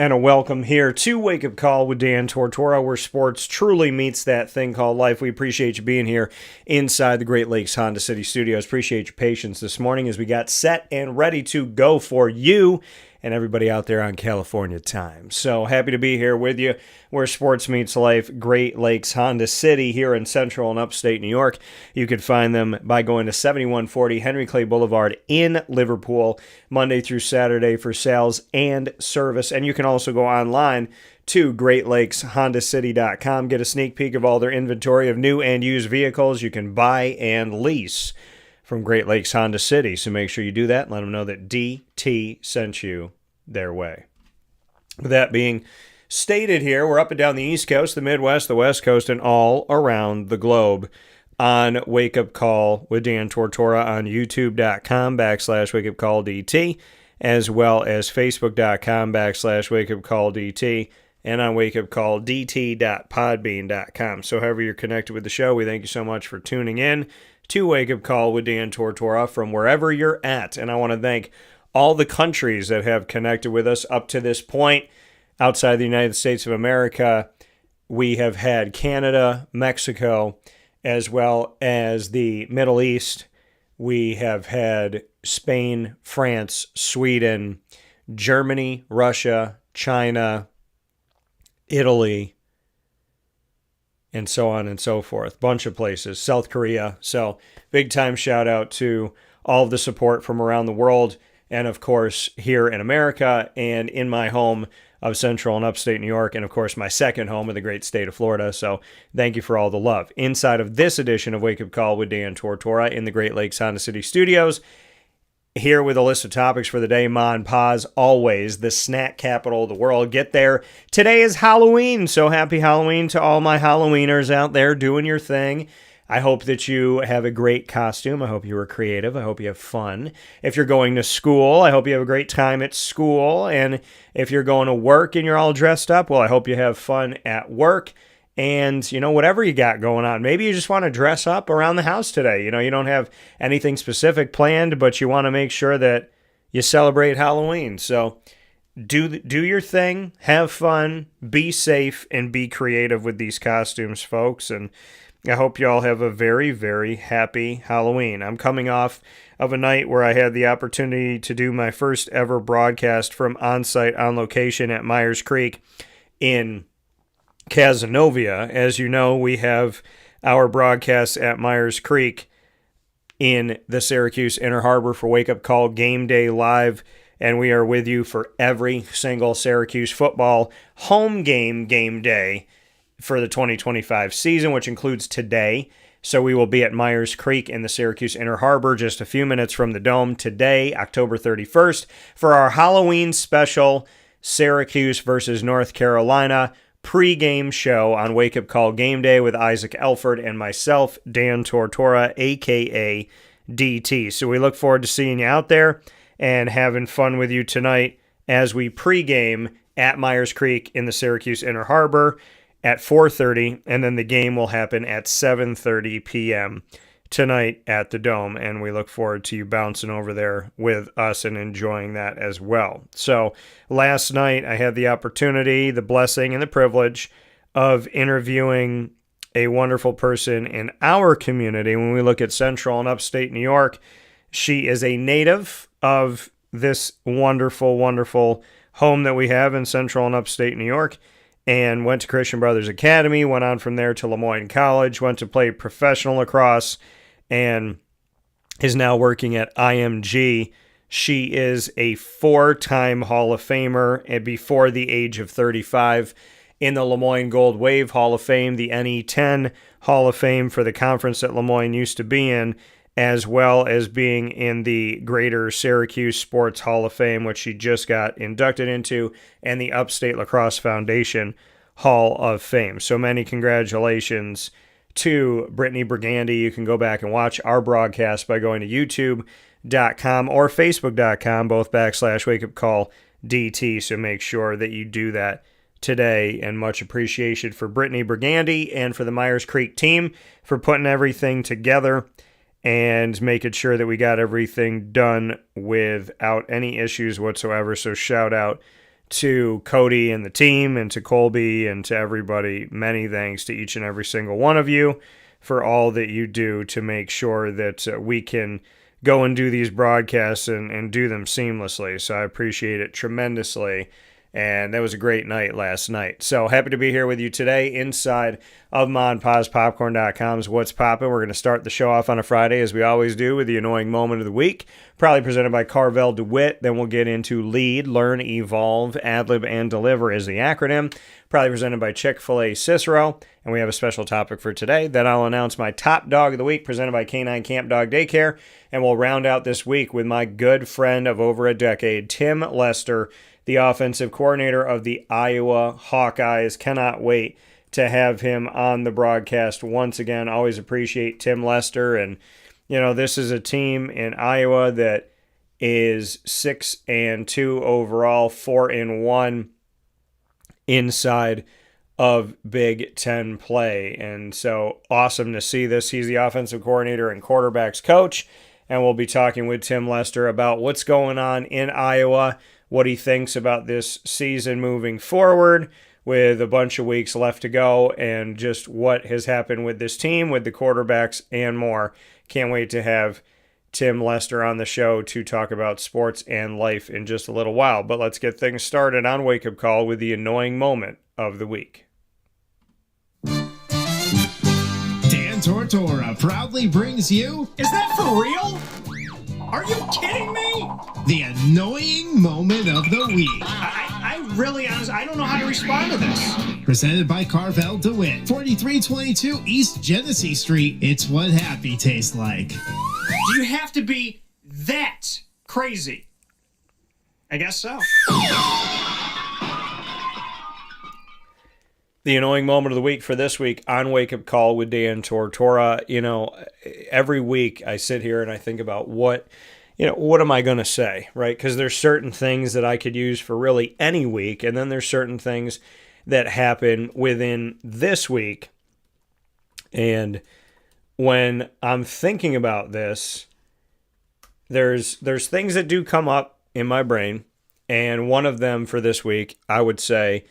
And a welcome here to Wake Up Call with Dan Tortora, where sports truly meets that thing called life. We appreciate you being here inside the Great Lakes Honda City Studios. Appreciate your patience this morning as we got set and ready to go for you and everybody out there on California time. So happy to be here with you where sports meets life. Great Lakes Honda City here in central and upstate New York. You can find them by going to 7140 Henry Clay Boulevard in Liverpool, Monday through Saturday for sales and service. And you can also go online to GreatLakesHondaCity.com. Get a sneak peek of all their inventory of new and used vehicles you can buy and lease from Great Lakes Honda City. So make sure you do that and let them know that DT sent you their way. With that being stated here, we're up and down the East Coast, the Midwest, the West Coast, and all around the globe on Wake Up Call with Dan Tortora on YouTube.com/WakeUpCallDT, as well as Facebook.com/WakeUpCallDT, and on WakeUpCallDT.podbean.com. So however you're connected with the show, we thank you so much for tuning in to Wake Up Call with Dan Tortora from wherever you're at. And I want to thank all the countries that have connected with us up to this point. Outside the United States of America, we have had Canada, Mexico, as well as the Middle East. We have had Spain, France, Sweden, Germany, Russia, China, Italy, and so on and so forth. Bunch of places. South Korea. So big time shout out to all of the support from around the world. And of course, here in America and in my home of central and upstate New York. And of course, my second home of the great state of Florida. So thank you for all the love. Inside of this edition of Wake Up Call with Dan Tortora in the Great Lakes Honda City Studios, here with a list of topics for the day. Mon Paz, always the snack capital of the world. Get there. Today is Halloween, so happy Halloween to all my Halloweeners out there doing your thing. I hope that you have a great costume. I hope you are creative. I hope you have fun. If you're going to school, I hope you have a great time at school. And if you're going to work and you're all dressed up, well, I hope you have fun at work. And, whatever you got going on, maybe you just want to dress up around the house today. You don't have anything specific planned, but you want to make sure that you celebrate Halloween. So do your thing, have fun, be safe, and be creative with these costumes, folks. And I hope you all have a very, very happy Halloween. I'm coming off of a night where I had the opportunity to do my first ever broadcast from on-site on location at Myers Creek in Cazenovia. As you know, we have our broadcasts at Myers Creek in the Syracuse Inner Harbor for Wake Up Call Game Day Live, and we are with you for every single Syracuse football home game day for the 2025 season, which includes today. So we will be at Myers Creek in the Syracuse Inner Harbor just a few minutes from the Dome today, October 31st, for our Halloween special Syracuse versus North Carolina pre-game show on Wake Up Call Game Day with Isaac Elford and myself, Dan Tortora, a.k.a. DT. So we look forward to seeing you out there and having fun with you tonight as we pre-game at Myers Creek in the Syracuse Inner Harbor at 4:30, and then the game will happen at 7:30 p.m. tonight at the Dome, and we look forward to you bouncing over there with us and enjoying that as well. So last night I had the opportunity, the blessing, and the privilege of interviewing a wonderful person in our community. When we look at central and upstate New York, she is a native of this wonderful, wonderful home that we have in central and upstate New York, and went to Christian Brothers Academy, went on from there to Lemoyne College, went to play professional lacrosse, and is now working at IMG. She is a 4-time Hall of Famer and before the age of 35 in the Lemoyne Gold Wave Hall of Fame, the NE10 Hall of Fame for the conference that Lemoyne used to be in, as well as being in the Greater Syracuse Sports Hall of Fame, which she just got inducted into, and the Upstate Lacrosse Foundation Hall of Fame. So many congratulations to Brittany Brigandy. You can go back and watch our broadcast by going to youtube.com or facebook.com, both /wakeupcallDT. So make sure that you do that today, and much appreciation for Brittany Brigandy and for the Myers Creek team for putting everything together and making sure that we got everything done without any issues whatsoever. So shout out to Cody and the team and to Colby and to everybody, many thanks to each and every single one of you for all that you do to make sure that we can go and do these broadcasts and do them seamlessly. So I appreciate it tremendously. And that was a great night last night. So happy to be here with you today inside of MonPazPopcorn.com's What's Poppin'. We're going to start the show off on a Friday, as we always do, with the annoying moment of the week, probably presented by Carvel DeWitt. Then we'll get into Lead, Learn, Evolve, Adlib, and Deliver is the acronym, probably presented by Chick-fil-A Cicero. And we have a special topic for today. Then I'll announce my top dog of the week, presented by K-9 Kamp Dog Daycare. And we'll round out this week with my good friend of over a decade, Tim Lester, the offensive coordinator of the Iowa Hawkeyes. Cannot wait to have him on the broadcast once again. Always appreciate Tim Lester. And, this is a team in Iowa that is 6-2 overall, 4-1 inside of Big Ten play. And so awesome to see this. He's the offensive coordinator and quarterbacks coach. And we'll be talking with Tim Lester about what's going on in Iowa, what he thinks about this season moving forward with a bunch of weeks left to go, and just what has happened with this team, with the quarterbacks, and more. Can't wait to have Tim Lester on the show to talk about sports and life in just a little while. But let's get things started on Wake Up Call with the annoying moment of the week. Dan Tortora proudly brings you... Is that for real? Are you kidding me? The annoying moment of the week. I really, honestly, I don't know how to respond to this. Presented by Carvel DeWitt, 4322 East Genesee Street. It's what happy tastes like. Do you have to be that crazy? I guess so. The annoying moment of the week for this week on Wake Up Call with Dan Tortora. Every week I sit here and I think about what am I going to say, right? Because there's certain things that I could use for really any week, and then there's certain things that happen within this week. And when I'm thinking about this, there's things that do come up in my brain, and one of them for this week, I would say,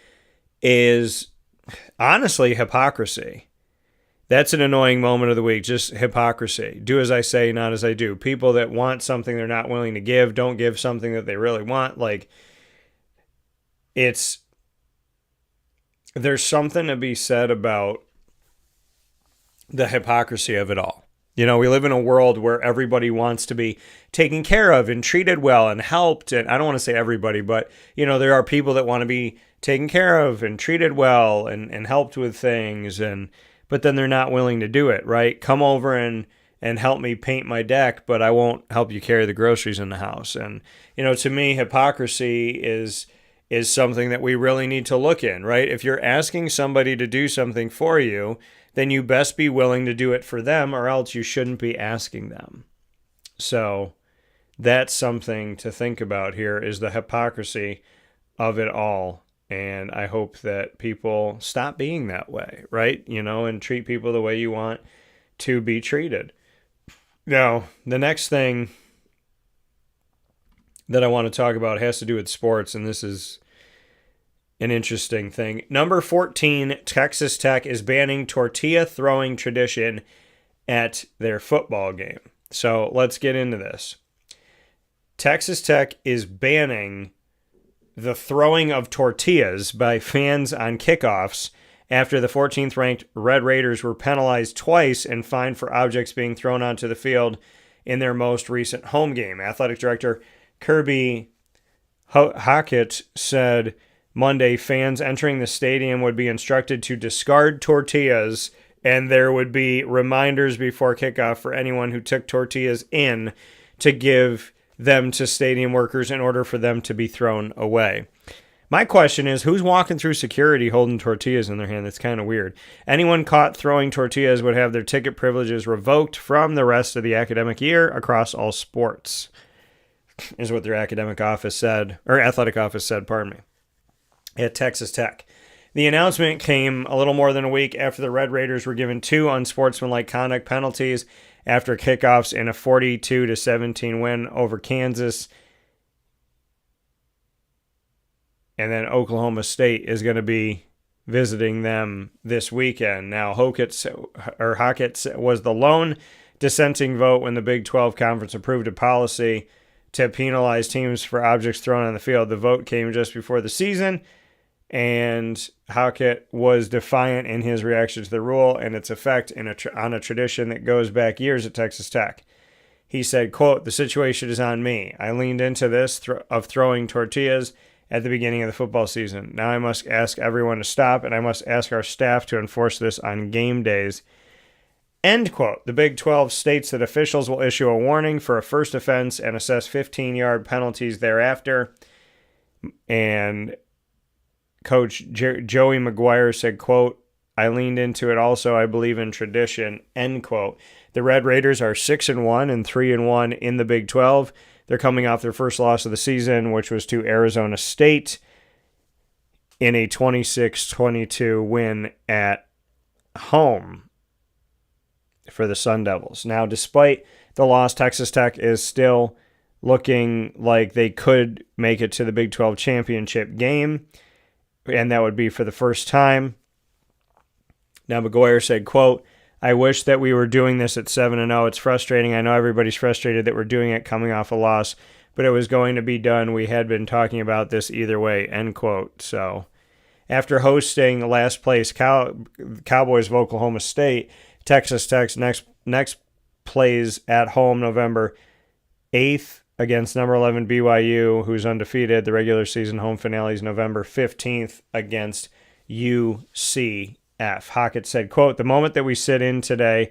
is honestly hypocrisy. That's an annoying moment of the week, just hypocrisy. Do as I say, not as I do. People that want something they're not willing to give, don't give something that they really want. There's something to be said about the hypocrisy of it all. We live in a world where everybody wants to be taken care of and treated well and helped. And I don't want to say everybody, but, there are people that want to be taken care of and treated well and helped with things. But then they're not willing to do it, right? Come over and help me paint my deck, but I won't help you carry the groceries in the house. And, to me, hypocrisy is something that we really need to look in, right? If you're asking somebody to do something for you, then you best be willing to do it for them, or else you shouldn't be asking them. So that's something to think about here, is the hypocrisy of it all. And I hope that people stop being that way, right? And treat people the way you want to be treated. Now, the next thing that I want to talk about has to do with sports, and this is an interesting thing. Number 14, Texas Tech is banning tortilla throwing tradition at their football game. So let's get into this. Texas Tech is banning the throwing of tortillas by fans on kickoffs after the 14th ranked Red Raiders were penalized twice and fined for objects being thrown onto the field in their most recent home game. Athletic Director Kirby Hockett said Monday fans entering the stadium would be instructed to discard tortillas, and there would be reminders before kickoff for anyone who took tortillas in to give them to stadium workers in order for them to be thrown away. My question is, who's walking through security holding tortillas in their hand? That's kind of weird. Anyone caught throwing tortillas would have their ticket privileges revoked from the rest of the academic year across all sports, is what their academic office said, or athletic office said, pardon me, at Texas Tech. The announcement came a little more than a week after the Red Raiders were given 2 unsportsmanlike conduct penalties after kickoffs in a 42-17 win over Kansas. And then Oklahoma State is going to be visiting them this weekend. Now, Hawkeyes was the lone dissenting vote when the Big 12 Conference approved a policy to penalize teams for objects thrown on the field. The vote came just before the season, and Hawkeyes was defiant in his reaction to the rule and its effect on a tradition that goes back years at Texas Tech. He said, quote, "The situation is on me. I leaned into this of throwing tortillas at the beginning of the football season. Now I must ask everyone to stop, and I must ask our staff to enforce this on game days." End quote. The Big 12 states that officials will issue a warning for a first offense and assess 15-yard penalties thereafter. And Coach Joey McGuire said, quote, "I leaned into it also. I believe in tradition." End quote. The Red Raiders are 6-1 and 3-1 in the Big 12. They're coming off their first loss of the season, which was to Arizona State in a 26-22 win at home for the Sun Devils. Now, despite the loss, Texas Tech is still looking like they could make it to the Big 12 championship game, and that would be for the first time. Now, McGuire said, quote, "I wish that we were doing this at 7-0. It's frustrating. I know everybody's frustrated that we're doing it coming off a loss, but it was going to be done. We had been talking about this either way," end quote. So after hosting last place Cowboys of Oklahoma State, Texas Tech's next plays at home November 8th against number 11 BYU, who's undefeated. The regular season home finale is November 15th against UCF. Hawkeyes said, quote, "The moment that we sit in today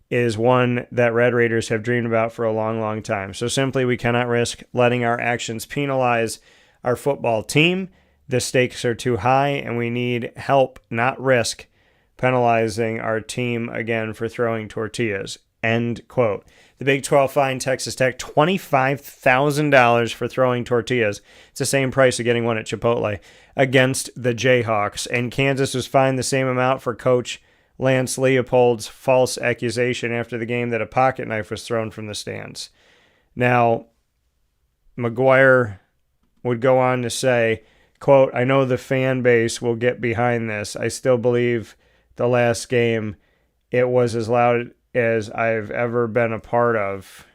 is one that Red Raiders have dreamed about for a long, long time. So simply we cannot risk letting our actions penalize our football team. The stakes are too high, and we need help, not risk penalizing our team again for throwing tortillas." End quote. The Big 12 fined Texas Tech $25,000 for throwing tortillas. It's the same price of getting one at Chipotle against the Jayhawks. And Kansas was fined the same amount for Coach Lance Leopold's false accusation after the game that a pocket knife was thrown from the stands. Now, McGuire would go on to say, quote, "I know the fan base will get behind this. I still believe the last game, it was as loud as I've ever been a part of.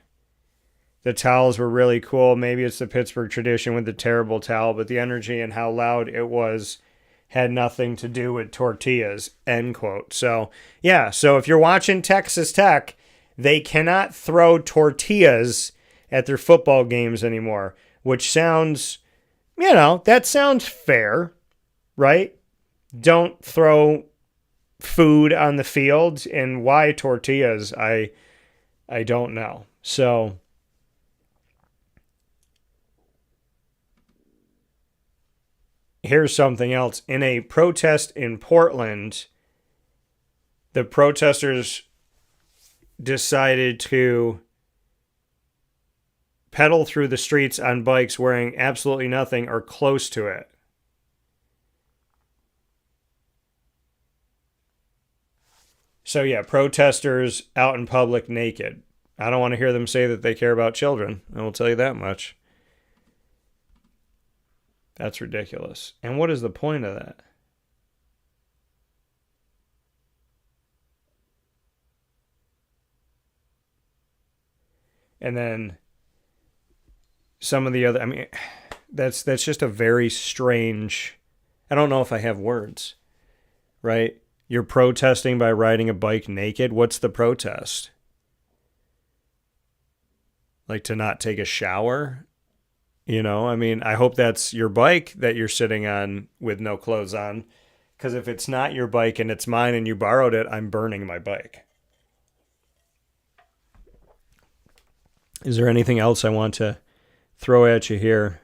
The towels were really cool. Maybe it's the Pittsburgh tradition with the terrible towel, but the energy and how loud it was had nothing to do with tortillas," end quote. So, yeah, so if you're watching Texas Tech, they cannot throw tortillas at their football games anymore, which sounds, that sounds fair, right? Don't throw food on the field, and why tortillas, I don't know. So here's something else. In a protest in Portland, the protesters decided to pedal through the streets on bikes wearing absolutely nothing or close to it. So yeah, protesters out in public naked. I don't want to hear them say that they care about children. I will tell you that much. That's ridiculous. And what is the point of that? And then some of the other, that's just a very strange, I don't know if I have words, right? You're protesting by riding a bike naked. What's the protest? Like to not take a shower? I hope that's your bike that you're sitting on with no clothes on. Because if it's not your bike and it's mine and you borrowed it, I'm burning my bike. Is there anything else I want to throw at you here?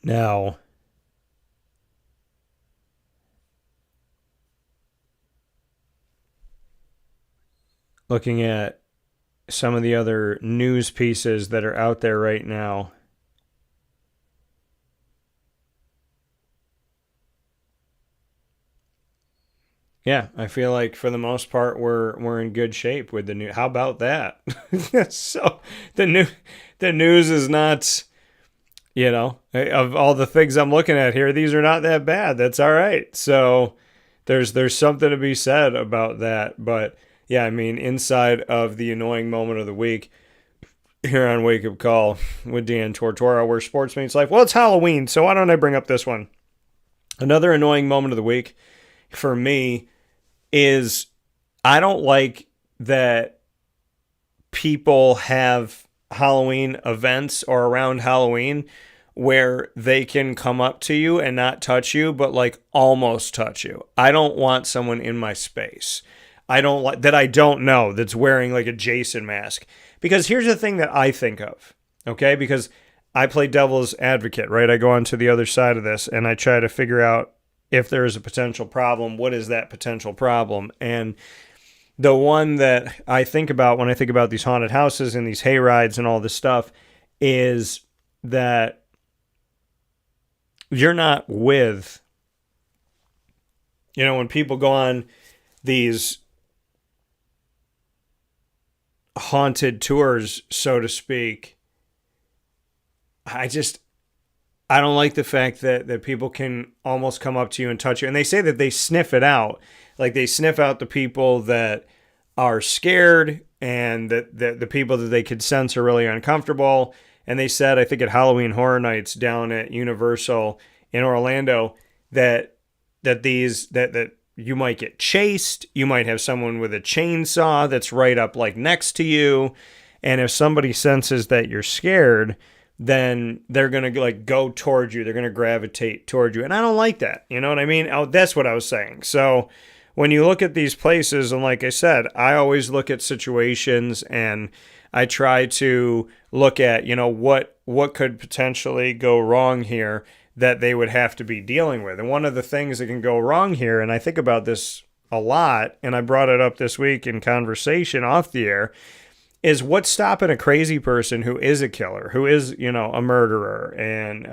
Now, looking at some of the other news pieces that are out there right now. Yeah, I feel like for the most part we're in good shape with the new. How about that? So the news is not Of all the things I'm looking at here, these are not that bad. That's all right. So there's something to be said about that. But yeah, I mean, inside of the annoying moment of the week here on Wake Up Call with Dan Tortora, where sports meets life. Well, it's Halloween, so why don't I bring up this one? Another annoying moment of the week for me is I don't like that people have Halloween events or around Halloween where they can come up to you and not touch you, but like almost touch you. I don't want someone in my space. I don't like that I don't know that's wearing like a Jason mask. Because here's the thing that I think of, okay? Because I play devil's advocate, right? I go on to the other side of this and I try to figure out if there is a potential problem, what is that potential problem? And the one that I think about when I think about these haunted houses and these hay rides and all this stuff is that you're not with, when people go on these haunted tours, so to speak, I don't like the fact that people can almost come up to you and touch you. And they say that they sniff it out. Like they sniff out the people that are scared and that the people that they could sense are really uncomfortable. And they said, I think at Halloween Horror Nights down at Universal in Orlando, that you might get chased. You might have someone with a chainsaw that's right up like next to you. And if somebody senses that you're scared, then they're going to like go towards you. They're going to gravitate towards you. And I don't like that. You know what I mean? That's what I was saying. So when you look at these places, and like I said, I always look at situations and I try to look at, what could potentially go wrong here that they would have to be dealing with. And one of the things that can go wrong here, and I think about this a lot, and I brought it up this week in conversation off the air, is what's stopping a crazy person who is a killer, who is, a murderer and,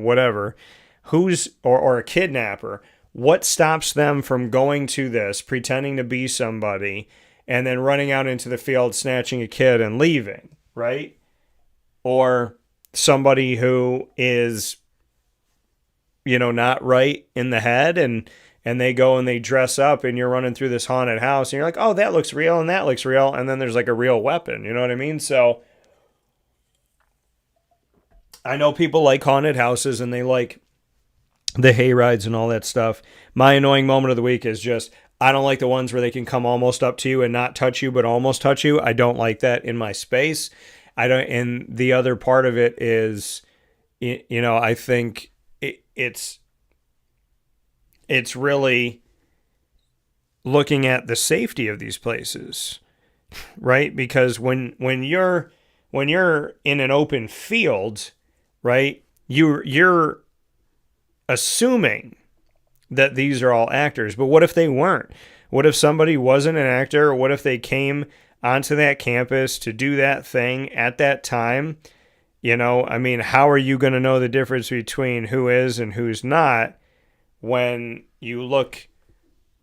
whatever, or a kidnapper. What stops them from going to this, pretending to be somebody, and then running out into the field, snatching a kid and leaving, right? Or somebody who is, not right in the head and they go and they dress up and you're running through this haunted house and you're like, oh, that looks real and that looks real. And then there's like a real weapon. You know what I mean? So I know people like haunted houses and they like the hay rides and all that stuff. My annoying moment of the week is just, I don't like the ones where they can come almost up to you and not touch you, but almost touch you. I don't like that in my space. And the other part of it is, I think it's really looking at the safety of these places, right? Because when you're in an open field, right, you're assuming that these are all actors. But what if they weren't? What if somebody wasn't an actor? Or what if they came onto that campus to do that thing at that time? How are you going to know the difference between who is and who's not when you look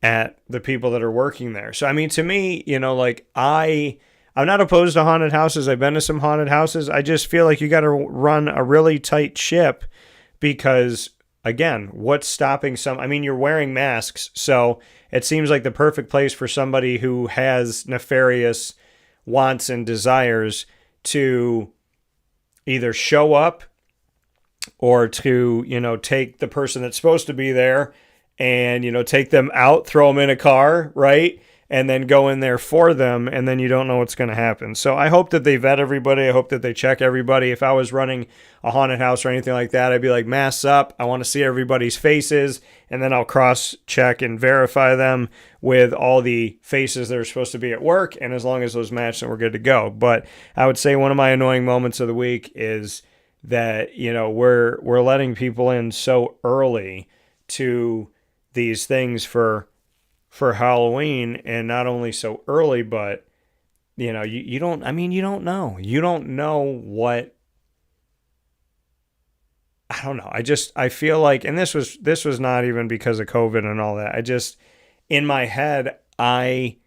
at the people that are working there? So, to me, I'm not opposed to haunted houses. I've been to some haunted houses. I just feel like you got to run a really tight ship because, again, what's stopping you're wearing masks, so it seems like the perfect place for somebody who has nefarious wants and desires to either show up or to, take the person that's supposed to be there and, take them out, throw them in a car, right? And then go in there for them, and then you don't know what's going to happen. So I hope that they vet everybody. I hope that they check everybody. If I was running a haunted house or anything like that, I'd be like, masks up. I want to see everybody's faces, and then I'll cross-check and verify them with all the faces that are supposed to be at work, and as long as those match, then we're good to go. But I would say one of my annoying moments of the week is that, we're letting people in so early to these things for Halloween, and not only so early, but you don't know. You don't know what, I don't know. I feel like, and this was not even because of COVID and all that. In my head, I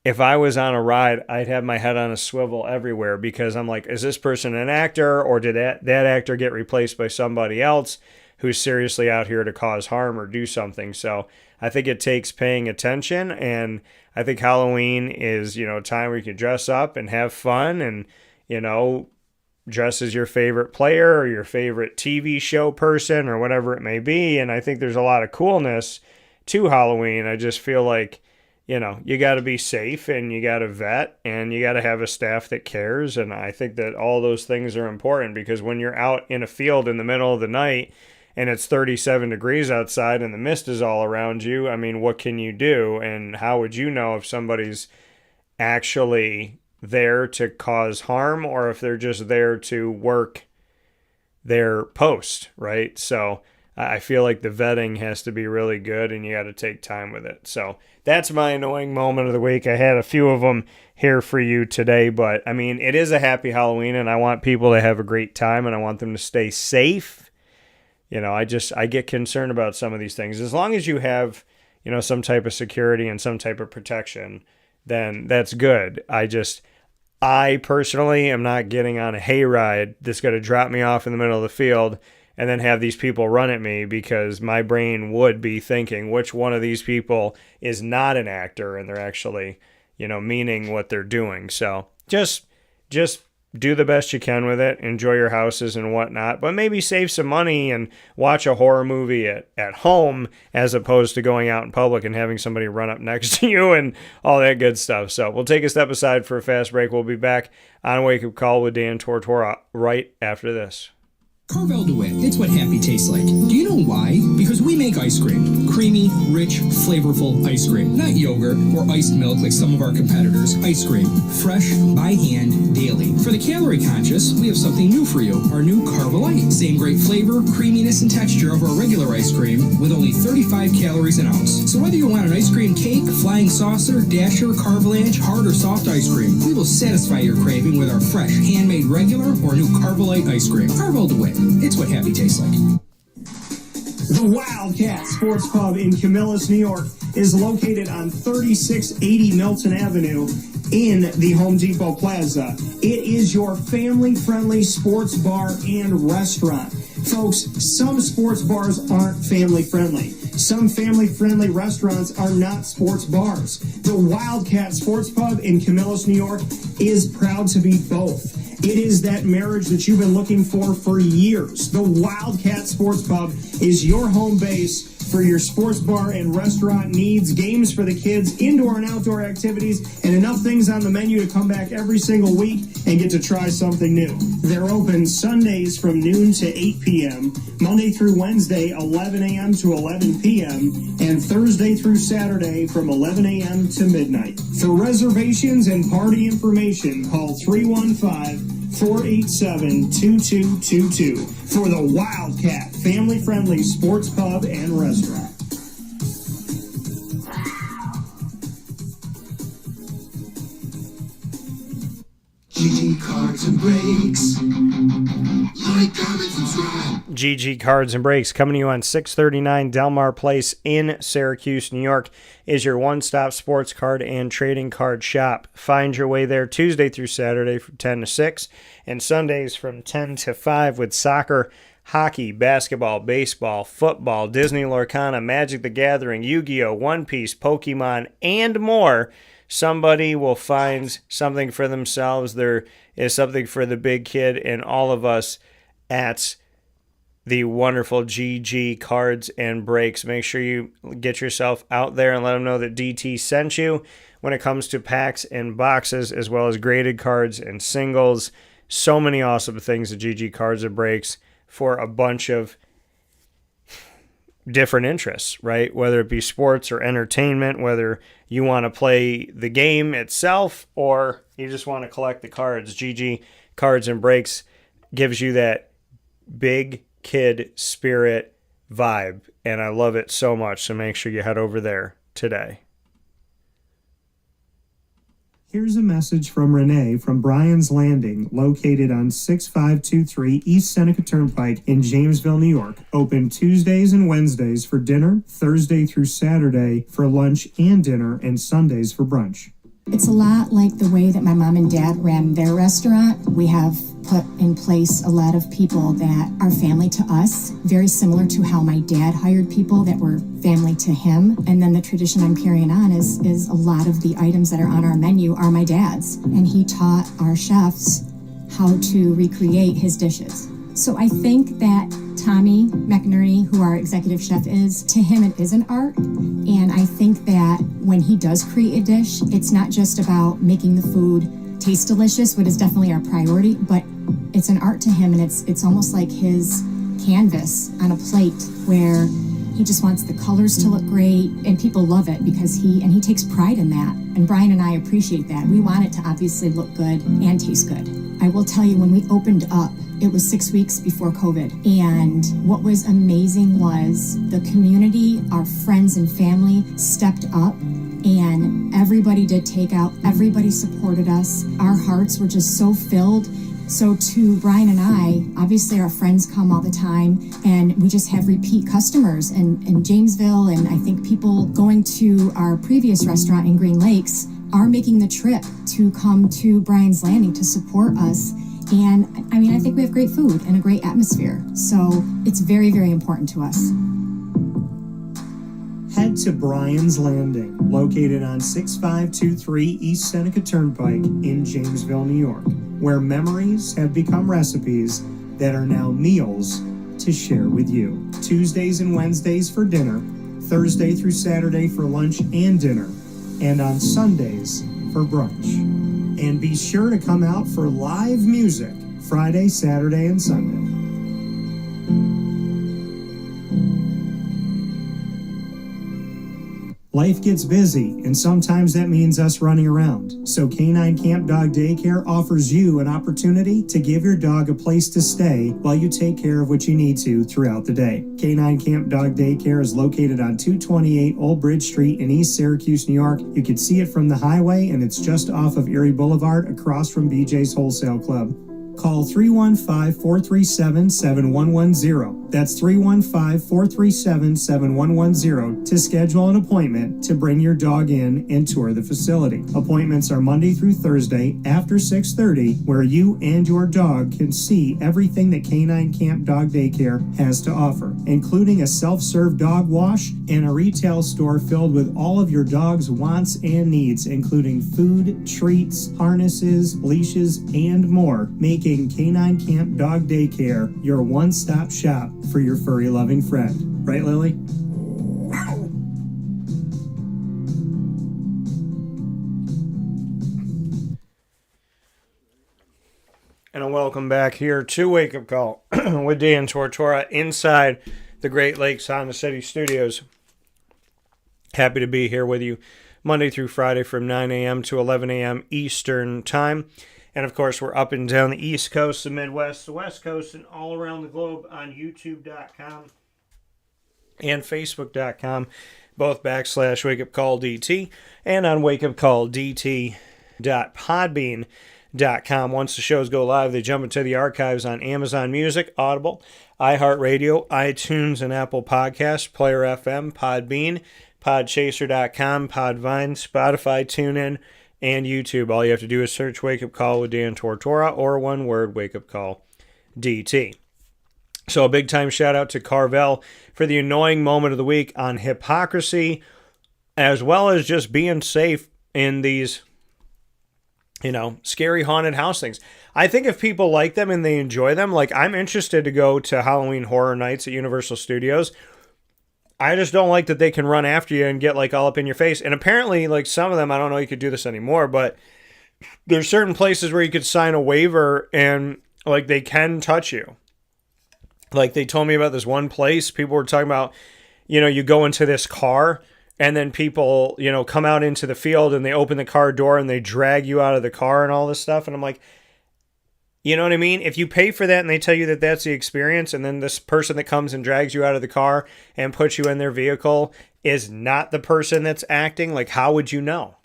if I was on a ride, I'd have my head on a swivel everywhere because I'm like, is this person an actor, or did that actor get replaced by somebody else who's seriously out here to cause harm or do something? So I think it takes paying attention, and I think Halloween is, a time where you can dress up and have fun and, dress as your favorite player or your favorite TV show person or whatever it may be. And I think there's a lot of coolness to Halloween. I just feel like, you got to be safe, and you got to vet, and you got to have a staff that cares. And I think that all those things are important, because when you're out in a field in the middle of the night and it's 37 degrees outside and the mist is all around you, I mean, what can you do? And how would you know if somebody's actually there to cause harm or if they're just there to work their post, right? So I feel like the vetting has to be really good, and you got to take time with it. So that's my annoying moment of the week. I had a few of them here for you today, but I mean, it is a happy Halloween, and I want people to have a great time, and I want them to stay safe. I get concerned about some of these things. As long as you have, some type of security and some type of protection, then that's good. I personally am not getting on a hayride that's going to drop me off in the middle of the field and then have these people run at me, because my brain would be thinking which one of these people is not an actor and they're actually, meaning what they're doing. So just do the best you can with it. Enjoy your houses and whatnot, but maybe save some money and watch a horror movie at home as opposed to going out in public and having somebody run up next to you and all that good stuff. So we'll take a step aside for a fast break. We'll be back on Wake Up Call with Dan Tortora right after this. Carvel DeWitt, it's what happy tastes like. Do you know why? Because we make ice cream. Creamy, rich, flavorful ice cream. Not yogurt or iced milk like some of our competitors. Ice cream. Fresh, by hand, daily. For the calorie conscious, we have something new for you. Our new Carvelite. Same great flavor, creaminess, and texture of our regular ice cream with only 35 calories an ounce. So whether you want an ice cream cake, flying saucer, dasher, carvelange, hard or soft ice cream, we will satisfy your craving with our fresh, handmade regular or new Carvelite ice cream. Carvel DeWitt. It's what happy tastes like. The Wildcat Sports Pub in Camillus, New York is located on 3680 Milton Avenue in the Home Depot Plaza. It is your family-friendly sports bar and restaurant. Folks, some sports bars aren't family-friendly. Some family-friendly restaurants are not sports bars. The Wildcat Sports Pub in Camillus, New York is proud to be both. It is that marriage that you've been looking for years. The Wildcat Sports Pub is your home base for your sports bar and restaurant needs, games for the kids, indoor and outdoor activities, and enough things on the menu to come back every single week and get to try something new. They're open Sundays from noon to 8 p.m., Monday through Wednesday, 11 a.m. to 11 p.m., and Thursday through Saturday from 11 a.m. to midnight. For reservations and party information, call 315-487-2222 for the Wildcat family-friendly sports pub and restaurant. GG Cards and Breaks. Like, comment, subscribe. GG Cards and Breaks, coming to you on 639 Delmar Place in Syracuse, New York, is your one-stop sports card and trading card shop. Find your way there Tuesday through Saturday from 10 to 6 and Sundays from 10 to 5 with soccer, hockey, basketball, baseball, football, Disney Lorcana, Magic the Gathering, Yu-Gi-Oh!, One Piece, Pokemon, and more. Somebody will find something for themselves. There is something for the big kid and all of us at the wonderful GG Cards and Breaks. Make sure you get yourself out there and let them know that DT sent you when it comes to packs and boxes, as well as graded cards and singles. So many awesome things at GG Cards and Breaks for a bunch of different interests, right? Whether it be sports or entertainment, whether you want to play the game itself or you just want to collect the cards. GG Cards and Breaks gives you that big kid spirit vibe, and I love it so much, so make sure you head over there today. Here's a message from Renee from Bryan's Landing, located on 6523 East Seneca Turnpike in Jamesville, New York. Open Tuesdays and Wednesdays for dinner, Thursday through Saturday for lunch and dinner, and Sundays for brunch. It's a lot like the way that my mom and dad ran their restaurant. We have put in place a lot of people that are family to us, very similar to how my dad hired people that were family to him. And then the tradition I'm carrying on is a lot of the items that are on our menu are my dad's. And he taught our chefs how to recreate his dishes. So I think that Tommy McNerney, who our executive chef is, to him it is an art. And I think that when he does create a dish, it's not just about making the food taste delicious, which is definitely our priority, but it's an art to him, and it's almost like his canvas on a plate where he just wants the colors to look great, and people love it because he takes pride in that. And Brian and I appreciate that. We want it to obviously look good and taste good. I will tell you, when we opened up, it was 6 weeks before COVID. And what was amazing was the community, our friends and family stepped up, and everybody did takeout. Everybody supported us. Our hearts were just so filled. So to Brian and I, obviously our friends come all the time, and we just have repeat customers in Jamesville, and I think people going to our previous restaurant in Green Lakes are making the trip to come to Brian's Landing to support us. And I mean, I think we have great food and a great atmosphere. So it's very, very important to us. Head to Brian's Landing, located on 6523 East Seneca Turnpike in Jamesville, New York, where memories have become recipes that are now meals to share with you. Tuesdays and Wednesdays for dinner, Thursday through Saturday for lunch and dinner, and on Sundays for brunch. And be sure to come out for live music Friday, Saturday, and Sunday. Life gets busy, and sometimes that means us running around. So K-9 Kamp Dog Daycare offers you an opportunity to give your dog a place to stay while you take care of what you need to throughout the day. K-9 Kamp Dog Daycare is located on 228 Old Bridge Street in East Syracuse, New York. You can see it from the highway, and it's just off of Erie Boulevard across from BJ's Wholesale Club. Call 315-437-7110. That's 315-437-7110 to schedule an appointment to bring your dog in and tour the facility. Appointments are Monday through Thursday after 6:30, where you and your dog can see everything that K-9 Kamp Dog Daycare has to offer, including a self-serve dog wash and a retail store filled with all of your dog's wants and needs, including food, treats, harnesses, leashes, and more, making K-9 Kamp Dog Daycare your one-stop shop for your furry-loving friend. Right, Lily? And a welcome back here to Wake Up Call with Dan Tortora inside the Great Lakes Honda City Studios. Happy to be here with you Monday through Friday from 9 a.m. to 11 a.m. Eastern Time. And, of course, we're up and down the East Coast, the Midwest, the West Coast, and all around the globe on YouTube.com and Facebook.com, both /WakeUpCallDT, and on WakeUpCallDT.podbean.com. Once the shows go live, they jump into the archives on Amazon Music, Audible, iHeartRadio, iTunes, and Apple Podcasts, Player FM, Podbean, Podchaser.com, Podvine, Spotify, TuneIn, and YouTube. All you have to do is search Wake Up Call with Dan Tortora, or one word, Wake Up Call DT. So a big time shout out to Carvel for the annoying moment of the week on hypocrisy, as well as just being safe in these, scary haunted house things. I think if people like them and they enjoy them, like I'm interested to go to Halloween Horror Nights at Universal Studios. I just don't like that they can run after you and get all up in your face. And apparently, some of them, I don't know you could do this anymore, but there's certain places where you could sign a waiver and they can touch you. They told me about this one place. People were talking about, you go into this car and then people, come out into the field and they open the car door and they drag you out of the car and all this stuff. And I'm like, you know what I mean? If you pay for that and they tell you that that's the experience, and then this person that comes and drags you out of the car and puts you in their vehicle is not the person that's acting, how would you know?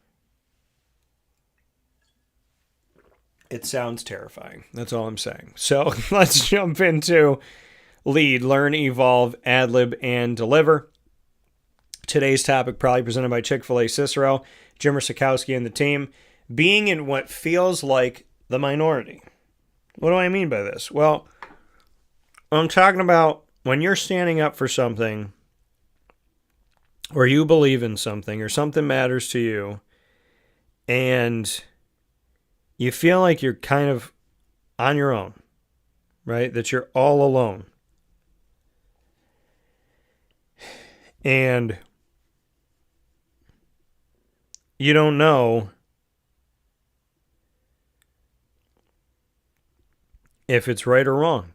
It sounds terrifying. That's all I'm saying. So let's jump into Lead, Learn, Evolve, Ad-Lib, and Deliver. Today's topic probably presented by Chick-fil-A Cicero, Jim Sikowski and the team, being in what feels like the minority. What do I mean by this? Well, I'm talking about when you're standing up for something, or you believe in something, or something matters to you, and you feel like you're kind of on your own, right? That you're all alone. And you don't know if it's right or wrong.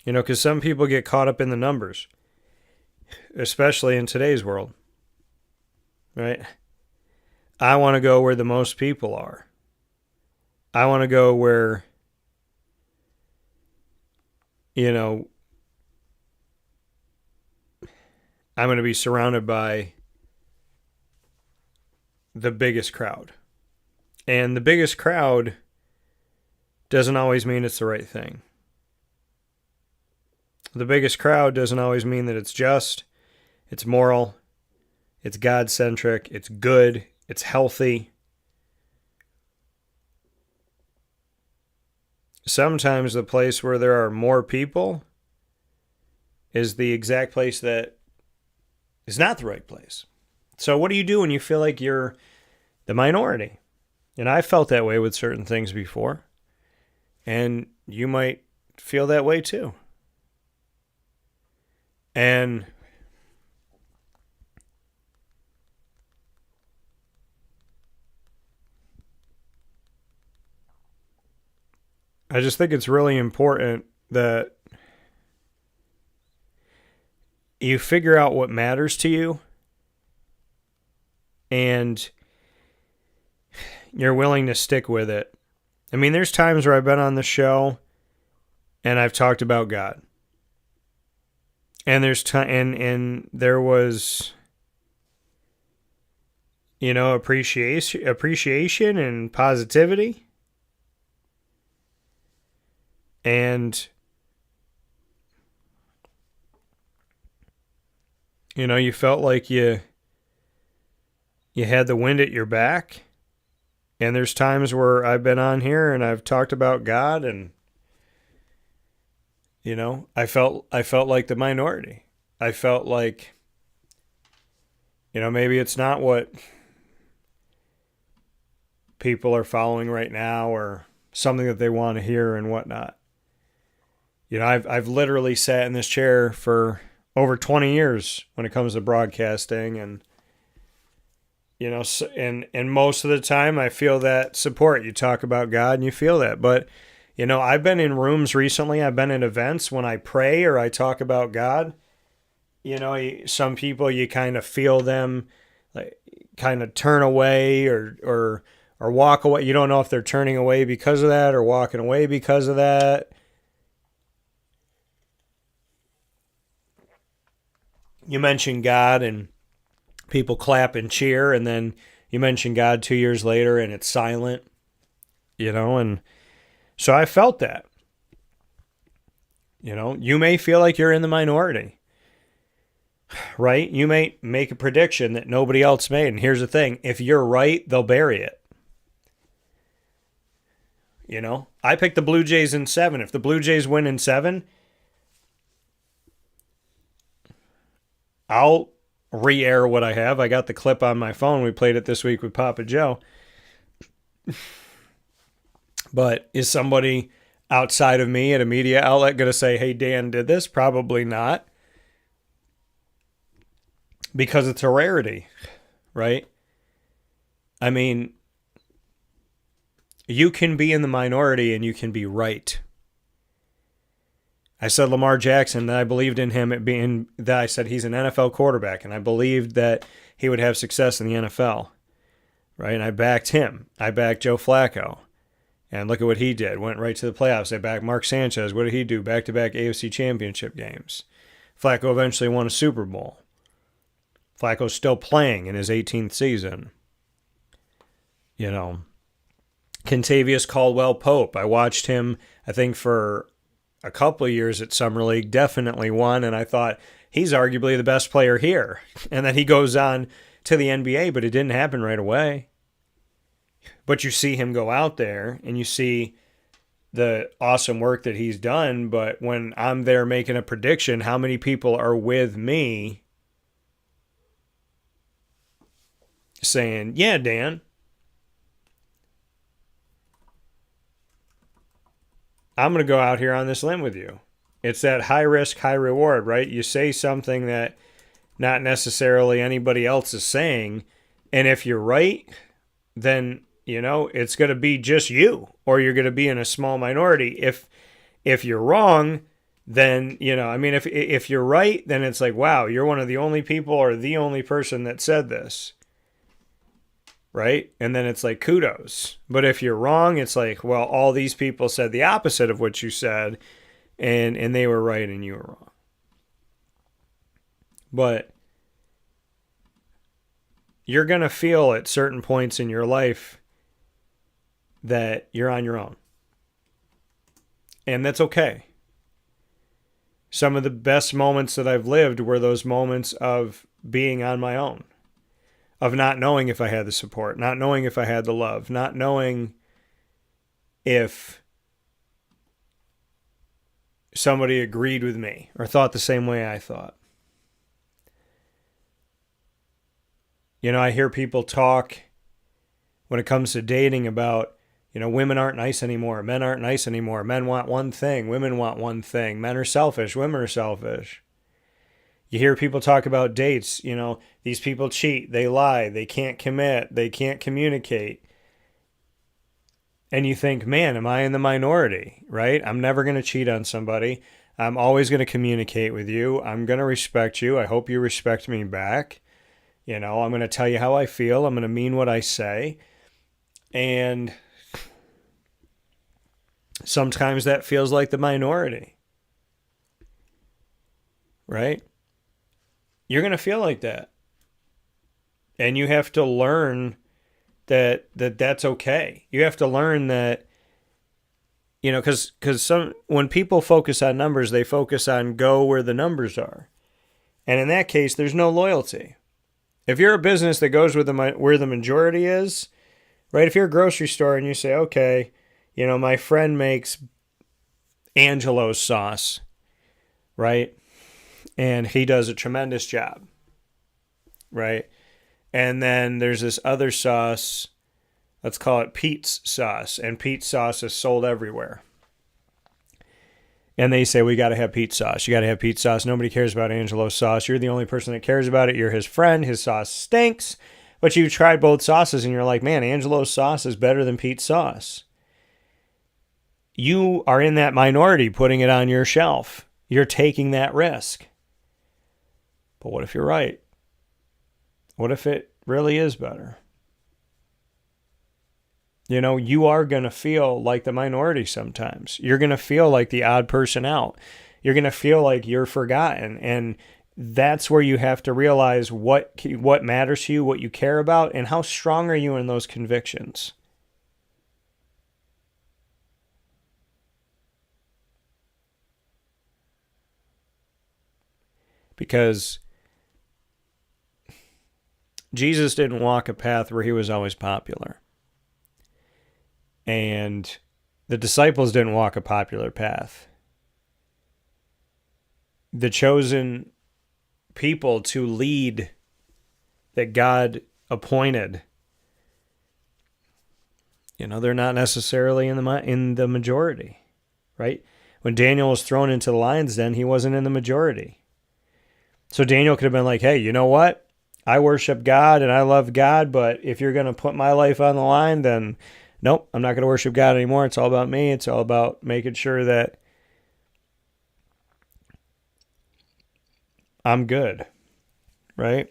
You know, because some people get caught up in the numbers, especially in today's world, right? I want to go where the most people are. I want to go where, you know, I'm going to be surrounded by the biggest crowd. And the biggest crowd doesn't always mean it's the right thing. The biggest crowd doesn't always mean that it's just, it's moral, it's God-centric, it's good, it's healthy. Sometimes the place where there are more people is the exact place that is not the right place. So what do you do when you feel like you're the minority? And I felt that way with certain things before. And you might feel that way too. And I just think it's really important that you figure out what matters to you and you're willing to stick with it. I mean, there's times where I've been on the show and I've talked about God. And and there was, you know, appreciation and positivity. And you know, you felt like you had the wind at your back. And there's times where I've been on here and I've talked about God and, you know, I felt like the minority. I felt like, you know, maybe it's not what people are following right now or something that they want to hear and whatnot. You know, I've literally sat in this chair for over 20 years when it comes to broadcasting, and you know, and most of the time I feel that support. You talk about God and you feel that. But, you know, I've been in rooms recently, I've been in events when I pray or I talk about God, you know, some people, you kind of feel them like kind of turn away or walk away. You don't know if they're turning away because of that or walking away because of that. You mention God and people clap and cheer, and then you mention God 2 years later and it's silent, you know, and so I felt that. You know, you may feel like you're in the minority, right? You may make a prediction that nobody else made, and here's the thing, if you're right, they'll bury it. You know, I picked the Blue Jays in 7. If the Blue Jays win in 7, I'll re-air what I have. I got the clip on my phone. We played it this week with Papa Joe. But is somebody outside of me at a media outlet going to say, hey, Dan did this? Probably not. Because it's a rarity, right? I mean, you can be in the minority and you can be right. I said Lamar Jackson, that I believed in him that I said he's an NFL quarterback, and I believed that he would have success in the NFL, right? And I backed him. I backed Joe Flacco, and look at what he did. Went right to the playoffs. I backed Mark Sanchez. What did he do? Back-to-back AFC championship games. Flacco eventually won a Super Bowl. Flacco's still playing in his 18th season. You know, Kentavious Caldwell-Pope. I watched him, I think, for a couple of years at Summer League, definitely won, and I thought he's arguably the best player here. And then he goes on to the NBA, but it didn't happen right away. But you see him go out there and you see the awesome work that he's done. But when I'm there making a prediction, how many people are with me saying, yeah, Dan, I'm going to go out here on this limb with you. It's that high risk, high reward, right? You say something that not necessarily anybody else is saying. And if you're right, then, it's going to be just you, or you're going to be in a small minority. If you're wrong, then, if you're right, then it's like, wow, you're one of the only people or the only person that said this. Right? And then it's like, kudos. But if you're wrong, it's like, well, all these people said the opposite of what you said, and they were right and you were wrong. But you're going to feel at certain points in your life that you're on your own. And that's okay. Some of the best moments that I've lived were those moments of being on my own, of not knowing if I had the support, not knowing if I had the love, not knowing if somebody agreed with me or thought the same way I thought. I hear people talk when it comes to dating about, women aren't nice anymore. Men aren't nice anymore. Men want one thing. Women want one thing. Men are selfish. Women are selfish. You hear people talk about dates. These people cheat. They lie. They can't commit. They can't communicate. And you think, man, am I in the minority, right? I'm never going to cheat on somebody. I'm always going to communicate with you. I'm going to respect you. I hope you respect me back. I'm going to tell you how I feel. I'm going to mean what I say. And sometimes that feels like the minority, right? You're going to feel like that. And you have to learn that's okay. You have to learn that, because when people focus on numbers, they focus on go where the numbers are. And in that case, there's no loyalty. If you're a business that goes where the majority is, right? If you're a grocery store and you say, okay, my friend makes Angelo's sauce, right? And he does a tremendous job, right? And then there's this other sauce, let's call it Pete's sauce, and Pete's sauce is sold everywhere. And they say, we got to have Pete's sauce. You got to have Pete's sauce. Nobody cares about Angelo's sauce. You're the only person that cares about it. You're his friend. His sauce stinks. But you've tried both sauces and you're like, man, Angelo's sauce is better than Pete's sauce. You are in that minority putting it on your shelf. You're taking that risk. But what if you're right? What if it really is better? You are going to feel like the minority sometimes. You're going to feel like the odd person out. You're going to feel like you're forgotten. And that's where you have to realize what matters to you, what you care about, and how strong are you in those convictions. Because Jesus didn't walk a path where he was always popular. And the disciples didn't walk a popular path. The chosen people to lead that God appointed, they're not necessarily in the majority, right? When Daniel was thrown into the lion's den, he wasn't in the majority. So Daniel could have been like, hey, you know what? I worship God and I love God, but if you're going to put my life on the line, then nope, I'm not going to worship God anymore. It's all about me. It's all about making sure that I'm good, right?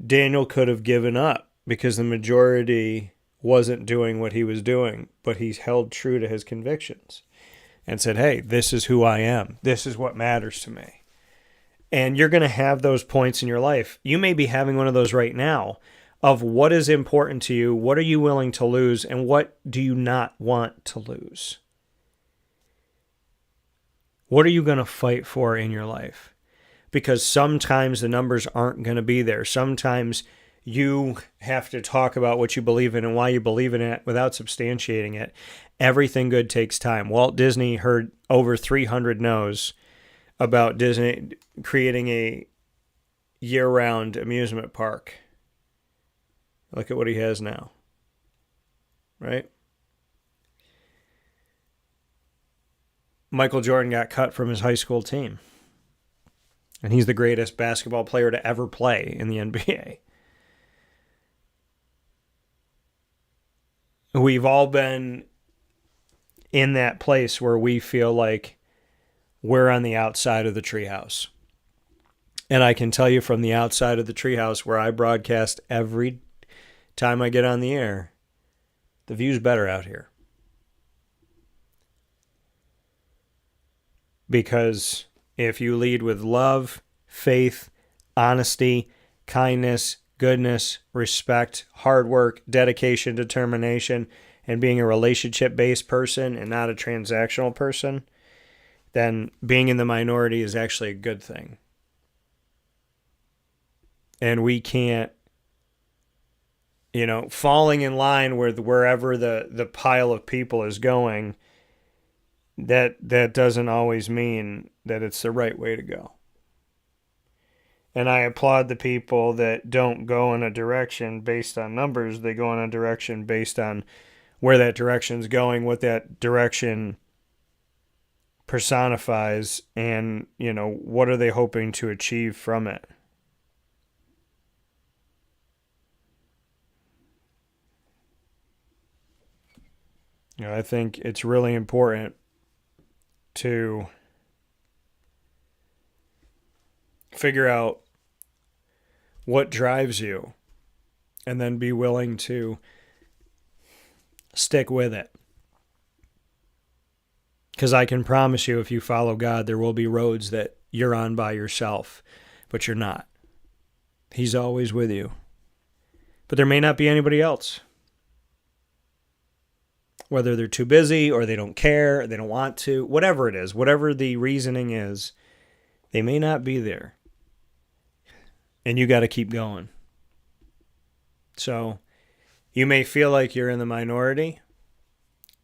Daniel could have given up because the majority wasn't doing what he was doing, but he held true to his convictions and said, hey, this is who I am. This is what matters to me. And you're going to have those points in your life. You may be having one of those right now of what is important to you, what are you willing to lose, and what do you not want to lose? What are you going to fight for in your life? Because sometimes the numbers aren't going to be there. Sometimes you have to talk about what you believe in and why you believe in it without substantiating it. Everything good takes time. Walt Disney heard over 300 no's about Disney creating a year-round amusement park. Look at what he has now. Right? Michael Jordan got cut from his high school team. And he's the greatest basketball player to ever play in the NBA. We've all been in that place where we feel like we're on the outside of the treehouse. And I can tell you from the outside of the treehouse where I broadcast every time I get on the air, the view's better out here. Because if you lead with love, faith, honesty, kindness, goodness, respect, hard work, dedication, determination, and being a relationship-based person and not a transactional person, then being in the minority is actually a good thing. And we can't, falling in line with wherever the pile of people is going, that doesn't always mean that it's the right way to go. And I applaud the people that don't go in a direction based on numbers. They go in a direction based on where that direction's going, what that direction personifies, and, what are they hoping to achieve from it. I think it's really important to figure out what drives you and then be willing to stick with it. Because I can promise you, if you follow God, there will be roads that you're on by yourself, but you're not. He's always with you. But there may not be anybody else. Whether they're too busy or they don't care, or they don't want to, whatever it is, whatever the reasoning is, they may not be there. And you got to keep going. So you may feel like you're in the minority,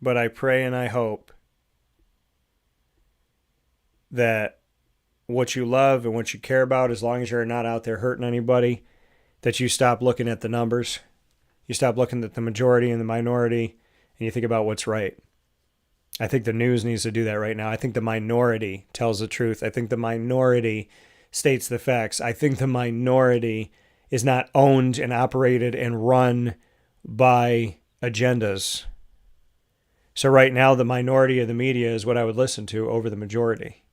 but I pray and I hope that what you love and what you care about, as long as you're not out there hurting anybody, that you stop looking at the numbers. You stop looking at the majority and the minority, and you think about what's right. I think the news needs to do that right now. I think the minority tells the truth. I think the minority states the facts. I think the minority is not owned and operated and run by agendas. So right now, the minority of the media is what I would listen to over the majority.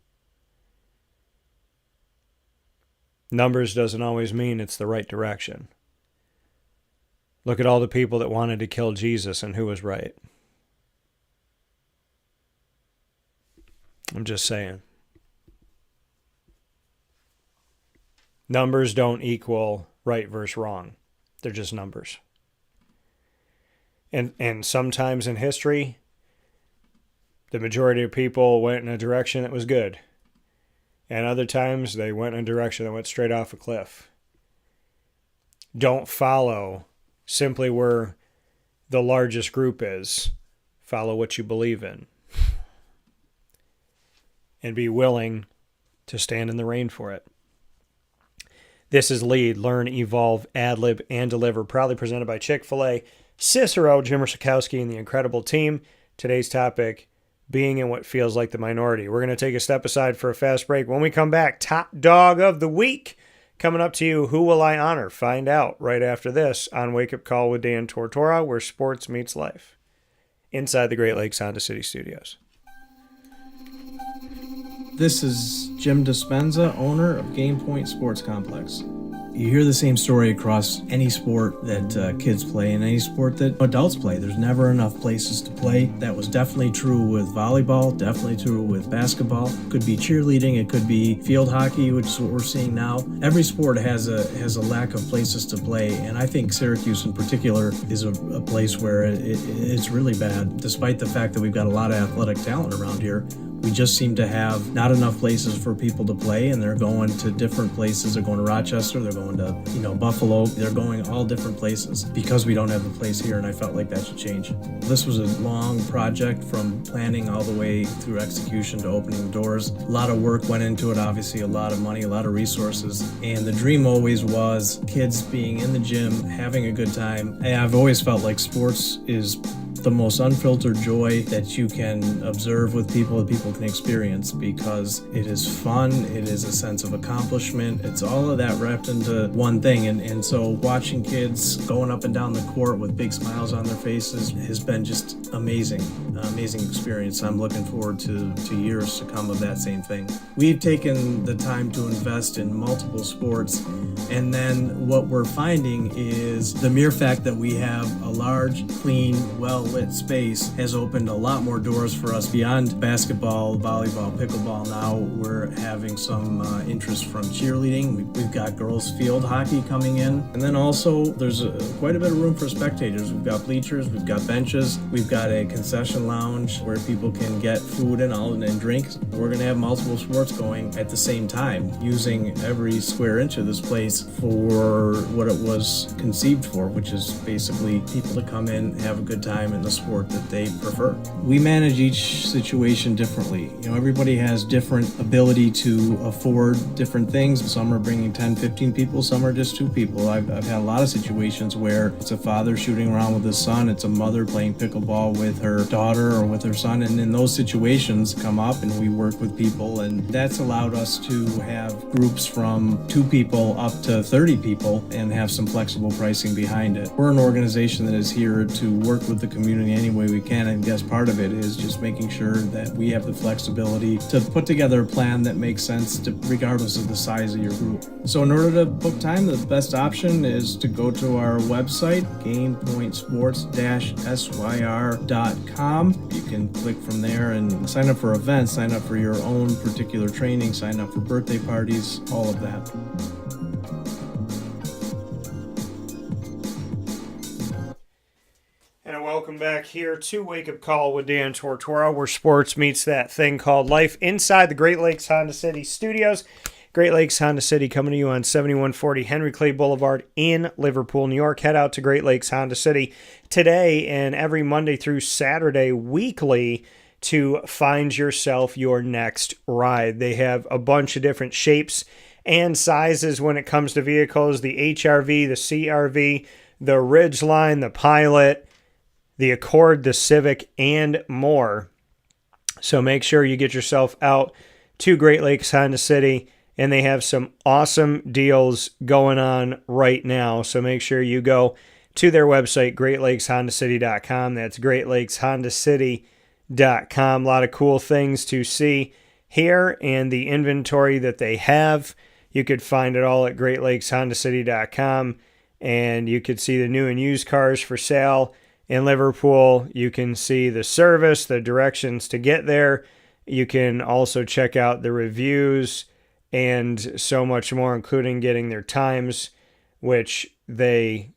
Numbers doesn't always mean it's the right direction. Look at all the people that wanted to kill Jesus and who was right. I'm just saying. Numbers don't equal right versus wrong. They're just numbers. And sometimes in history, the majority of people went in a direction that was good. And other times they went in a direction that went straight off a cliff. Don't follow simply where the largest group is. Follow what you believe in. And be willing to stand in the rain for it. This is Lead, Learn, Evolve, Ad-Lib, and Deliver, proudly presented by Chick-fil-A Cicero, Jim Rsikowski, and the incredible team. Today's topic, being in what feels like the minority. We're going to take a step aside for a fast break. When we come back, Top Dog of the Week coming up to you. Who will I honor? Find out right after this on Wake Up Call with Dan Tortora, where sports meets life. Inside the Great Lakes Honda City Studios. This is Jim Dispenza, owner of Game Point Sports Complex. You hear the same story across any sport that kids play and any sport that adults play. There's never enough places to play. That was definitely true with volleyball, definitely true with basketball. Could be cheerleading, it could be field hockey, which is what we're seeing now. Every sport has a lack of places to play, and I think Syracuse in particular is a place where it's really bad. Despite the fact that we've got a lot of athletic talent around here, We just seem to have not enough places for people to play, and they're going to different places. They're going to Rochester, they're going to, Buffalo. They're going all different places because we don't have a place here, and I felt like that should change. This was a long project from planning all the way through execution to opening the doors. A lot of work went into it, obviously a lot of money, a lot of resources, and the dream always was kids being in the gym, having a good time. And I've always felt like sports is the most unfiltered joy that you can observe with people, that people can experience, because it is fun, it is a sense of accomplishment, it's all of that wrapped into one thing. And so watching kids going up and down the court with big smiles on their faces has been just amazing experience. I'm looking forward to years to come of that same thing. We've taken the time to invest in multiple sports, and then what we're finding is the mere fact that we have a large, clean, well-lit space has opened a lot more doors for us beyond basketball, volleyball, pickleball. Now we're having some interest from cheerleading. We've got girls field hockey coming in, and then also there's quite a bit of room for spectators. We've got bleachers, we've got benches, we've got a concession lounge where people can get food and drinks. We're going to have multiple sports going at the same time, using every square inch of this place for what it was conceived for, which is basically people to come in, have a good time in the sport that they prefer. We manage each situation differently. Everybody has different ability to afford different things. Some are bringing 10, 15 people, some are just 2 people. I've had a lot of situations where it's a father shooting around with his son, it's a mother playing pickleball with her daughter or with her son, and in those situations come up and we work with people, and that's allowed us to have groups from 2 people up to 30 people and have some flexible pricing behind it. We're an organization that is here to work with the community any way we can, and I guess part of it is just making sure that we have the flexibility to put together a plan that makes sense regardless of the size of your group. So in order to book time, the best option is to go to our website, gainpointsports-syr.com. You can click from there and sign up for events, sign up for your own particular training, sign up for birthday parties, all of that. And welcome back here to Wake Up Call with Dan Tortora, where sports meets that thing called life, inside the Great Lakes Honda City studios. Great Lakes Honda City coming to you on 7140 Henry Clay Boulevard in Liverpool, New York. Head out to Great Lakes Honda City today and every Monday through Saturday weekly to find yourself your next ride. They have a bunch of different shapes and sizes when it comes to vehicles: the HRV, the CRV, the Ridgeline, the Pilot, the Accord, the Civic, and more. So make sure you get yourself out to Great Lakes Honda City, and they have some awesome deals going on right now. So make sure you go to their website, greatlakeshondacity.com. That's greatlakeshondacity.com. A lot of cool things to see here, and the inventory that they have, you could find it all at greatlakeshondacity.com, and you could see the new and used cars for sale in Liverpool. You can see the service, the directions to get there. You can also check out the reviews and so much more, including getting their times, which they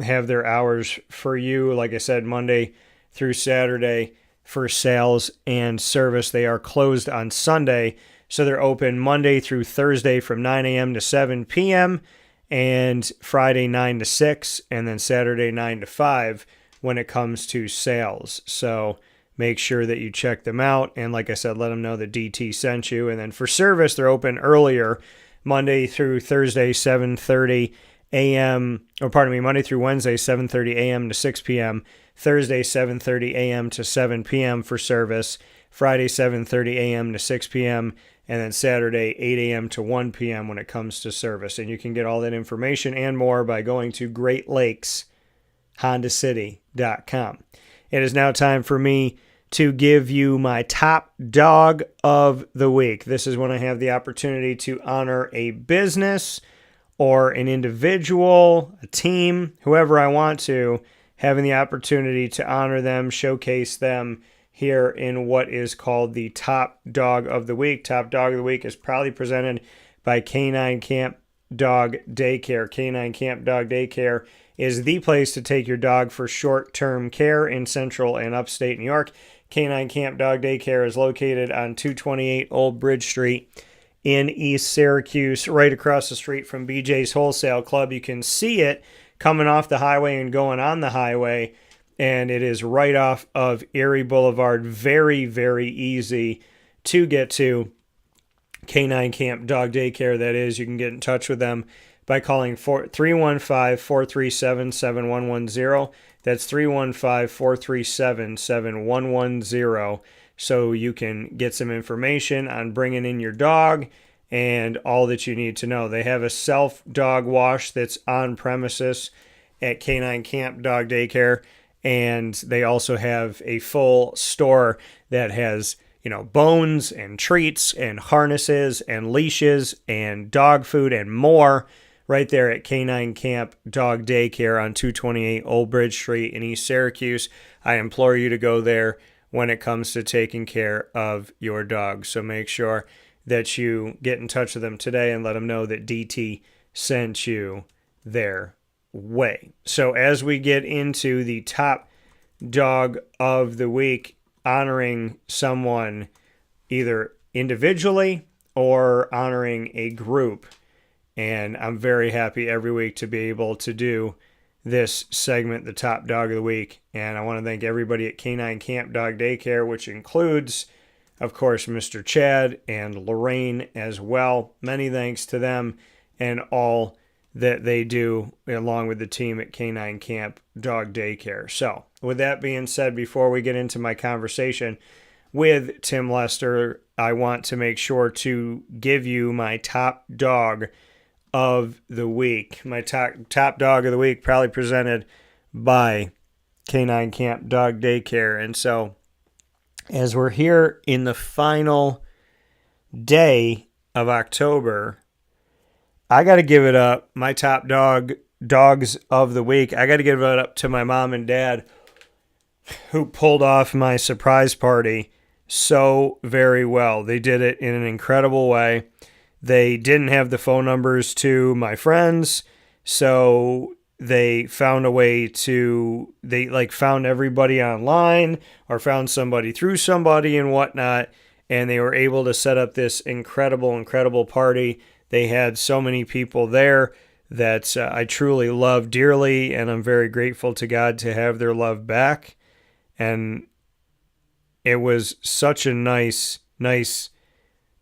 have their hours for you. Like I said, Monday through Saturday for sales and service. They are closed on Sunday, so they're open Monday through Thursday from 9 a.m. to 7 p.m., and Friday 9 to 6, and then Saturday 9 to 5 when it comes to sales. So make sure that you check them out, and like I said, let them know that DT sent you. And then for service, they're open earlier, Monday through Thursday, 7:30 a.m., Monday through Wednesday, 7:30 a.m. to 6 p.m., Thursday, 7:30 a.m. to 7 p.m. for service, Friday, 7:30 a.m. to 6 p.m., and then Saturday, 8 a.m. to 1 p.m. when it comes to service. And you can get all that information and more by going to greatlakeshondacity.com. It is now time for me to give you my top dog of the week. This is when I have the opportunity to honor a business or an individual, a team, whoever I want to, having the opportunity to honor them, showcase them here in what is called the Top Dog of the Week. Top Dog of the Week is proudly presented by K-9 Kamp Dog Daycare. K-9 Kamp Dog Daycare is the place to take your dog for short-term care in central and upstate New York. K-9 Kamp Dog Daycare is located on 228 Old Bridge Street in East Syracuse, right across the street from BJ's Wholesale Club. You can see it coming off the highway and going on the highway, and it is right off of Erie Boulevard. Very, very easy to get to. K-9 Kamp Dog Daycare, that is. You can get in touch with them by calling 315-437-7110. That's 315-437-7110. So you can get some information on bringing in your dog and all that you need to know. They have a self-dog wash that's on premises at K-9 Kamp Dog Daycare, and they also have a full store that has, bones and treats and harnesses and leashes and dog food and more right there at K-9 Kamp Dog Daycare on 228 Old Bridge Street in East Syracuse. I implore you to go there when it comes to taking care of your dog. So make sure that you get in touch with them today and let them know that DT sent you their way. So as we get into the top dog of the week, honoring someone either individually or honoring a group, and I'm very happy every week to be able to do this segment, the top dog of the week. And I want to thank everybody at K-9 Kamp Dog Daycare, which includes, of course, Mr. Chad and Lorraine as well. Many thanks to them and all that they do along with the team at K-9 Kamp Dog Daycare. So with that being said, before we get into my conversation with Tim Lester, I want to make sure to give you my top dog of the week. My top dog of the week, probably presented by K-9 Kamp Dog Daycare. And so as we're here in the final day of October, I got to give it up. My top dogs of the week, I got to give it up to my mom and dad, who pulled off my surprise party so very well. They did it in an incredible way. They didn't have the phone numbers to my friends, so they found a way to, found everybody online or found somebody through somebody and whatnot, and they were able to set up this incredible party. They had so many people there that I truly love dearly, and I'm very grateful to God to have their love back. And it was such a nice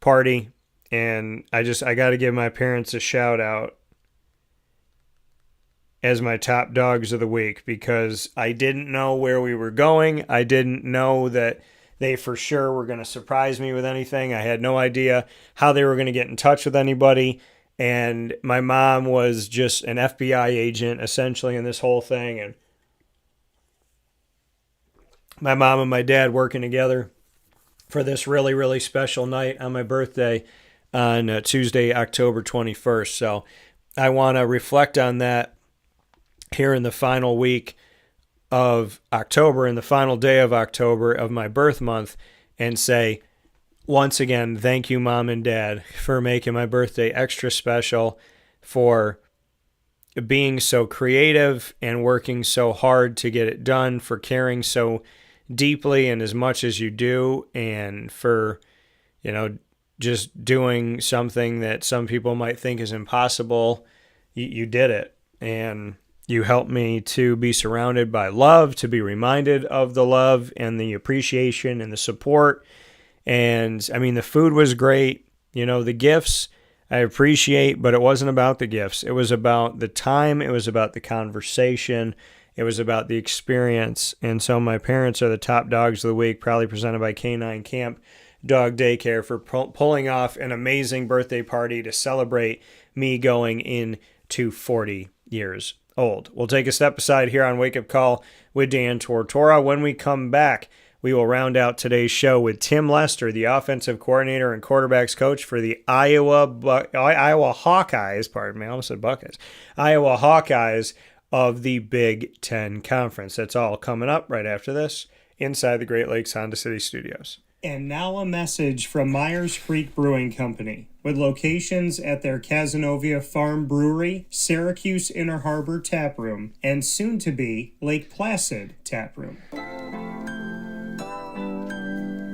party. And I got to give my parents a shout out as my top dogs of the week, because I didn't know where we were going. I didn't know that they for sure were going to surprise me with anything. I had no idea how they were going to get in touch with anybody. And my mom was just an FBI agent essentially in this whole thing. And my mom and my dad working together for this really special night on my birthday on Tuesday, October 21st. So I want to reflect on that here in the final week of October, and the final day of October of my birth month, and say, once again, thank you, Mom and Dad, for making my birthday extra special, for being so creative and working so hard to get it done, for caring so deeply and as much as you do, and for, just doing something that some people might think is impossible. You did it, and you helped me to be surrounded by love, to be reminded of the love and the appreciation and the support. And the food was great. The gifts I appreciate, but it wasn't about the gifts. It was about the time. It was about the conversation. It was about the experience. And so my parents are the top dogs of the week, proudly presented by K-9 Kamp Dog Daycare, for pulling off an amazing birthday party to celebrate me going into 40 years old. We'll take a step aside here on Wake Up Call with Dan Tortora. When we come back, we will round out today's show with Tim Lester, the offensive coordinator and quarterbacks coach for the Iowa Hawkeyes, I almost said Buckeyes, Iowa Hawkeyes of the Big Ten Conference. That's all coming up right after this inside the Great Lakes Honda City Studios. And now a message from Myers Creek Brewing Company, with locations at their Cazenovia Farm Brewery, Syracuse Inner Harbor Tap Room, and soon-to-be Lake Placid Tap Room.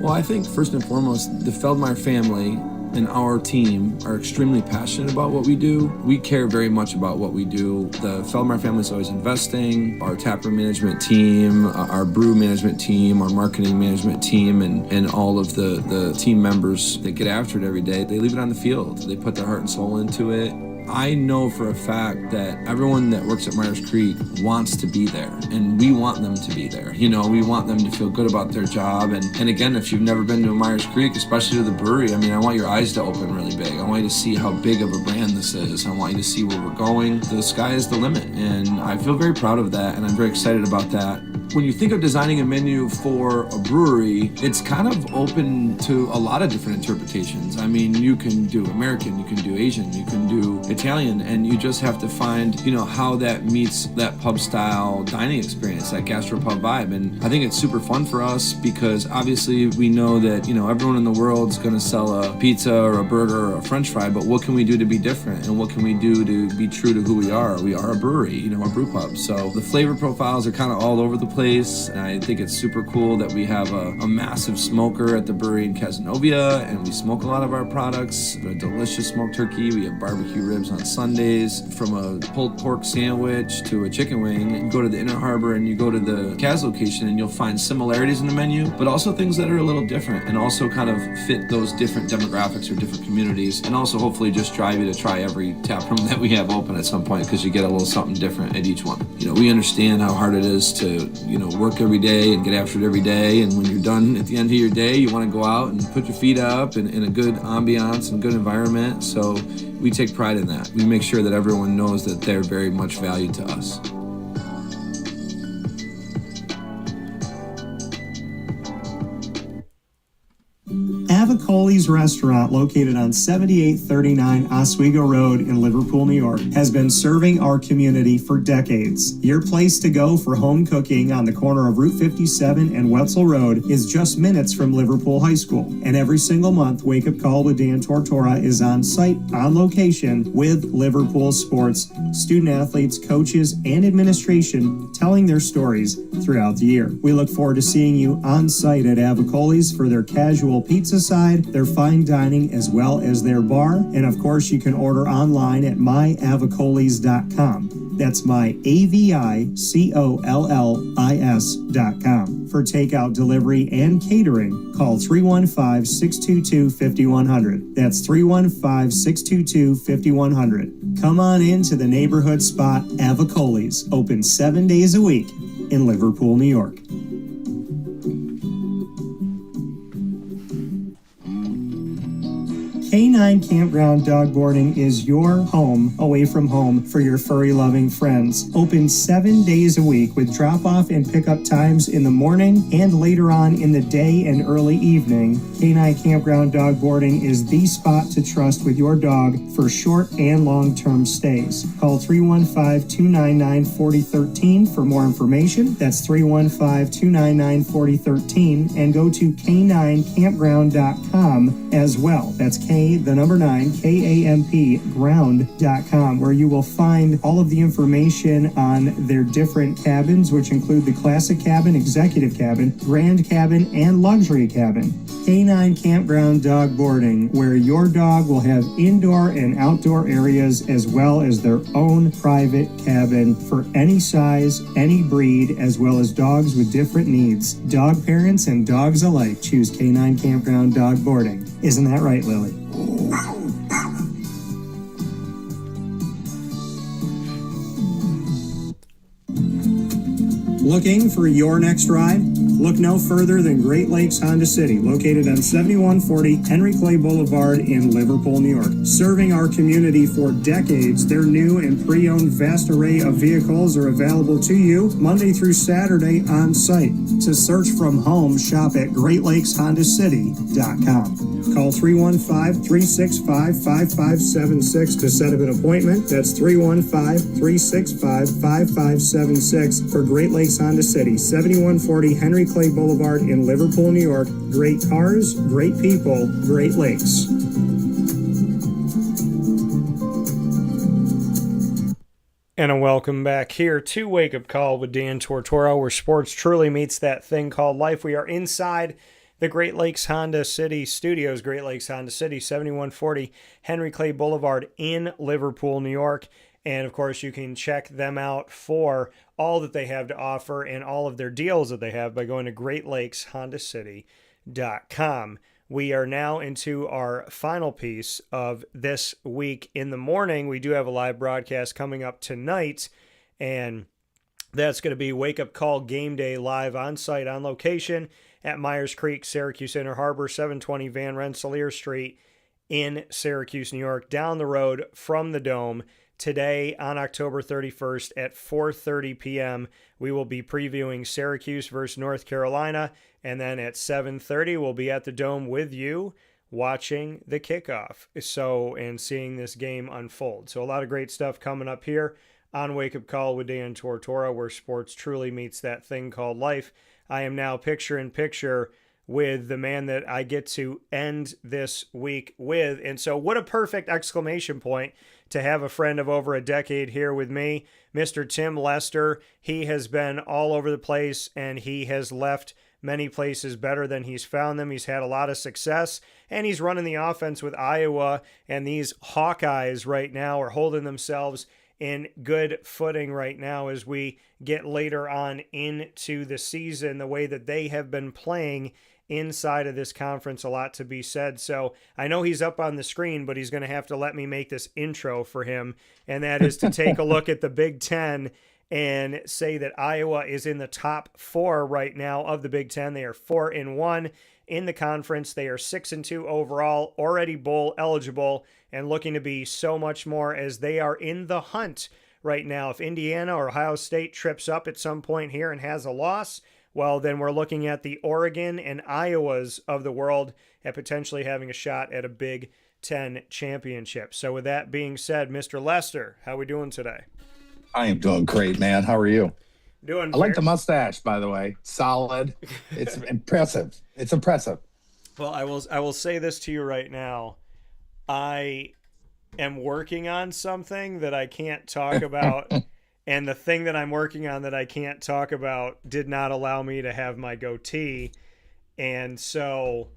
Well, I think first and foremost, the Feldmeyer family and our team are extremely passionate about what we do. We care very much about what we do. The Feldmeyer family is always investing. Our taproom management team, our brew management team, our marketing management team, and all of the team members that get after it every day, they leave it on the field. They put their heart and soul into it. I know for a fact that everyone that works at Myers Creek wants to be there, and we want them to be there. You know, we want them to feel good about their job. And again, if you've never been to Myers Creek, especially to the brewery, I mean, I want your eyes to open really big. I want you to see how big of a brand this is. I want you to see where we're going. The sky is the limit, and I feel very proud of that, and I'm very excited about that. When you think of designing a menu for a brewery, it's kind of open to a lot of different interpretations. I mean, you can do American, you can do Asian, you can do Italian, and you just have to find, you know, how that meets that pub style dining experience, that gastropub vibe. And I think it's super fun for us because obviously we know that, you know, everyone in the world's going to sell a pizza or a burger or a french fry, but what can we do to be different? And what can we do to be true to who we are? We are a brewery, you know, a brew pub. So the flavor profiles are kind of all over the place. And I think it's super cool that we have a massive smoker at the brewery in Cazenovia, and we smoke a lot of our products. A delicious smoked turkey. We have barbecue ribs on Sundays. From a pulled pork sandwich to a chicken wing, you go to the Inner Harbor and you go to the Kaz location and you'll find similarities in the menu, but also things that are a little different and also kind of fit those different demographics or different communities, and also hopefully just drive you to try every tap room that we have open at some point because you get a little something different at each one. You know, we understand how hard it is to, you know, work every day and get after it every day, and when you're done at the end of your day, you want to go out and put your feet up in a good ambiance and good environment. So we take pride in that. We make sure that everyone knows that they're very much valued to us. Hawkeyes Restaurant, located on 7839 Oswego Road in Liverpool, New York, has been serving our community for decades. Your place to go for home cooking on the corner of Route 57 and Wetzel Road is just minutes from Liverpool High School. And every single month, Wake Up Call with Dan Tortora is on site, on location, with Liverpool sports, student athletes, coaches, and administration telling their stories throughout the year. We look forward to seeing you on site at Hawkeyes for their casual pizza side, their fine dining, as well as their bar. And of course, you can order online at myhawkeyes.com. That's myaviccollis.com. For takeout, delivery, and catering, call 315-622-5100. That's 315-622-5100. Come on into the neighborhood spot, Hawkeyes, open 7 days a week in Liverpool, New York. K-9 Campground Dog Boarding is your home away from home for your furry-loving friends. Open 7 days a week with drop-off and pickup times in the morning and later on in the day and early evening. K-9 Campground Dog Boarding is the spot to trust with your dog for short and long-term stays. Call 315-299-4013 for more information. That's 315-299-4013, and go to k9campground.com as well. That's the number 9, KAMP ground.com, where you will find all of the information on their different cabins, which include the classic cabin, executive cabin, grand cabin, and luxury cabin. K-9 Campground Dog Boarding, where your dog will have indoor and outdoor areas as well as their own private cabin for any size, any breed, as well as dogs with different needs. Dog parents and dogs alike choose K-9 Campground Dog Boarding. Isn't that right, Lily? Looking for your next ride? Look no further than Great Lakes Honda City, located on 7140 Henry Clay Boulevard in Liverpool, New York. Serving our community for decades, their new and pre-owned vast array of vehicles are available to you Monday through Saturday on site. To search from home, shop at GreatLakesHondaCity.com. Call 315-365-5576 to set up an appointment. That's 315-365-5576 for Great Lakes Honda City, 7140 Henry Clay Boulevard in Liverpool, New York. Great cars, great people, Great Lakes. And a welcome back here to Wake Up Call with Dan Tortora, where sports truly meets that thing called life. We are inside the Great Lakes Honda City Studios, Great Lakes Honda City, 7140 Henry Clay Boulevard in Liverpool, New York. And of course, you can check them out for all that they have to offer and all of their deals that they have by going to greatlakeshondacity.com. We are now into our final piece of this week in the morning. We do have a live broadcast coming up tonight, and that's going to be Wake Up Call Game Day live on site on location at Myers Creek, Syracuse Inner Harbor, 720 Van Rensselaer Street in Syracuse, New York, down the road from the Dome. Today on October 31st at 4:30 p.m., we will be previewing Syracuse versus North Carolina, and then at 7:30 we'll be at the Dome with you watching the kickoff and seeing this game unfold. So a lot of great stuff coming up here on Wake Up Call with Dan Tortora, where sports truly meets that thing called life. I am now picture in picture with the man that I get to end this week with. And so what a perfect exclamation point to have a friend of over a decade here with me, Mr. Tim Lester. He has been all over the place, and he has left many places better than he's found them. He's had a lot of success, and he's running the offense with Iowa, and these Hawkeyes right now are holding themselves in good footing right now as we get later on into the season. The way that they have been playing inside of this conference, a lot to be said. So I know he's up on the screen, but he's going to have to let me make this intro for him, and that is to take a look at the Big Ten and say that Iowa is in the top 4 right now of the Big Ten. They are 4-1 in the conference. They are 6-2 overall, already bowl eligible, and looking to be so much more as they are in the hunt right now. If Indiana or Ohio State trips up at some point here and has a loss, well, then we're looking at the Oregon and Iowas of the world at potentially having a shot at a Big Ten championship. So with that being said, Mr. Lester, how are we doing today? I am doing great, man. How are you? Doing. I like the mustache, by the way. Solid. It's impressive. It's impressive. Well, I will say this to you right now. I am working on something that I can't talk about. And the thing that I'm working on that I can't talk about did not allow me to have my goatee. And so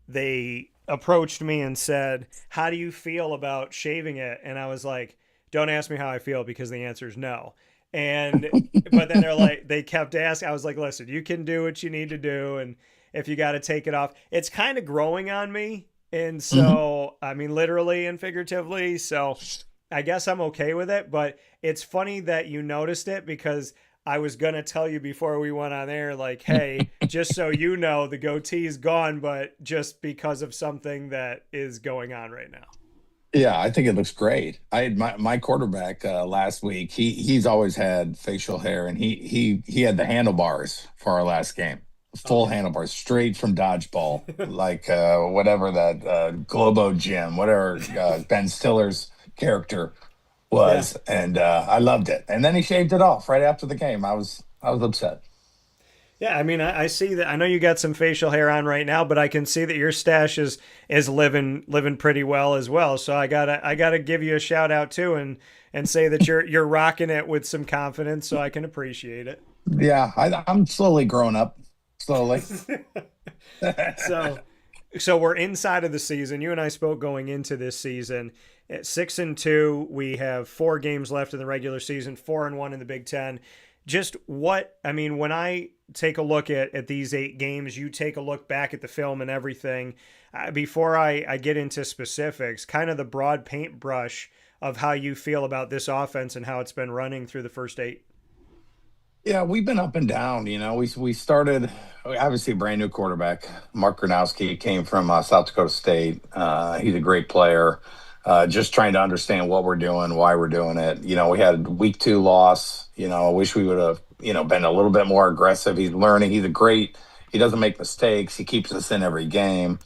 they approached me and said, how do you feel about shaving it? And I was like, don't ask me how I feel, because the answer is no. And but then they kept asking. I was like, listen, you can do what you need to do. And if you got to take it off, it's kind of growing on me. And so, I mean, literally and figuratively. So I guess I'm okay with it, but it's funny that you noticed it, because I was going to tell you before we went on air, like, hey, just so you know, the goatee is gone, but just because of something that is going on right now. Yeah, I think it looks great. I had my quarterback last week. He's always had facial hair, and he had the handlebars for our last game. Full handlebars, straight from dodgeball, like whatever that Globo Gym, whatever Ben Stiller's character was, yeah. And I loved it. And then he shaved it off right after the game. I was upset. Yeah, I mean, I see that. I know you got some facial hair on right now, but I can see that your stash is living pretty well as well. So I gotta give you a shout out too, and say that you're rocking it with some confidence, so I can appreciate it. Yeah, I'm slowly growing up, slowly. So we're inside of the season. You and I spoke going into this season. At 6-2, we have 4 games left in the regular season, 4-1 in the Big Ten. Just what, I mean, when I take a look at these 8 games, you take a look back at the film and everything. Before I get into specifics, kind of the broad paintbrush of how you feel about this offense and how it's been running through the first 8. Yeah, we've been up and down. You know, we started, obviously, a brand new quarterback. Mark Gronowski came from South Dakota State. He's a great player. Just trying to understand what we're doing, why we're doing it. You know, we had week 2 loss. You know, I wish we would have, been a little bit more aggressive. He's learning. He doesn't make mistakes. He keeps us in every game.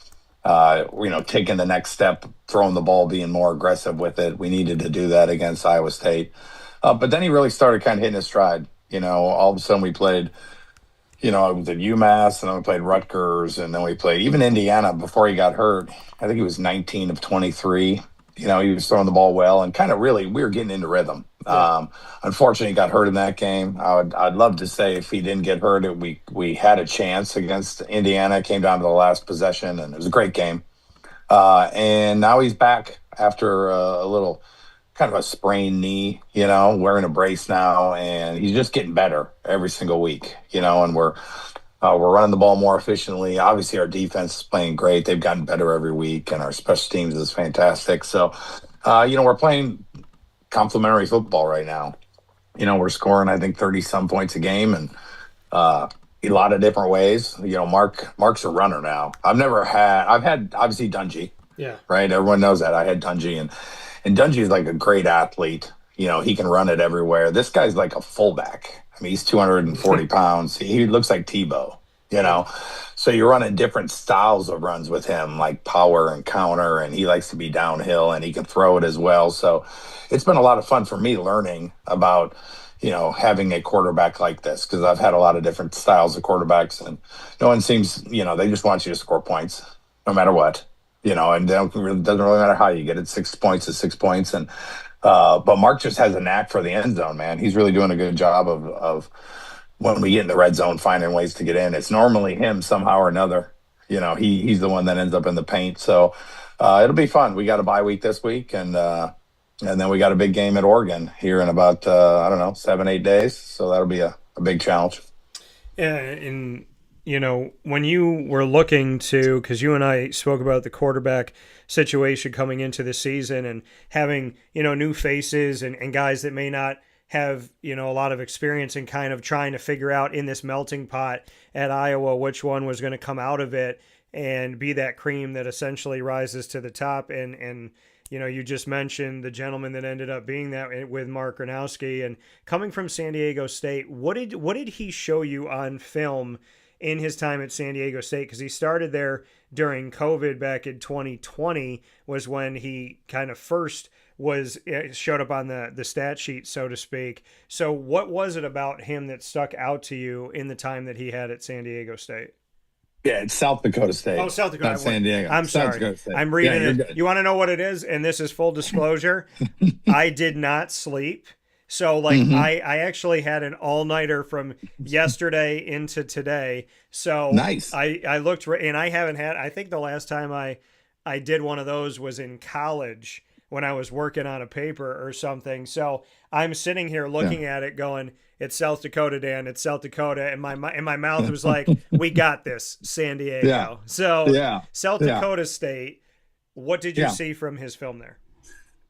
Taking the next step, throwing the ball, being more aggressive with it. We needed to do that against Iowa State. But then he really started kind of hitting his stride. All of a sudden we played, I was at UMass, and then we played Rutgers, and then we played even Indiana before he got hurt. I think he was 19 of 23 He was throwing the ball well and kind of really we were getting into rhythm. Unfortunately, he got hurt in that game. I'd love to say if he didn't get hurt, we had a chance against Indiana. It came down to the last possession, and it was a great game. And now he's back after a little kind of a sprained knee, wearing a brace now, and he's just getting better every single week, and we're running the ball more efficiently. Obviously, our defense is playing great. They've gotten better every week, and our special teams is fantastic. So, we're playing complementary football right now. We're scoring, I think, 30-some points a game, and a lot of different ways. Mark's a runner now. I've had, obviously, Dungy. Yeah. Right? Everyone knows that. I had Dungy, and Dungy is like a great athlete. He can run it everywhere. This guy's like a fullback. I mean, he's 240 pounds. He looks like Tebow, So you're running different styles of runs with him, like power and counter, and he likes to be downhill, and he can throw it as well. So it's been a lot of fun for me learning about, having a quarterback like this, because I've had a lot of different styles of quarterbacks, and no one seems, they just want you to score points no matter what, and it doesn't really matter how you get it. 6 points is 6 points. And but Mark just has a knack for the end zone, man. He's really doing a good job of when we get in the red zone, finding ways to get in. It's normally him somehow or another. He's the one that ends up in the paint. So it'll be fun. We got a bye week this week, and then we got a big game at Oregon here in about 7-8 days. So that'll be a big challenge. Yeah, and when you were looking to, because you and I spoke about the quarterback situation coming into the season and having, new faces and guys that may not have, a lot of experience in kind of trying to figure out in this melting pot at Iowa which one was going to come out of it and be that cream that essentially rises to the top. And you just mentioned the gentleman that ended up being that with Mark Gronowski, and coming from San Diego State, what did he show you on film in his time at San Diego State? Because he started there during COVID back in 2020 was when he kind of first showed up on the stat sheet, so to speak. So what was it about him that stuck out to you in the time that he had at San Diego State? Yeah, it's South Dakota State. Oh, South Dakota. Not San Diego. I'm South sorry. State. I'm reading you're it. good. You want to know what it is? And this is full disclosure. I did not sleep. So I actually had an all-nighter from yesterday into today. So nice. I looked, and I haven't had, I think the last time I did one of those was in college when I was working on a paper or something. So I'm sitting here looking at it going, it's South Dakota, Dan, it's South Dakota. And my mouth was like, we got this, San Diego. Yeah. So South Dakota State, what did you see from his film there?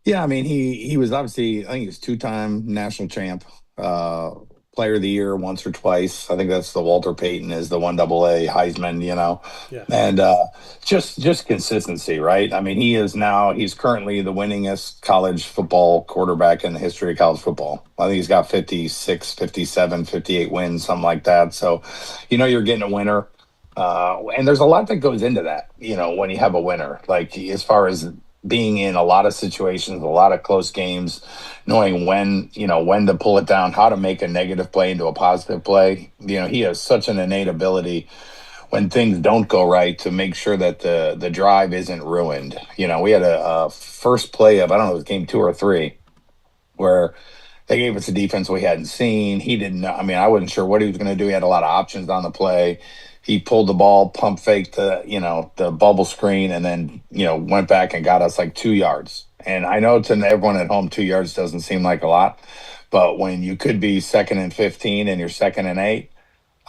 Yeah, I mean, he was obviously, I think he was 2-time national champ, player of the year once or twice. I think that's the Walter Payton is the 1AA Heisman, and just consistency, right? I mean, he's currently the winningest college football quarterback in the history of college football. I think he's got 56, 57, 58 wins, something like that. So, you're getting a winner. And there's a lot that goes into that, when you have a winner, like as far as being in a lot of situations, a lot of close games, knowing when to pull it down, how to make a negative play into a positive play. He has such an innate ability when things don't go right to make sure that the drive isn't ruined. We had a first play of, I don't know, it was game 2 or 3, where they gave us a defense we hadn't seen. He didn't know. I mean, I wasn't sure what he was going to do. He had a lot of options on the play. He pulled the ball, pump faked the bubble screen, and then, went back and got us like 2 yards. And I know to everyone at home, 2 yards doesn't seem like a lot, but when you could be 2nd and 15 and you're 2nd and 8,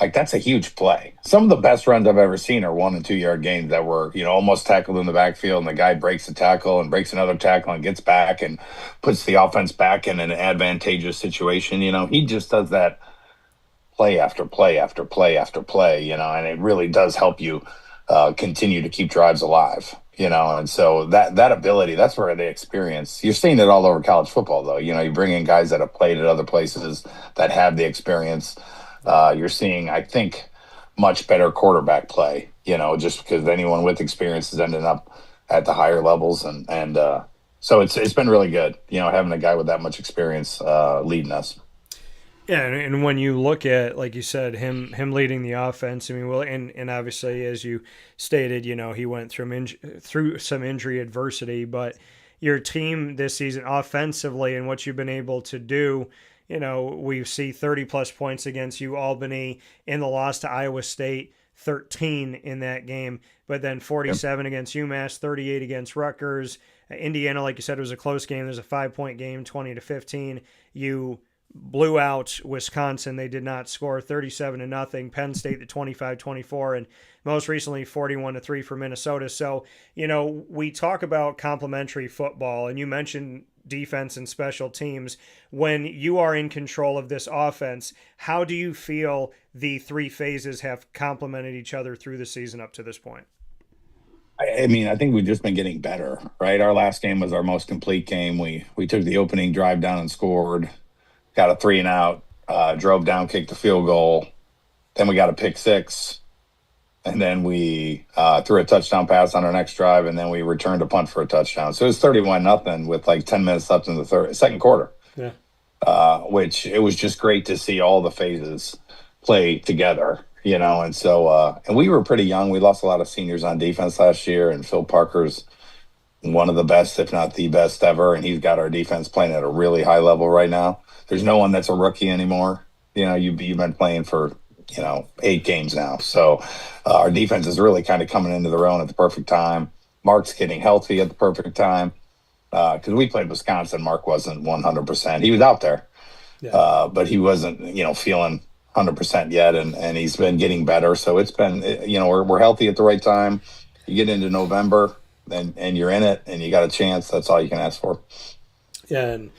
like that's a huge play. Some of the best runs I've ever seen are 1 and 2 yard gains that were, almost tackled in the backfield, and the guy breaks a tackle and breaks another tackle and gets back and puts the offense back in an advantageous situation. He just does that play after play after play after play, and it really does help you continue to keep drives alive, and so that ability, that's where the experience, you're seeing it all over college football though. You bring in guys that have played at other places that have the experience. You're seeing, I think, much better quarterback play, just because anyone with experience is ending up at the higher levels. And so it's been really good, having a guy with that much experience leading us. Yeah, and when you look at, like you said, him leading the offense, I mean, well, and obviously, as you stated, he went through some injury adversity, but your team this season offensively and what you've been able to do. You know, we see 30 plus points against Albany in the loss to Iowa State, 13 in that game, but then 47 against UMass, 38 against Rutgers. Indiana, like you said, was a close game. There's a 5-point game, 20-15. You blew out Wisconsin. They did not score, 37-0. Penn State, the 25-24, and most recently 41-3 for Minnesota. So, you know, we talk about complementary football, and you mentioned defense and special teams. When you are in control of this offense, how do you feel the three phases have complemented each other through the season up to this point? I mean, I think we've just been getting better, right? Our last game was our most complete game. We took the opening drive down and scored, got a 3-and-out, drove down, kicked the field goal. Then we got a pick six. And then we threw a touchdown pass on our next drive, and then we returned a punt for a touchdown. So it was 31-0 with like 10 minutes left in the second quarter. Yeah. Which it was just great to see all the phases play together, you know. And so, and we were pretty young. We lost a lot of seniors on defense last year, and Phil Parker's one of the best, if not the best ever. And he's got our defense playing at a really high level right now. There's no one that's a rookie anymore. You know, you've been playing for, 8 games now. So our defense is really kind of coming into their own at the perfect time. Mark's getting healthy at the perfect time. Because we played Wisconsin, Mark wasn't 100%. He was out there, but he wasn't, feeling 100% yet, and he's been getting better. So it's been, we're healthy at the right time. You get into November, and you're in it, and you got a chance. That's all you can ask for. Yeah, and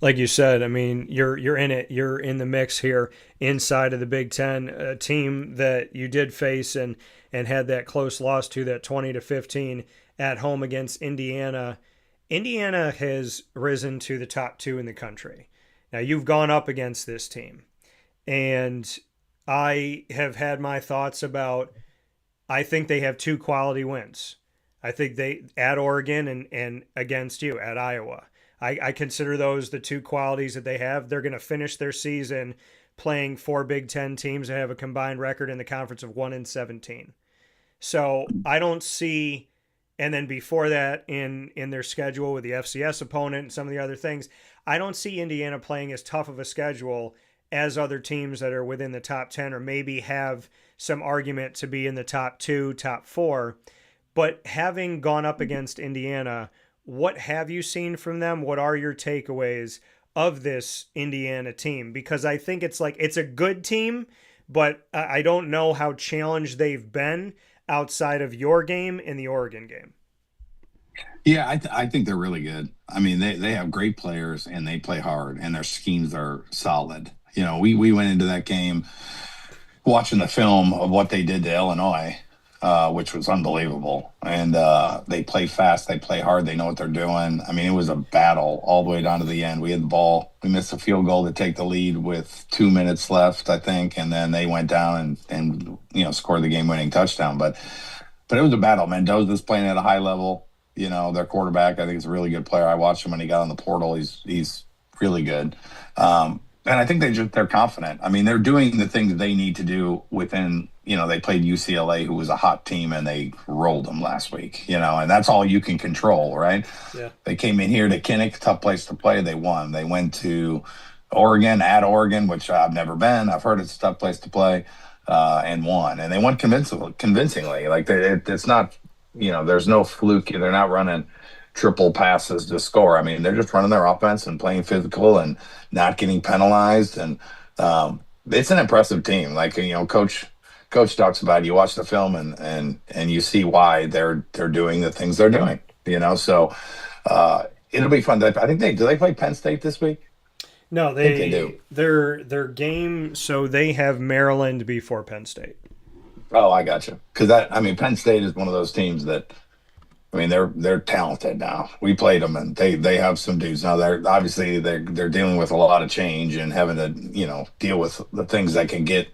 like you said, I mean, you're in it. You're in the mix here inside of the Big Ten, a team that you did face and had that close loss to, that 20-15 at home against Indiana. Indiana has risen to the top 2 in the country. Now, you've gone up against this team, and I have had my thoughts about, I think they have 2 quality wins. I think they, at Oregon and against you, at Iowa. I consider those the 2 qualities that they have. They're going to finish their season playing 4 Big Ten teams that have a combined record in the conference of 1-17. So I don't see, and then before that in their schedule with the FCS opponent and some of the other things, I don't see Indiana playing as tough of a schedule as other teams that are within the top 10 or maybe have some argument to be in the top 2, top 4. But having gone up against Indiana, what have you seen from them? What are your takeaways of this Indiana team? Because I think it's a good team, but I don't know how challenged they've been outside of your game and the Oregon game. Yeah, I think they're really good. I mean, they have great players, and they play hard, and their schemes are solid. We went into that game watching the film of what they did to Illinois, which was unbelievable. And they play fast, they play hard, they know what they're doing. I mean, it was a battle all the way down to the end. We had the ball, we missed a field goal to take the lead with 2 minutes left, I think, and then they went down and scored the game-winning touchdown. But it was a battle. Mendoza's playing at a high level. Their quarterback, I think, is a really good player. I watched him when he got on the portal. He's really good. And I think they're confident. I mean, they're doing the things they need to do within, they played UCLA, who was a hot team, and they rolled them last week, and that's all you can control, right? Yeah. They came in here to Kinnick, tough place to play. They won. They went to Oregon, at Oregon, which I've never been. I've heard it's a tough place to play, and won. And they won convincingly. Like, it's not, there's no fluke. They're not running triple passes to score. I mean, they're just running their offense and playing physical and not getting penalized. And it's an impressive team. Like, Coach talks about, you watch the film and you see why they're doing the things they're doing, So it'll be fun. I think do they play Penn State this week? No, I think they do. Their game, so they have Maryland before Penn State. Oh, I got you. Because Penn State is one of those teams that, they're talented now. We played them, and they have some dudes now. They're dealing with a lot of change and having to deal with the things that can get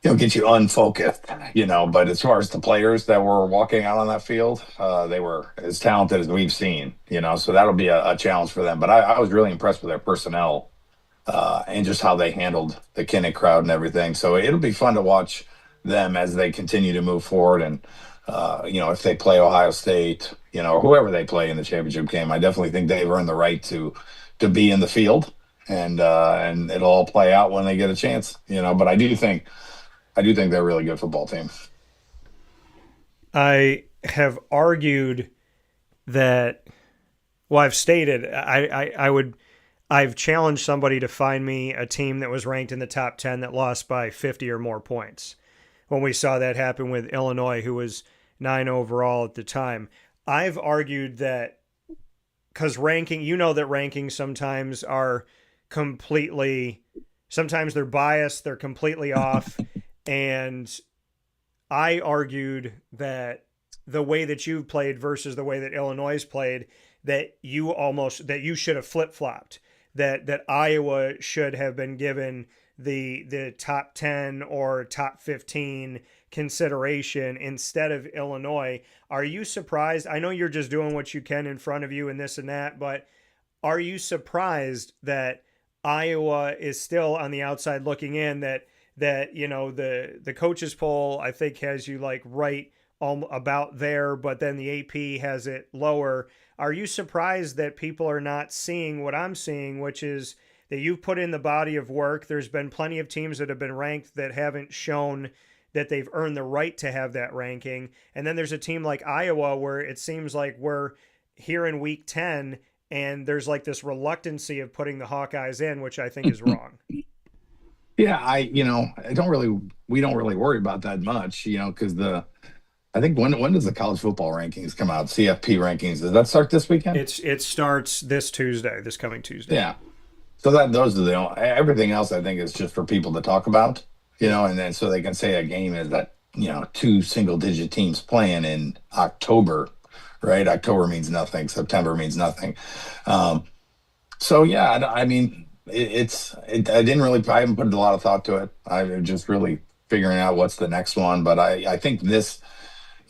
you unfocused. But as far as the players that were walking out on that field, they were as talented as we've seen. So that'll be a challenge for them. But I was really impressed with their personnel and just how they handled the Kinnick crowd and everything. So it'll be fun to watch them as they continue to move forward. And if they play Ohio State, or whoever they play in the championship game, I definitely think they've earned the right to be in the field, and it'll all play out when they get a chance, but I do think they're a really good football team. I have argued that, well, I've stated I've challenged somebody to find me a team that was ranked in the top 10 that lost by 50 or more points. When we saw that happen with Illinois, who was 9 overall at the time, I've argued that because that rankings sometimes are sometimes they're biased, they're completely off. And I argued that the way that you've played versus the way that Illinois has played, that you should have flip-flopped, that Iowa should have been given the top 10 or top 15 consideration instead of Illinois. Are you surprised? I know you're just doing what you can in front of you and this and that, but are you surprised that Iowa is still on the outside looking in, that the coaches poll, I think, has you like right about there, but then the AP has it lower? Are you surprised that people are not seeing what I'm seeing, which is that you've put in the body of work? There's been plenty of teams that have been ranked that haven't shown that they've earned the right to have that ranking. And then there's a team like Iowa where it seems like we're here in week 10 and there's like this reluctancy of putting the Hawkeyes in, which I think is wrong. Yeah, we don't really worry about that much, because I think when does the college football rankings come out? CFP rankings, does that start this weekend? It starts this coming Tuesday. Yeah. So those are everything else I think is just for people to talk about, and then so they can say a game is that, 2 single-digit teams playing in October, right? October means nothing. September means nothing. So yeah, I mean, I haven't put a lot of thought to it. I'm just really figuring out what's the next one. But I think this,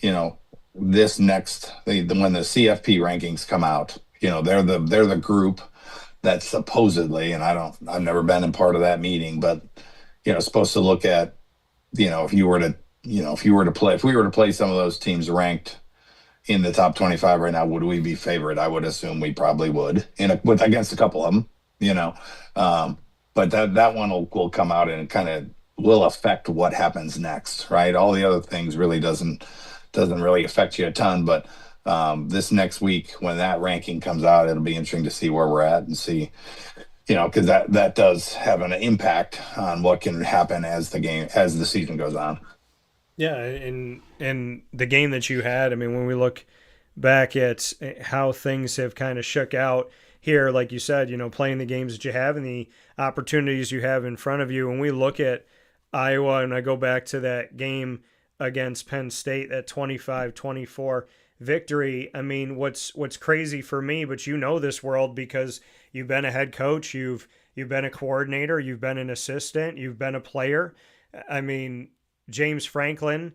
this next, when the CFP rankings come out, they're the group that supposedly, and I've never been in part of that meeting, but supposed to look at, if we were to play some of those teams ranked in the top 25 right now, would we be favored? I would assume we probably would against a couple of them, but that one will come out and kind of will affect what happens next, right? All the other things really doesn't really affect you a ton, but this next week when that ranking comes out, it'll be interesting to see where we're at and see, because that does have an impact on what can happen as the season goes on. Yeah, and the game that you had, I mean, when we look back at how things have kind of shook out here, like you said, playing the games that you have and the opportunities you have in front of you, when we look at Iowa, and I go back to that game against Penn State, that 25-24 victory. I mean, what's crazy for me, but this world because you've been a head coach, you've been a coordinator, you've been an assistant, you've been a player. I mean, James Franklin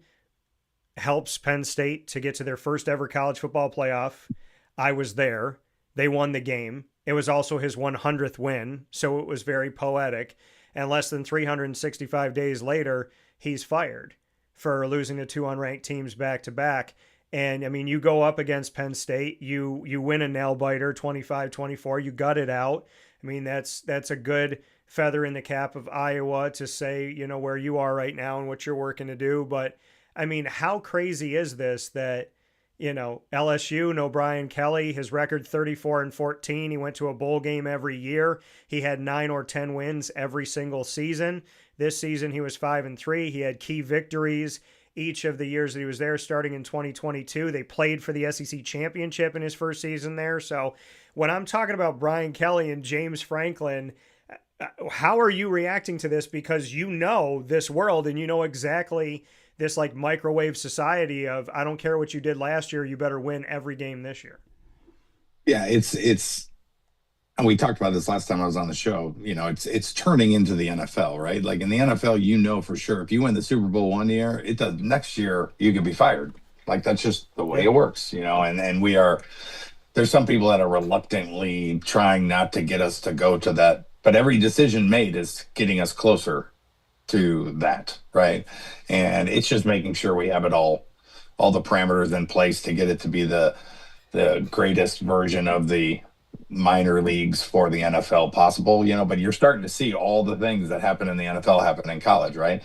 helps Penn State to get to their first ever college football playoff. I was there. They won the game. It was also his 100th win, so it was very poetic. And less than 365 days later, he's fired for losing to 2 unranked teams back-to-back. And, I mean, you go up against Penn State, you win a nail-biter, 25-24, you gut it out. I mean, that's a good feather in the cap of Iowa to say, where you are right now and what you're working to do. But, I mean, how crazy is this that, LSU, no Brian Kelly, his record 34-14. He went to a bowl game every year. He had 9 or 10 wins every single season. This season, he was 5-3. He had key victories each of the years that he was there, starting in 2022. They played for the SEC championship in his first season there. So when I'm talking about Brian Kelly and James Franklin, how are you reacting to this? Because this world and exactly this like microwave society of, I don't care what you did last year, you better win every game this year. Yeah, it's and we talked about this last time I was on the show, it's turning into the NFL, right? Like in the NFL, for sure, if you win the Super Bowl one year, next year you could be fired. Like that's just the way it works, and there's some people that are reluctantly trying not to get us to go to that, but every decision made is getting us closer to that, right? And it's just making sure we have it all all the parameters in place to get it to be the greatest version of the minor leagues for the NFL possible, but you're starting to see all the things that happen in the NFL happen in college, right?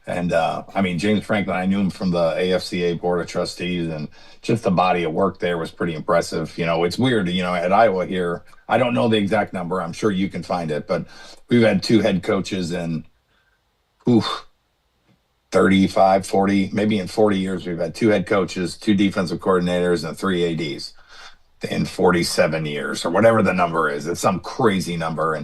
And I mean, James Franklin, I knew him from the AFCA Board of Trustees, and just the body of work there was pretty impressive. It's weird, at Iowa here, I don't know the exact number. I'm sure you can find it, but we've had 2 head coaches in 35, 40, maybe in 40 years. We've had 2 head coaches, 2 defensive coordinators, and 3 ADs in 47 years, or whatever the number is. It's some crazy number.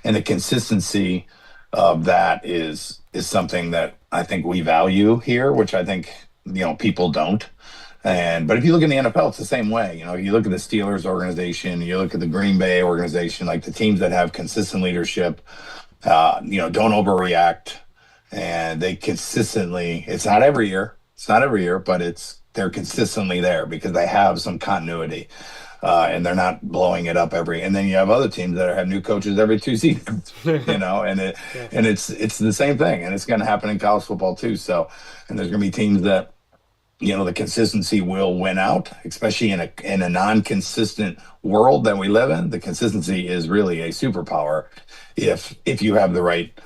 And the consistency of that is something that I think we value here, which I think, people don't. But if you look in the NFL, it's the same way. You look at the Steelers organization, you look at the Green Bay organization, like the teams that have consistent leadership, don't overreact. And they consistently, it's not every year, but they're consistently there because they have some continuity. And they're not blowing it up and then you have other teams that have new coaches every 2 seasons, and it's the same thing, and it's going to happen in college football too. So, and there's going to be teams that, the consistency will win out, especially in a non-consistent world that we live in. The consistency is really a superpower if you have the right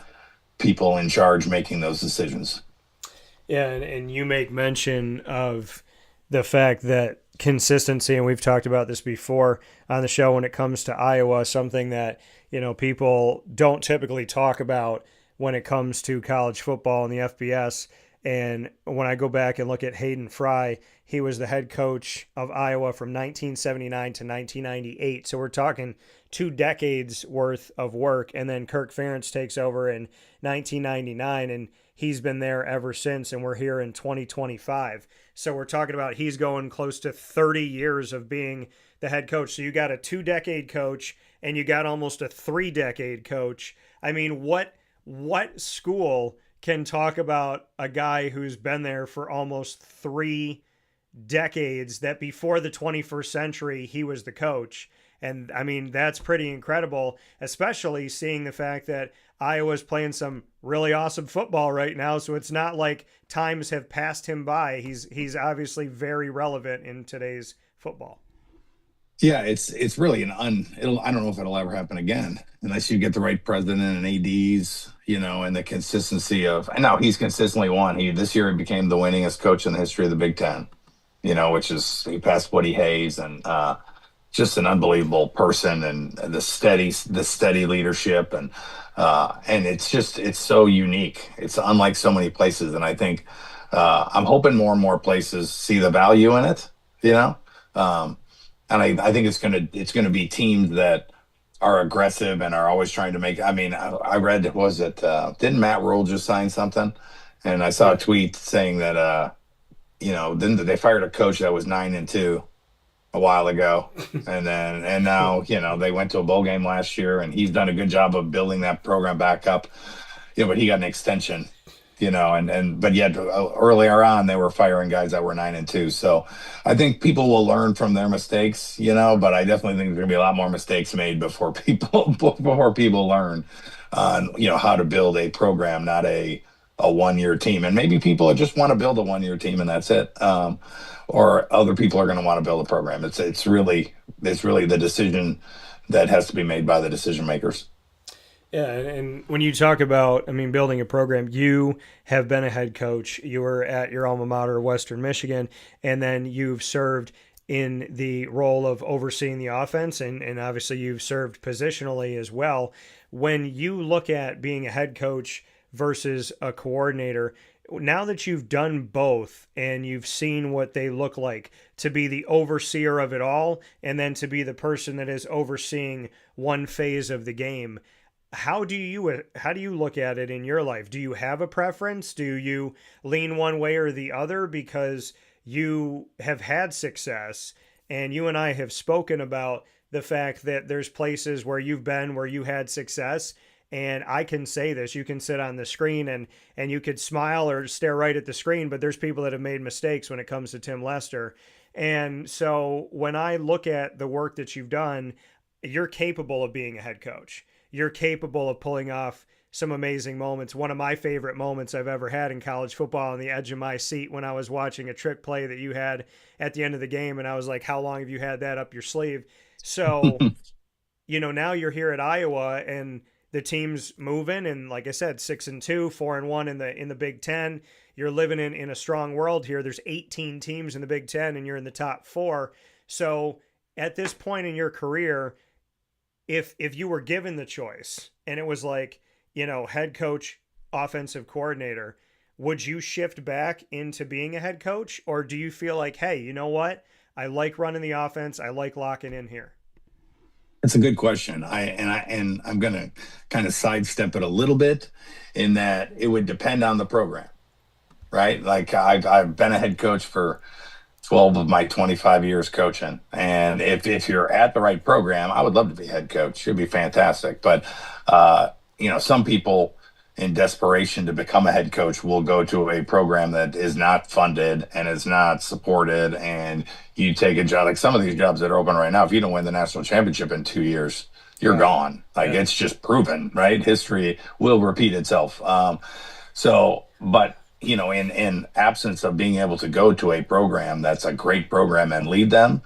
people in charge making those decisions. Yeah, and you make mention of the fact that consistency, and we've talked about this before on the show when it comes to Iowa, something that, people don't typically talk about when it comes to college football and the FBS. And when I go back and look at Hayden Fry, he was the head coach of Iowa from 1979 to 1998. So we're talking 2 decades worth of work. And then Kirk Ferentz takes over in 1999, and he's been there ever since. And we're here in 2025. So we're talking about he's going close to 30 years of being the head coach. So you got a 2-decade coach and you got almost a 3-decade coach. I mean, what school can talk about a guy who's been there for almost 3 decades, that before the 21st century, he was the coach? And I mean, that's pretty incredible, especially seeing the fact that Iowa's playing some really awesome football right now. So it's not like times have passed him by. He's obviously very relevant in today's football. Yeah, it's really I don't know if it'll ever happen again unless you get the right president and ADs, and the consistency of, and now he's consistently won. This year he became the winningest coach in the history of the Big Ten, which is, he passed Woody Hayes, and just an unbelievable person, and the steady leadership, and it's so unique. It's unlike so many places, and I think I'm hoping more and more places see the value in it, and I think it's gonna be teams that are aggressive and are always trying to make. I mean, I read, didn't Matt Rule just sign something? And I saw a tweet saying that then they fired a coach that was 9-2 a while ago, and now they went to a bowl game last year, and he's done a good job of building that program back up. But he got an extension. But yet earlier on they were firing guys that were 9-2. So I think people will learn from their mistakes, but I definitely think there's gonna be a lot more mistakes made before people learn on, how to build a program, not a 1-year team. And maybe people just want to build a 1-year team and that's it. Or other people are going to want to build a program. It's really the decision that has to be made by the decision makers. Yeah, and when you talk about, building a program, you have been a head coach. You were at your alma mater, Western Michigan, and then you've served in the role of overseeing the offense, and obviously you've served positionally as well. When you look at being a head coach versus a coordinator, now that you've done both and you've seen what they look like, to be the overseer of it all and then to be the person that is overseeing one phase of the game, how do you look at it in your life? Do you have a preference? Do you lean one way or the other because you have had success? And you and I have spoken about the fact that there's places where you've been where you had success. And I can say this, you can sit on the screen and you could smile or stare right at the screen, but there's people that have made mistakes when it comes to Tim Lester. And so when I look at the work that you've done, you're capable of being a head coach. You're capable of pulling off some amazing moments. One of my favorite moments I've ever had in college football on the edge of my seat when I was watching a trick play that you had at the end of the game. And I was like, how long have you had that up your sleeve? So, now you're here at Iowa and the team's moving. And like I said, 6-2, 4-1 in the Big Ten. You're living in a strong world here. There's 18 teams in the Big Ten and you're in the top 4. So at this point in your career, if you were given the choice and it was like, head coach, offensive coordinator, would you shift back into being a head coach? Or do you feel like, hey, you know what? I like running the offense. I like locking in here. It's a good question. I'm going to kind of sidestep it a little bit in that it would depend on the program, right? Like I've been a head coach for 12 of my 25 years coaching. And if you're at the right program, I would love to be head coach. It'd be fantastic. But, some people in desperation to become a head coach will go to a program that is not funded and is not supported. And you take a job, like some of these jobs that are open right now, if you don't win the national championship in 2 years, you're gone. Like it's just proven, right? History will repeat itself. But in absence of being able to go to a program that's a great program and lead them,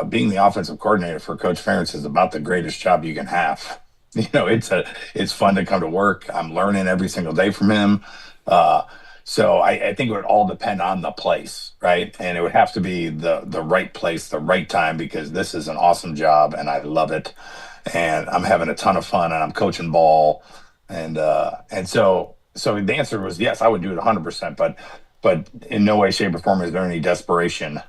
being the offensive coordinator for Coach Ferentz is about the greatest job you can have. It's fun to come to work. I'm learning every single day from him. So I think it would all depend on the place, right? And it would have to be the right place, the right time, because this is an awesome job and I love it. And I'm having a ton of fun and I'm coaching ball. And so the answer was yes, I would do it 100%, but in no way, shape, or form is there any desperation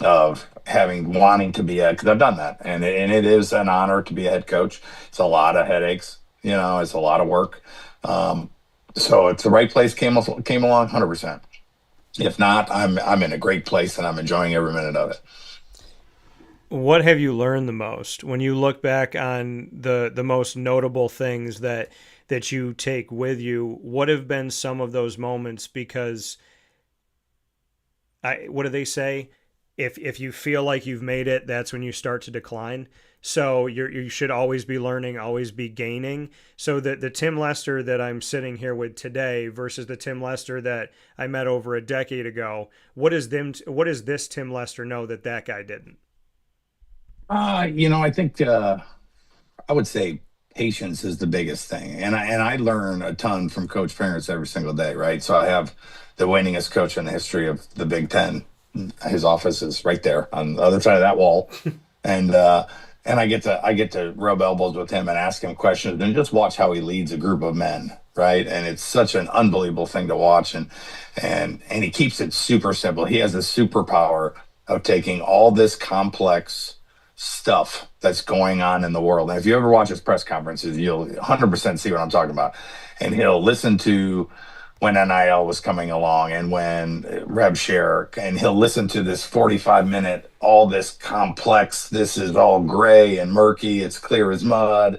of wanting to be because I've done that, and it is an honor to be a head coach. It's a lot of headaches, it's a lot of work. So if the right place came along, 100%. If not, I'm in a great place and I'm enjoying every minute of it. What have you learned the most when you look back on the most notable things that you take with you? What have been some of those moments? Because what do they say? If you feel like you've made it, that's when you start to decline. So you should always be learning, always be gaining. So the Tim Lester that I'm sitting here with today versus the Tim Lester that I met over a decade ago, what does this Tim Lester know that guy didn't? I think I would say patience is the biggest thing, and I learn a ton from Coach Ferentz every single day, right? So I have the winningest coach in the history of the Big Ten. His office is right there on the other side of that wall, and I get to rub elbows with him and ask him questions and just watch how he leads a group of men, right? And it's such an unbelievable thing to watch, and he keeps it super simple. He has a superpower of taking all this complex stuff that's going on in the world. And if you ever watch his press conferences, you'll 100% see what I'm talking about. And he'll listen to when NIL was coming along and when rev share, and he'll listen to this 45-minute, all this complex, this is all gray and murky, it's clear as mud.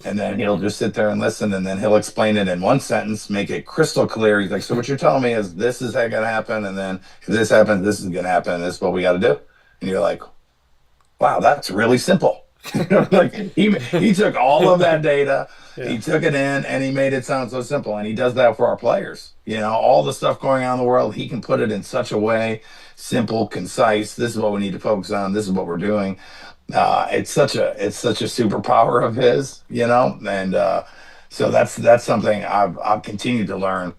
And then he'll just sit there and listen, and then he'll explain it in one sentence, make it crystal clear. He's like, so what you're telling me is this is going to happen, and then if this happens, this is going to happen, and this is what we got to do. And you're like, wow, that's really simple. Like he took all of that data, he took it in, and he made it sound so simple. And he does that for our players. All the stuff going on in the world, he can put it in such a way, simple, concise. This is what we need to focus on. This is what we're doing. It's such a superpower of his, and so that's something I've continued to learn,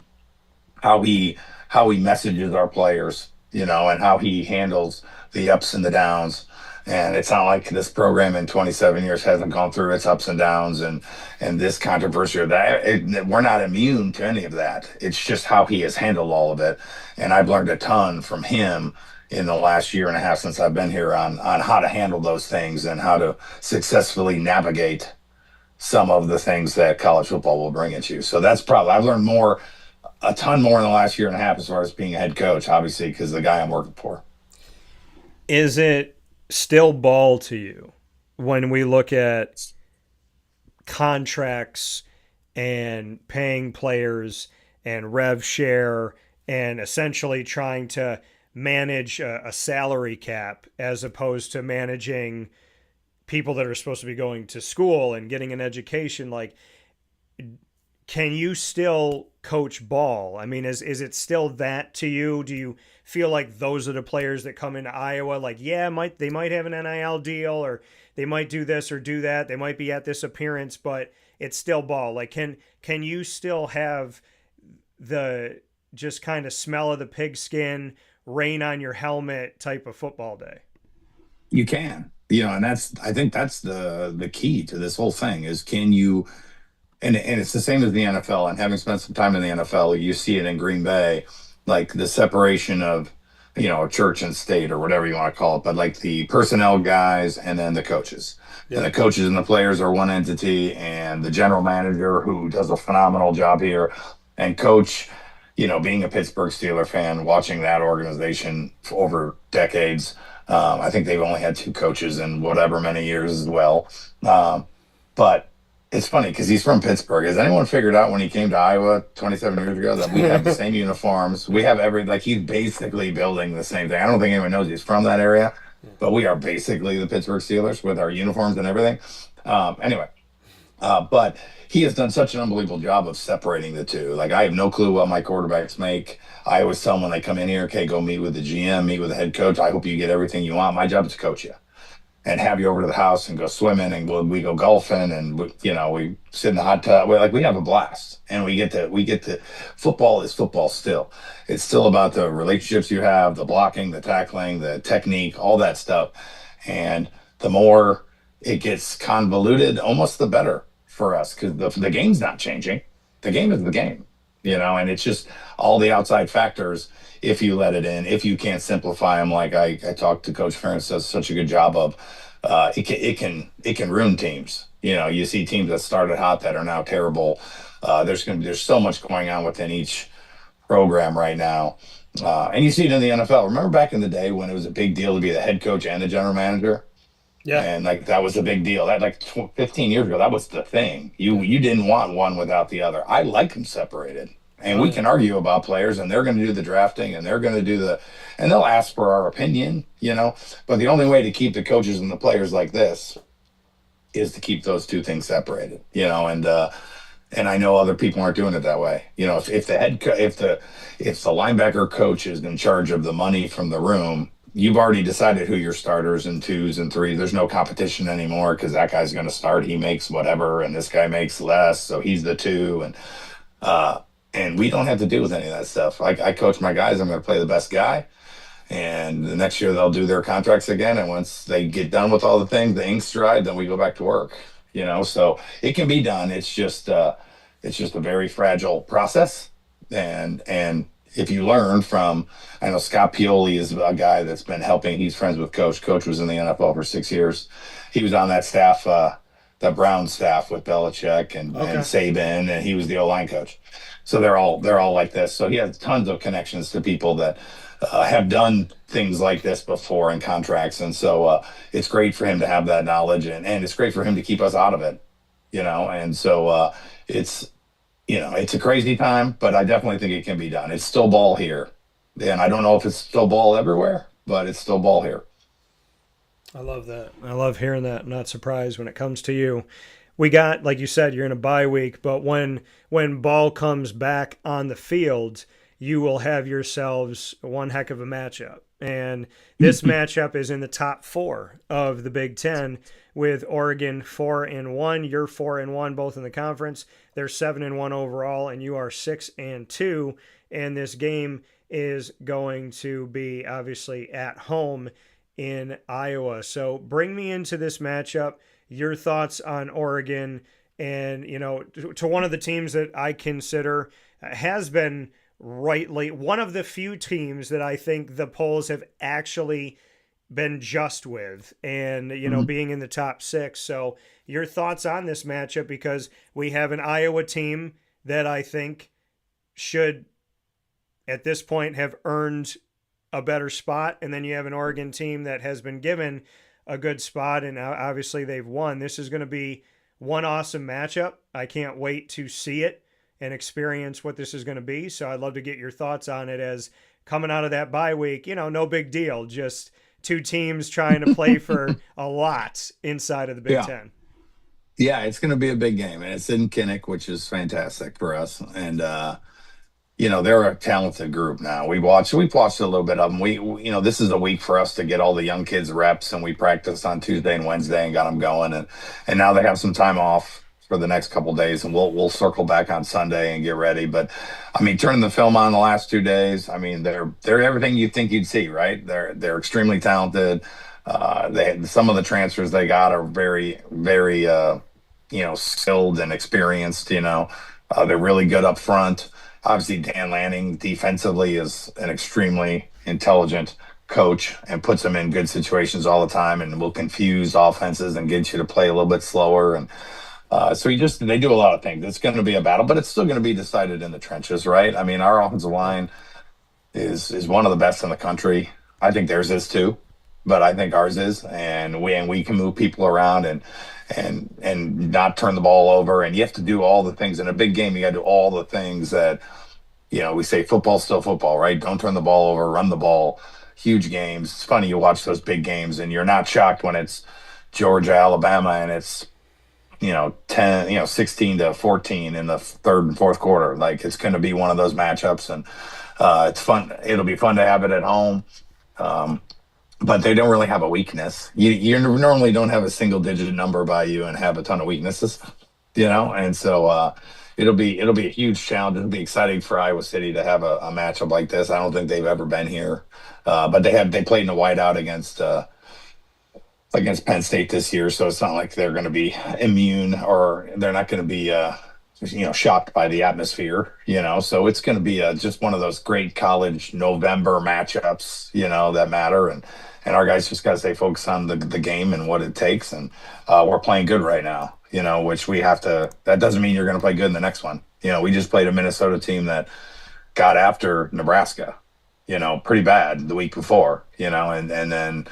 how he messages our players, and how he handles the ups and the downs. And it's not like this program in 27 years hasn't gone through its ups and downs and this controversy or that. We're not immune to any of that. It's just how he has handled all of it. And I've learned a ton from him in the last year and a half since I've been here on how to handle those things and how to successfully navigate some of the things that college football will bring at you. So that's probably, I've learned a ton more in the last year and a half as far as being a head coach, obviously, because the guy I'm working for. Is it still ball to you when we look at contracts and paying players and rev share and essentially trying to manage a salary cap as opposed to managing people that are supposed to be going to school and getting an education? Like, can you still coach ball? I mean, is it still that to you? Do you feel like those are the players that come into Iowa? Like, yeah, they might have an NIL deal, or they might do this or do that. They might be at this appearance, but it's still ball. Like, can you still have the just kind of smell of the pigskin, rain on your helmet type of football day? You can, and I think that's the key to this whole thing is can you, and it's the same as the NFL, and having spent some time in the NFL, you see it in Green Bay, like the separation of, church and state or whatever you want to call it, but like the personnel guys and then the coaches. Yeah. And the coaches and the players are one entity, and the general manager who does a phenomenal job here, and coach, being a Pittsburgh Steelers fan, watching that organization for over decades. I think they've only had 2 coaches in whatever many years as well. But it's funny because he's from Pittsburgh. Has anyone figured out when he came to Iowa 27 years ago that we have the same uniforms? We have he's basically building the same thing. I don't think anyone knows he's from that area, but we are basically the Pittsburgh Steelers with our uniforms and everything. But he has done such an unbelievable job of separating the two. Like, I have no clue what my quarterbacks make. I always tell them when they come in here, okay, go meet with the GM, meet with the head coach. I hope you get everything you want. My job is to coach you and have you over to the house and go swimming, and we go golfing, and we sit in the hot tub. We have a blast, and we get to football is football still. It's still about the relationships you have, the blocking, the tackling, the technique, all that stuff. And the more it gets convoluted, almost the better for us, because the game's not changing. The game is the game, and it's just all the outside factors. If you let it in, if you can't simplify them, like I talked to Coach Ferentz, does such a good job of, it can ruin teams. You see teams that started hot that are now terrible. There's so much going on within each program right now, and you see it in the NFL. Remember back in the day when it was a big deal to be the head coach and the general manager? Yeah, and that was a big deal. That 15 years ago, that was the thing. You didn't want one without the other. I like them separated. And we can argue about players, and they're going to do the drafting, and they're going to do and they'll ask for our opinion, but the only way to keep the coaches and the players like this is to keep those two things separated, and I know other people aren't doing it that way. If the linebacker coach is in charge of the money from the room, you've already decided who your starters and 2s and 3s. There's no competition anymore because that guy's going to start. He makes whatever, and this guy makes less, so he's the 2, and we don't have to deal with any of that stuff. I coach my guys. I'm going to play the best guy. And the next year they'll do their contracts again. And once they get done with all the things, the ink's dried, then we go back to work, So it can be done. It's just a very fragile process. And if you learn from, I know Scott Pioli is a guy that's been helping. He's friends with Coach. Coach was in the NFL for 6 years. He was on that staff, the Brown staff with Belichick and Saban, and he was the O-line coach. So they're all like this. So he has tons of connections to people that have done things like this before in contracts. And so it's great for him to have that knowledge, and it's great for him to keep us out of it, And so it's a crazy time, but I definitely think it can be done. It's still ball here. And I don't know if it's still ball everywhere, but it's still ball here. I love that. I love hearing that. I'm not surprised when it comes to you. We got, like you said, you're in a bye week, but when ball comes back on the field, you will have yourselves one heck of a matchup. And this matchup is in the top 4 of the Big Ten, with Oregon 4-1. You're 4-1, both in the conference. They're 7-1 overall, and you are 6-2. And this game is going to be obviously at home in Iowa. So bring me into this matchup. Your thoughts on Oregon, and to one of the teams that I consider has been rightly one of the few teams that I think the polls have actually been just with, and being in the top 6. So your thoughts on this matchup, because we have an Iowa team that I think should at this point have earned a better spot, and then you have an Oregon team that has been given a good spot, and obviously they've won. This is going to be one awesome matchup. I can't wait to see it and experience what this is going to be. So I'd love to get your thoughts on it, as coming out of that bye week, no big deal. Just 2 teams trying to play for a lot inside of the Big Ten. Yeah, it's going to be a big game, and it's in Kinnick, which is fantastic for us. And they're a talented group now. We've watched a little bit of them. This is a week for us to get all the young kids reps, and we practiced on Tuesday and Wednesday and got them going. And now they have some time off for the next couple days, and we'll circle back on Sunday and get ready. But I mean, turning the film on the last 2 days, I mean, they're everything you think you'd see, right? They're extremely talented. Some of the transfers they got are very, very skilled and experienced. They're really good up front. Obviously, Dan Lanning defensively is an extremely intelligent coach and puts them in good situations all the time, and will confuse offenses and get you to play a little bit slower. And so they do a lot of things. It's going to be a battle, but it's still going to be decided in the trenches, right? I mean, our offensive line is one of the best in the country. I think theirs is too, but I think ours is, and we can move people around and not turn the ball over. And you have to do all the things in a big game. You got to do all the things that we say football's still football, right? Don't turn the ball over, run the ball. Huge games. It's funny, you watch those big games and you're not shocked when it's Georgia, Alabama, and it's 16-14 in the third and fourth quarter. Like, it's going to be one of those matchups, and it's fun. It'll be fun to have it at home. But they don't really have a weakness. You normally don't have a single digit number by you and have a ton of weaknesses, and so it'll be a huge challenge. It'll be exciting for Iowa City to have a matchup like this. I don't think they've ever been here, but they played in a whiteout against Penn State this year, so it's not like they're going to be immune, or they're not going to be shocked by the atmosphere. So it's going to be just one of those great college November matchups that matter, and our guys just got to stay focused on the game and what it takes. And we're playing good right now, which we have to. That doesn't mean you're going to play good in the next one. We just played a Minnesota team that got after Nebraska, pretty bad the week before, and then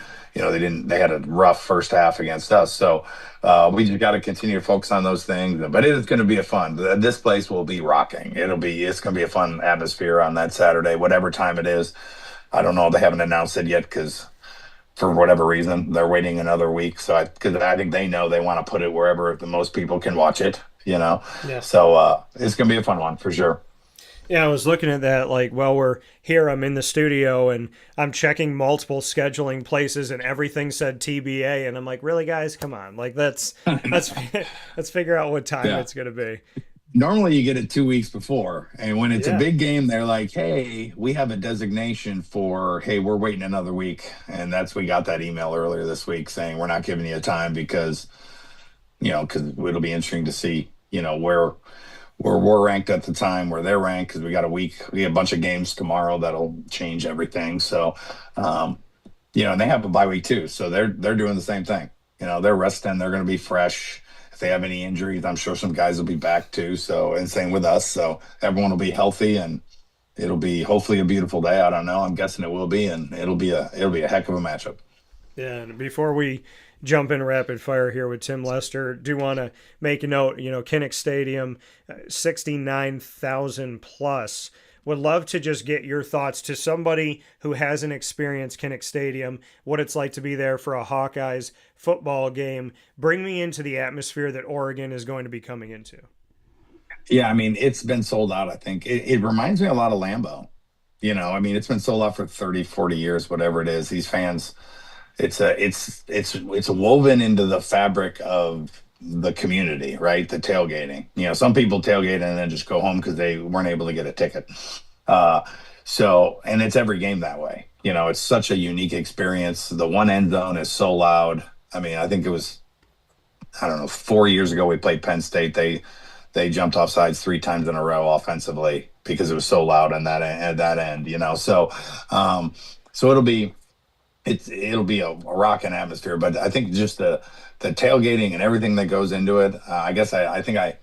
they had a rough first half against us. So we just got to continue to focus on those things. But it is going to be this place will be rocking. It's going to be a fun atmosphere on that Saturday, whatever time it is. I don't know. They haven't announced it yet because for whatever reason they're waiting another week. So because I think they know they want to put it wherever the most people can watch it. Yeah. So it's going to be a fun one for sure. Yeah, I was looking at that, like, while we're here, I'm in the studio, and I'm checking multiple scheduling places, and everything said TBA, and I'm like, really, guys? Come on. Like, let's figure out what time it's going to be. Normally you get it 2 weeks before, and when it's a big game, they're like, hey, we have a designation for, hey, we're waiting another week. And we got that email earlier this week saying we're not giving you a time because it'll be interesting to see, where we're ranked at the time, where they're ranked, because we got a week. We have a bunch of games tomorrow that'll change everything. So, and they have a bye week too. So they're doing the same thing. They're resting. They're going to be fresh. If they have any injuries, I'm sure some guys will be back too. So, and same with us. So everyone will be healthy, and it'll be hopefully a beautiful day. I don't know. I'm guessing it will be, and it'll be a heck of a matchup. Yeah. And before we jump in rapid fire here with Tim Lester, do want to make a note, Kinnick Stadium, 69,000 plus. Would love to just get your thoughts to somebody who hasn't experienced Kinnick Stadium, what it's like to be there for a Hawkeyes football game. Bring me into the atmosphere that Oregon is going to be coming into. Yeah, I mean, it's been sold out, I think. It reminds me a lot of Lambeau. It's been sold out for 30, 40 years, whatever it is. These fans, it's woven into the fabric of the community, right? The tailgating. Some people tailgate and then just go home because they weren't able to get a ticket. And it's every game that way. It's such a unique experience. The one end zone is so loud. I mean, I think it was, 4 years ago we played Penn State. They jumped off sides 3 times in a row offensively because it was so loud on that end. So it'll be a rocking atmosphere. But I think just the tailgating and everything that goes into it, I guess I think I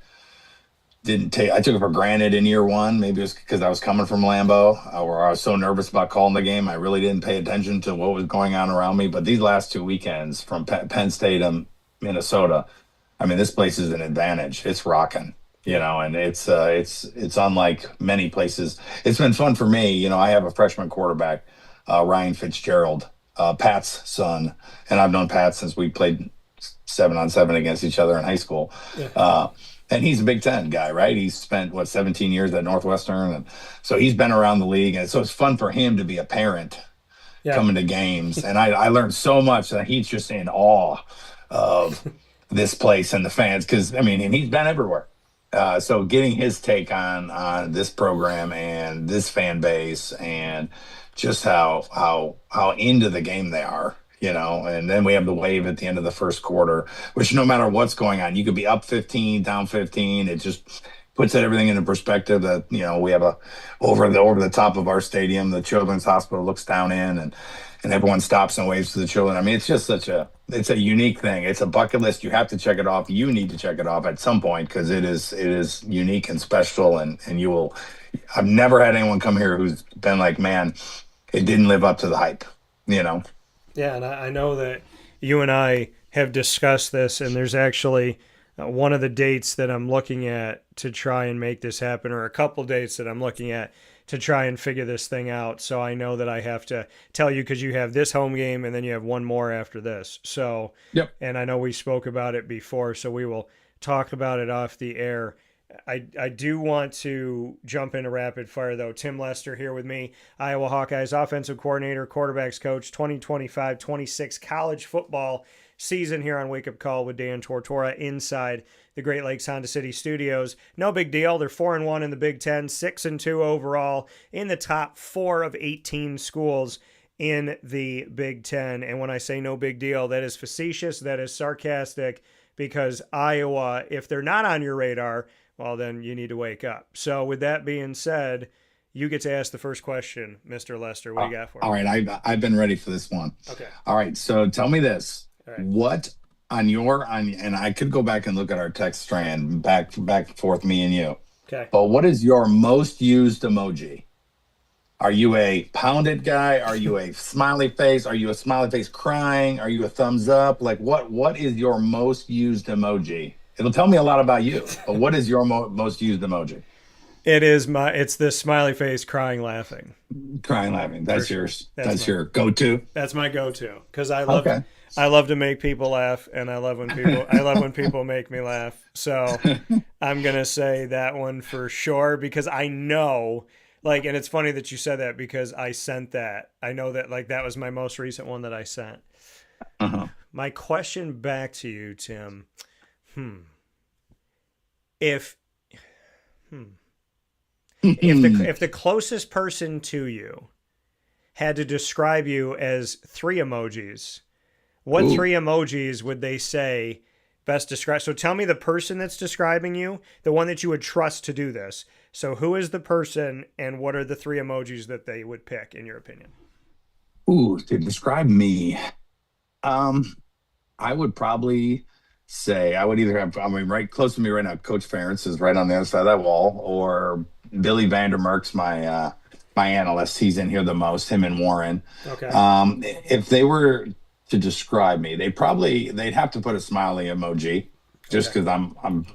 took it for granted in year one. Maybe it was because I was coming from Lambeau, where I was so nervous about calling the game. I really didn't pay attention to what was going on around me. But these last 2 weekends from Penn State and Minnesota, I mean, this place is an advantage. It's rocking, and it's unlike many places. It's been fun for me. I have a freshman quarterback, Ryan Fitzgerald, Pat's son, and I've known Pat since we played 7-on-7 against each other in high school. Yeah. And he's a Big Ten guy, right? He's spent 17 years at Northwestern, and so he's been around the league, and so it's fun for him to be a parent coming to games. And I learned so much that he's just in awe of this place and the fans, because and he's been everywhere. So getting his take on this program and this fan base and just how into the game they are, and then we have the wave at the end of the first quarter, which no matter what's going on, you could be up 15, down 15. It just puts everything into perspective that, we have over the top of our stadium, the Children's Hospital looks down in, and everyone stops and waves to the children. It's just it's a unique thing. It's a bucket list. You have to check it off. You need to check it off at some point, because it is unique and special. And you will, I've never had anyone come here who's been like, man, it didn't live up to the hype, Yeah. And I know that you and I have discussed this, and there's actually one of the dates that I'm looking at to try and make this happen, or a couple dates that I'm looking at to try and figure this thing out. So I know that I have to tell you, because you have this home game and then you have one more after this. So, yep. And I know we spoke about it before, so we will talk about it off the air. I do want to jump into rapid fire, though. Tim Lester here with me, Iowa Hawkeyes Offensive Coordinator, quarterbacks coach, 2025-26 college football season here on Wake Up Call with Dan Tortora inside the Great Lakes Honda City Studios. No big deal. They're 4-1 in the Big Ten, 6-2 overall, in the top 4 of 18 schools in the Big Ten. And when I say no big deal, that is facetious, that is sarcastic, because Iowa, if they're not on your radar, well, then you need to wake up. So with that being said, you get to ask the first question, Mr. Lester. What do you got for me? All right, I've been ready for this one. Okay. All right, so tell me this. Right. What and I could go back and look at our text strand back and forth, me and you. Okay. But what is your most used emoji? Are you a pounded guy? Are you a smiley face? Are you a smiley face crying? Are you a thumbs up? Like what is your most used emoji? It'll tell me a lot about you. But what is your most used emoji? It's the smiley face crying laughing. Crying laughing. That's yours. That's your go-to. That's my go-to, because I love to make people laugh, and I love when people make me laugh. So I'm gonna say that one for sure, because I know, and it's funny that you said that, because I sent that. I know that that was my most recent one that I sent. My question back to you, Tim. If the closest person to you had to describe you as 3 emojis, what 3 emojis would they say best describe? So tell me the person that's describing you, the one that you would trust to do this. So who is the person, and what are the 3 emojis that they would pick, in your opinion? To describe me, I would probably say I would either have, right close to me right now, Coach Ferentz is right on the other side of that wall, or Billy Vandermerk's my analyst. He's in here the most, him and Warren. Okay. If they were to describe me, they'd have to put a smiley emoji, just because I'm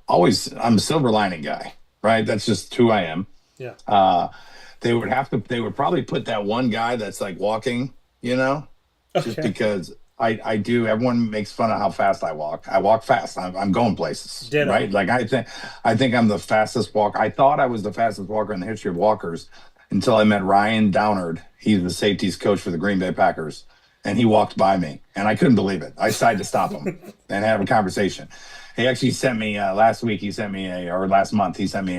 a silver lining guy, right? That's just who I am. Yeah. They would probably put that one guy that's walking, just because I do. Everyone makes fun of how fast I walk. I walk fast. I'm going places. Ditto. Right? I think I'm the fastest walker. I thought I was the fastest walker in the history of walkers until I met Ryan Downard. He's the safeties coach for the Green Bay Packers, and he walked by me, and I couldn't believe it. I decided to stop him and have a conversation. He actually sent me last month. He sent me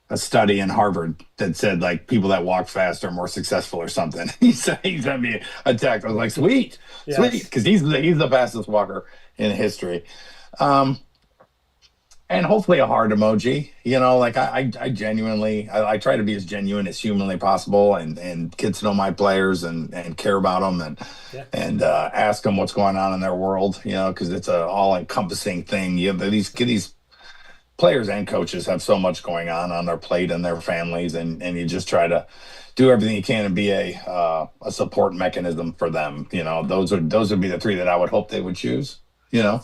a study in Harvard that said people that walk fast are more successful or something. He sent me a text. I was like, sweet, because he's the fastest walker in history. And hopefully a heart emoji. I genuinely, I try to be as genuine as humanly possible, and get to know my players and care about them, and ask them what's going on in their world. Because it's a all encompassing thing. These players and coaches have so much going on their plate and their families, and you just try to do everything you can and be a support mechanism for them. Those would be the 3 that I would hope they would choose. Yeah,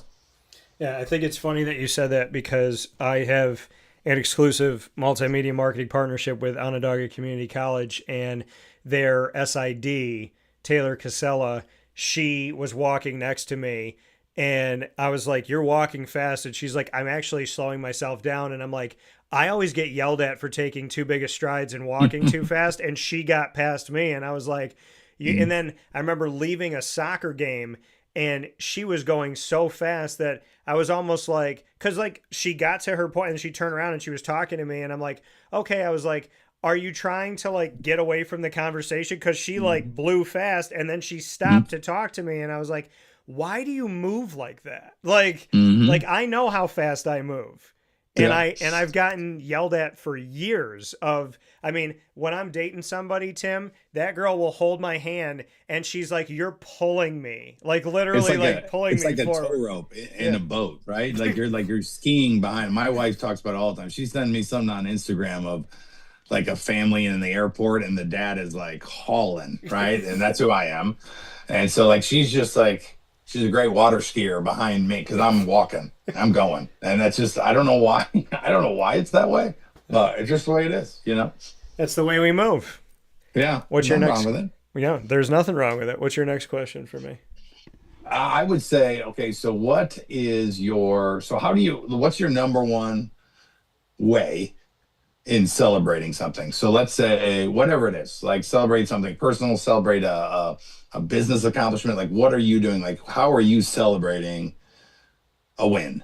I think it's funny that you said that, because I have an exclusive multimedia marketing partnership with Onondaga Community College, and their SID, Taylor Casella, she was walking next to me, And I was like, you're walking fast. And she's like, I'm actually slowing myself down. And I'm like, I always get yelled at for taking too big of strides and walking too fast. And she got past me. And I was like, and then I remember leaving a soccer game and she was going so fast that I was almost like, cause like she got to her point and she turned around and she was talking to me and I'm like, okay. I was like, are you trying to like get away from the conversation? Cause she like blew fast and then she stopped to talk to me. And I was like, why do you move like that? Like I know how fast I move. And I've gotten yelled at for years of, I mean, when I'm dating somebody, Tim, that girl will hold my hand and she's like, you're pulling me, like literally pulling me It's like forward. a tow rope in a boat, right? Like you're skiing behind. My wife talks about it all the time. She sent me something on Instagram of like a family in the airport and the dad is like hauling, right? And that's who I am. And so like, she's a great water skier behind me because I'm walking, I'm going. And that's just, I don't know why. I don't know why it's that way, but it's just the way it is, you know? That's the way we move. Yeah. What's your next? Wrong with it. Yeah, there's nothing wrong with it. What's your next question for me? I would say, okay, so what's your number one way in celebrating something? So let's say whatever it is, like celebrate something personal, celebrate a business accomplishment. Like what are you doing? Like how are you celebrating a win?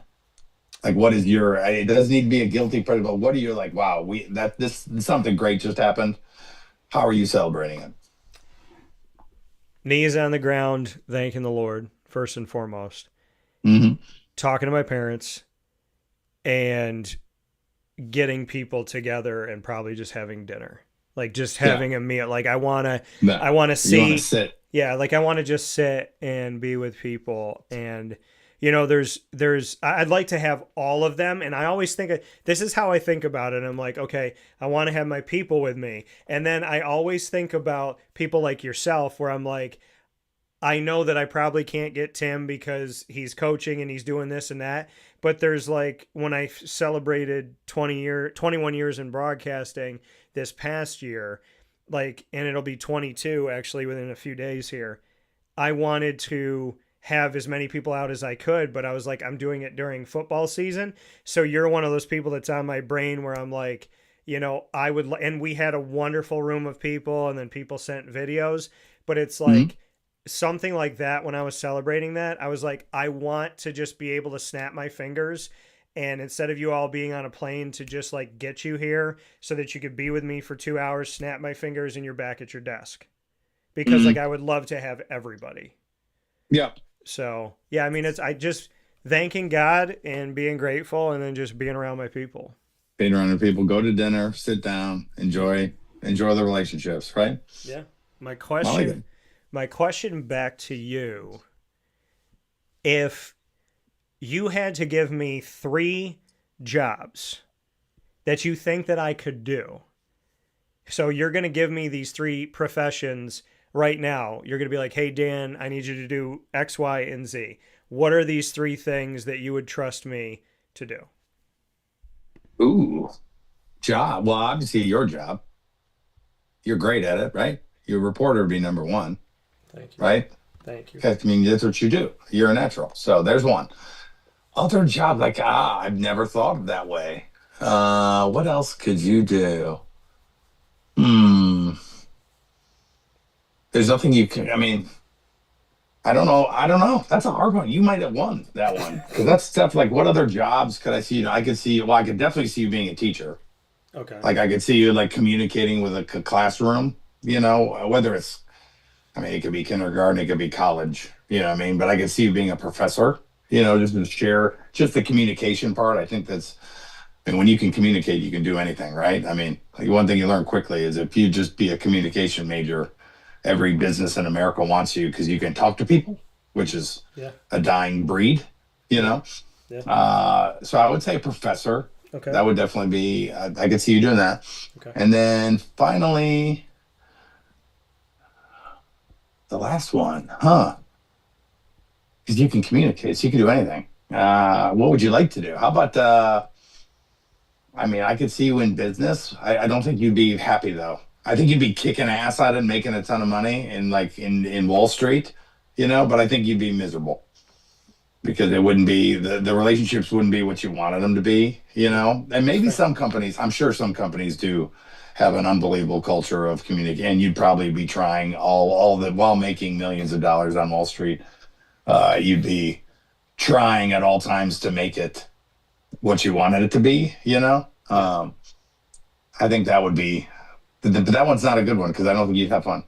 Like what is it doesn't need to be a guilty pleasure, but what are you like, wow, this something great just happened. How are you celebrating it? Knees on the ground, thanking the Lord first and foremost. Talking to my parents and getting people together and probably just having dinner, like just having a meal. Like I want to see, yeah, like I want to just sit and be with people. And you know, I'd like to have all of them. And I always think this is how I think about it. I'm like, okay, I want to have my people with me. And then I always think about people like yourself where I'm like, I know that I probably can't get Tim because he's coaching and he's doing this and that. But there's like when I celebrated 21 years in broadcasting this past year, like, and it'll be 22 actually within a few days here. I wanted to have as many people out as I could, but I was like, I'm doing it during football season. So you're one of those people that's on my brain where I'm like, you know, and we had a wonderful room of people and then people sent videos, but it's like, something like that. When I was celebrating that, I was like, I want to just be able to snap my fingers and instead of you all being on a plane to just like get you here so that you could be with me for 2 hours, snap my fingers and you're back at your desk because like I would love to have everybody. Yeah. So yeah, I mean, I just thanking God and being grateful and then just being around my people. Being around your people, go to dinner, sit down, enjoy the relationships, right? Yeah. My question back to you, if you had to give me 3 jobs that you think that I could do, so you're going to give me these 3 professions right now. You're going to be like, hey, Dan, I need you to do X, Y, and Z. What are these 3 things that you would trust me to do? Ooh, job. Well, obviously your job. You're great at it, right? Your reporter would be number 1. Thank you. Right? Thank you. I mean, that's what you do. You're a natural. So there's one. Other job, like, I've never thought of that way. What else could you do? There's nothing you can, I mean, I don't know. That's a hard one. You might have won that one. Because that's stuff like, what other jobs could I see? You know, I could definitely see you being a teacher. Okay. Like I could see you like communicating with a classroom, you know, whether it's, I mean, it could be kindergarten, it could be college, you know what I mean? But I could see you being a professor, you know, just to share just the communication part. I think when you can communicate, you can do anything, right? I mean, like one thing you learn quickly is if you just be a communication major, every business in America wants you because you can talk to people, which is a dying breed, you know? Yeah. So I would say professor. Okay. That would definitely be, I could see you doing that. Okay. And then finally, the last one, because you can communicate, so you can do anything. What would you like to do? How about, I mean, I could see you in business. I don't think you'd be happy though. I think you'd be kicking ass at it and making a ton of money in Wall Street, you know, but I think you'd be miserable. because it wouldn't be the relationships wouldn't be what you wanted them to be, you know. And maybe some companies, I'm sure some companies do have an unbelievable culture of communication, and you'd probably be trying all the while making millions of dollars on Wall Street. You'd be trying at all times to make it what you wanted it to be, you know. I think that would be, but that one's not a good one because I don't think you'd have fun.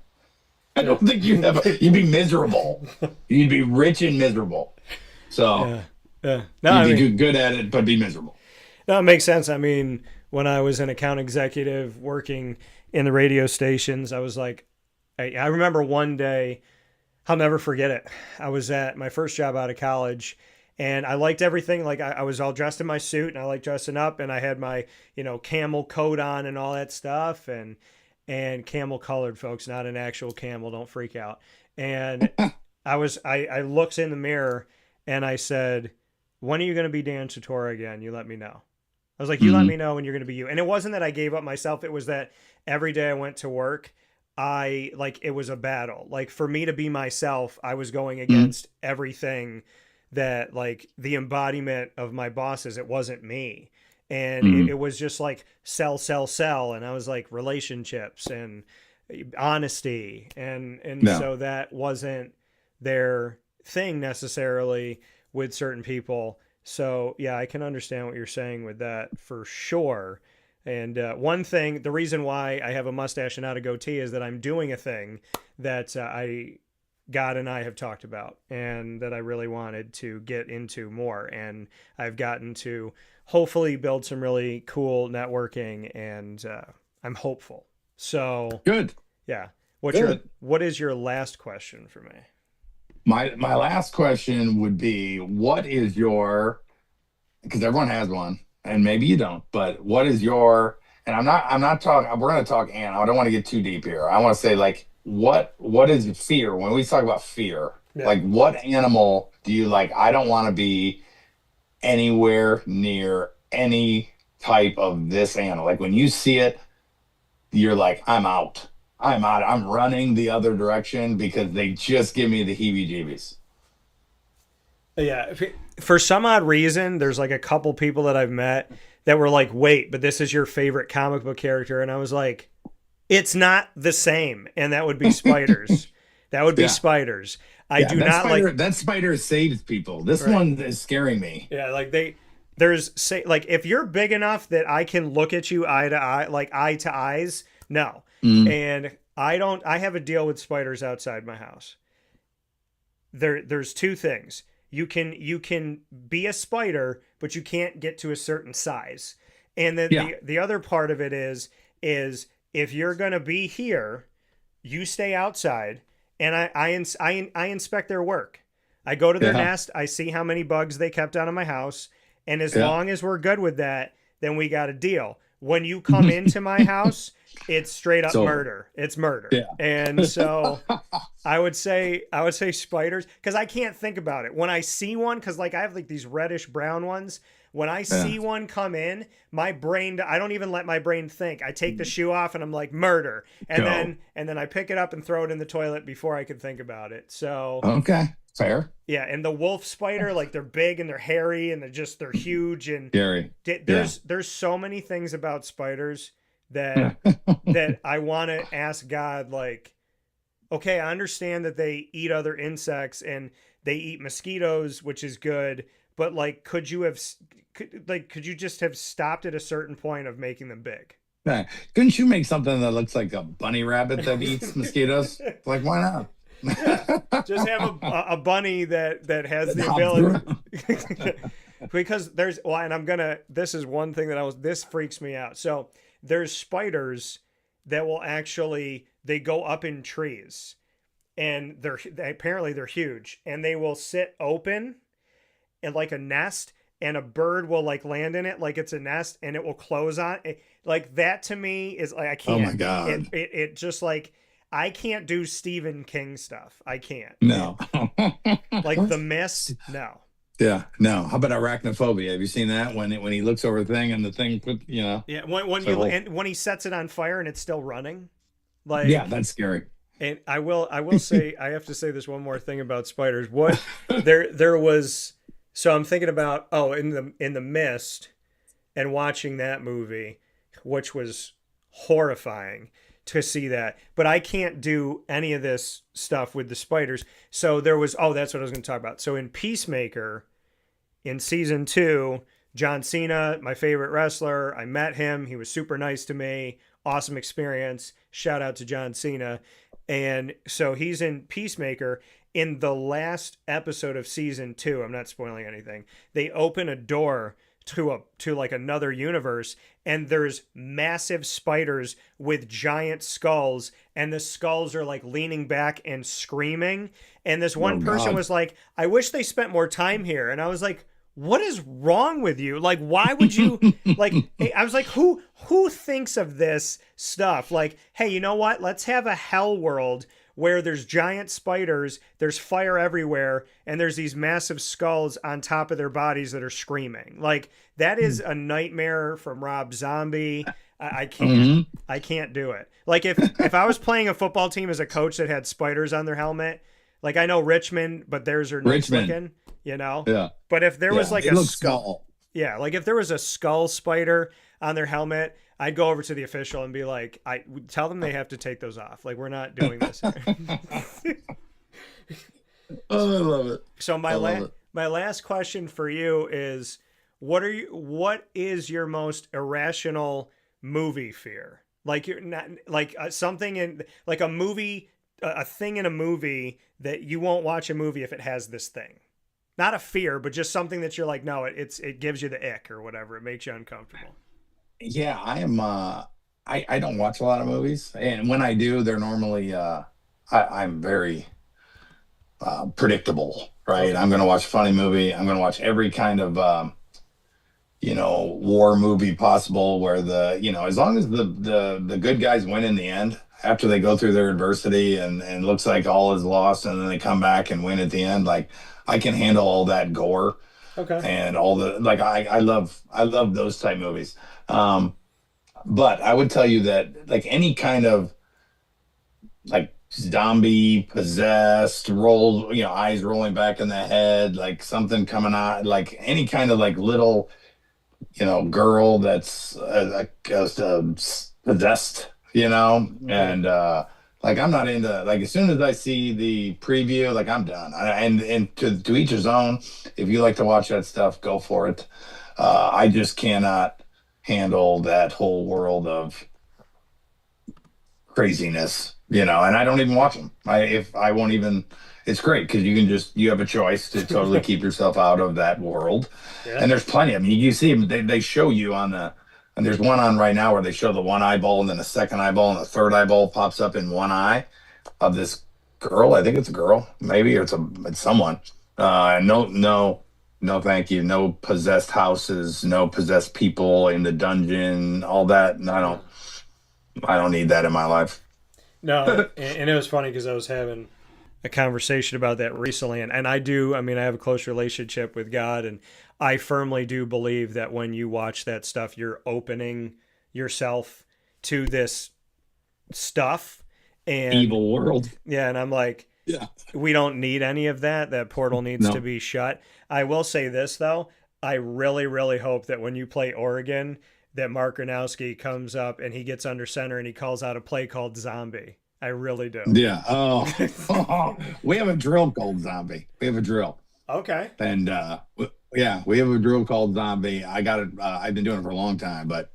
I don't think you'd be miserable. You'd be rich and miserable. So No, you'd be good at it, but be miserable. No, it makes sense. I mean, when I was an account executive working in the radio stations, I was like, I remember one day, I'll never forget it. I was at my first job out of college, and I liked everything. Like I was all dressed in my suit, and I liked dressing up, and I had my, camel coat on and all that stuff, and camel colored, folks, not an actual camel. Don't freak out. And I looked in the mirror and I said, when are you going to be Dan Tortora again? You let me know. I was like, you let me know when you're going to be you. And it wasn't that I gave up myself. It was that every day I went to work, it was a battle. Like for me to be myself, I was going against everything that like the embodiment of my bosses. It wasn't me. And it was just like sell. And I was like relationships and honesty. And so that wasn't their thing necessarily with certain people. So yeah, I can understand what you're saying with that for sure. And one thing, the reason why I have a mustache and not a goatee is that I'm doing a thing that God and I have talked about and that I really wanted to get into more. And I've gotten to hopefully build some really cool networking, and I'm hopeful. So good. Yeah. What is your last question for me? My last question would be, what is your, because everyone has one and maybe you don't, but what is your, and I'm not talking, we're going to talk, and I don't want to get too deep here. I want to say like, what is fear? When we talk about fear, like what animal do you like? I don't want to be anywhere near any type of this animal. Like when you see it, you're like, I'm out. I'm running the other direction because they just give me the heebie-jeebies. Yeah. For some odd reason, there's like a couple people that I've met that were like, wait, but this is your favorite comic book character. And I was like, it's not the same. And that would be spiders. That would be spiders. I do not like that. Spider saves people. This one is scaring me. Yeah. Like if you're big enough that I can look at you eye to eye, like eye to eyes, no. And I have a deal with spiders outside my house. There's two things. You can be a spider, but you can't get to a certain size. And then the other part of it is if you're going to be here, you stay outside, and I inspect their work. I go to their nest, I see how many bugs they kept out of my house, and as long as we're good with that, then we got a deal. When you come into my house, it's straight up murder. It's murder. Yeah. And so I would say spiders, because I can't think about it. When I see one, because like I have like these reddish brown ones. When I see one come in, my brain, I don't even let my brain think. I take the shoe off and I'm like, murder. And then I pick it up and throw it in the toilet before I can think about it. So okay. Fair. Yeah, and the wolf spider, like they're big and they're hairy and they're huge and scary. There's so many things about spiders that that I want to ask God, like, okay, I understand that they eat other insects and they eat mosquitoes, which is good, but like, could you just have stopped at a certain point of making them big? Yeah. Couldn't you make something that looks like a bunny rabbit that eats mosquitoes? Like, why not? Just have a bunny that has the ability because this is one thing this freaks me out. So there's spiders that will they go up in trees, and apparently they're huge, and they will sit open in like a nest, and a bird will like land in it like it's a nest, and it will close on it. Like that to me is like, I can't. Oh my God. It just like, I can't do Stephen King stuff. I can't. No. Like The Mist. No. Yeah. No. How about arachnophobia? Have you seen that when he looks over a thing and the thing Yeah. When he sets it on fire and it's still running. Like, yeah, that's scary. And I will say, I have to say this one more thing about spiders. What there was So I'm thinking about in the Mist and watching that movie, which was horrifying to see that. But I can't do any of this stuff with the spiders. So there was that's what I was going to talk about. So in Peacemaker, in season 2, John Cena, my favorite wrestler, I met him. He was super nice to me. Awesome experience. Shout out to John Cena. And so he's in Peacemaker. In the last episode of season 2, I'm not spoiling anything, they open a door to like another universe, and there's massive spiders with giant skulls, and the skulls are like leaning back and screaming. And this one person was like, I wish they spent more time here. And I was like, what is wrong with you? Like, why would you like, I was like, who thinks of this stuff? Like, hey, you know what? Let's have a hell world where there's giant spiders, there's fire everywhere, and there's these massive skulls on top of their bodies that are screaming. Like, that is a nightmare from Rob Zombie. I can't do it. Like, if I was playing a football team as a coach that had spiders on their helmet, like, I know Richmond, but theirs are nice looking, you know? Yeah. But if there was like a skull, small. yeah, like if there was a skull spider on their helmet, I'd go over to the official and be like, I would tell them they have to take those off. Like, we're not doing this here. Oh, I love it. So my last question for you is, what is your most irrational movie fear? Like, you're not like something in like a movie, a thing in a movie that you won't watch a movie if it has this thing. Not a fear, but just something that you're like, no, it gives you the ick or whatever. It makes you uncomfortable. Yeah, I am. I don't watch a lot of movies, and when I do, they're normally. I'm very predictable, right? I'm going to watch a funny movie. I'm going to watch every kind of war movie possible, where as long as the good guys win in the end after they go through their adversity and looks like all is lost, and then they come back and win at the end. Like, I can handle all that gore. Okay. And all the I love those type movies. But I would tell you that, like, any kind of like zombie possessed eyes rolling back in the head, like something coming out, like any kind of like little girl that's possessed, and like, I'm not into, like, as soon as I see the preview, like, I'm done. And to each his own. If you like to watch that stuff, go for it. I just cannot handle that whole world of craziness, and I don't even watch them. I won't even. It's great because you have a choice to totally keep yourself out of that world. Yeah. And there's plenty. I mean, you see them. They show you and there's one on right now where they show the one eyeball and then a second eyeball, and the third eyeball pops up in one eye of this girl. I think it's a girl, maybe, or it's someone. No, thank you. No possessed houses, no possessed people in the dungeon, all that. No, I don't need that in my life. No, and it was funny because I was having a conversation about that recently, and I have a close relationship with God, and I firmly do believe that when you watch that stuff, you're opening yourself to this stuff and evil world. Yeah, and I'm like, yeah, we don't need any of that. That portal needs to be shut. I will say this though, I really, really hope that when you play Oregon, that Mark Gronowski comes up and he gets under center and he calls out a play called Zombie. I really do. Yeah. Oh, we have a drill called Zombie. We have a drill. Okay. And yeah, we have a drill called Zombie. I got it. I've been doing it for a long time, but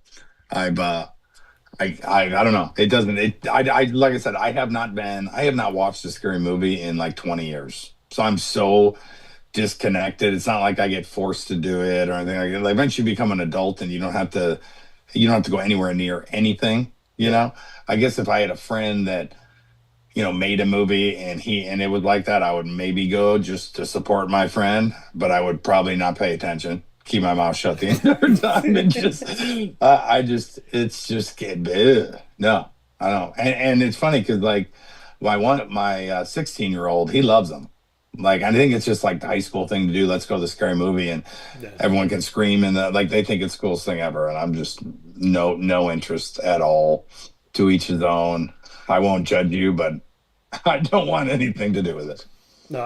I don't know. It doesn't. Like I said, I have not watched a scary movie in like 20 years. So I'm so disconnected. It's not like I get forced to do it or anything like that. Like, eventually you become an adult and you don't have to go anywhere near anything. I guess if I had a friend that, made a movie and it was like that, I would maybe go just to support my friend, but I would probably not pay attention, keep my mouth shut the entire time, and no, I don't. And it's funny because like my 16-year-old, he loves them. Like, I think it's just like the high school thing to do. Let's go to the scary movie and everyone can scream and they think it's the coolest thing ever. And I'm just no interest at all. To each his own. I won't judge you, but I don't want anything to do with it. No,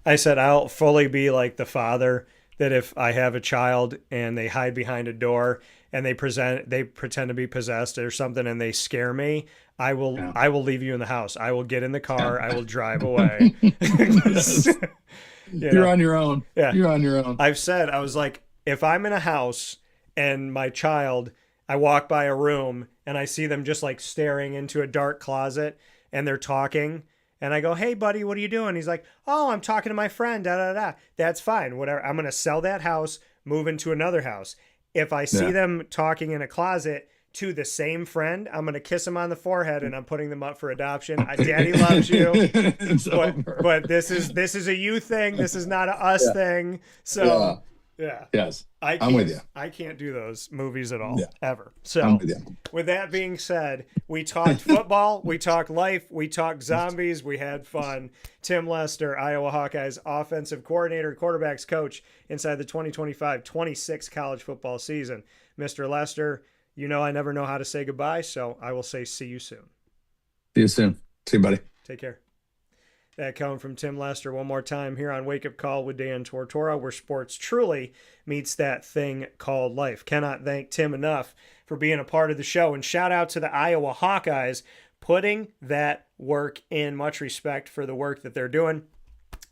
I said I'll fully be like the father that if I have a child and they hide behind a door and they pretend to be possessed or something and they scare me, I will leave you in the house. I will get in the car. I will drive away. You're on your own. Yeah. You're on your own. I've said, I was like, if I'm in a house and my child, I walk by a room and I see them just like staring into a dark closet and they're talking, and I go, hey, buddy, what are you doing? He's like, oh, I'm talking to my friend, da, da, da. That's fine. Whatever. I'm going to sell that house, move into another house. If I see them talking in a closet to the same friend, I'm going to kiss them on the forehead and I'm putting them up for adoption. Daddy loves you. but this is a you thing. This is not a us thing. So yeah. Yes. I'm with you. I can't do those movies at all, ever. So I'm with you. With that being said, we talked football, we talked life, we talked zombies, we had fun. Tim Lester, Iowa Hawkeyes Offensive Coordinator, quarterbacks coach inside the 2025-26 college football season. Mr. Lester, you know I never know how to say goodbye, so I will say see you soon. See you soon. See you, buddy. Take care. That coming from Tim Lester one more time here on Wake Up Call with Dan Tortora, where sports truly meets that thing called life. Cannot thank Tim enough for being a part of the show. And shout out to the Iowa Hawkeyes putting that work in. Much respect for the work that they're doing.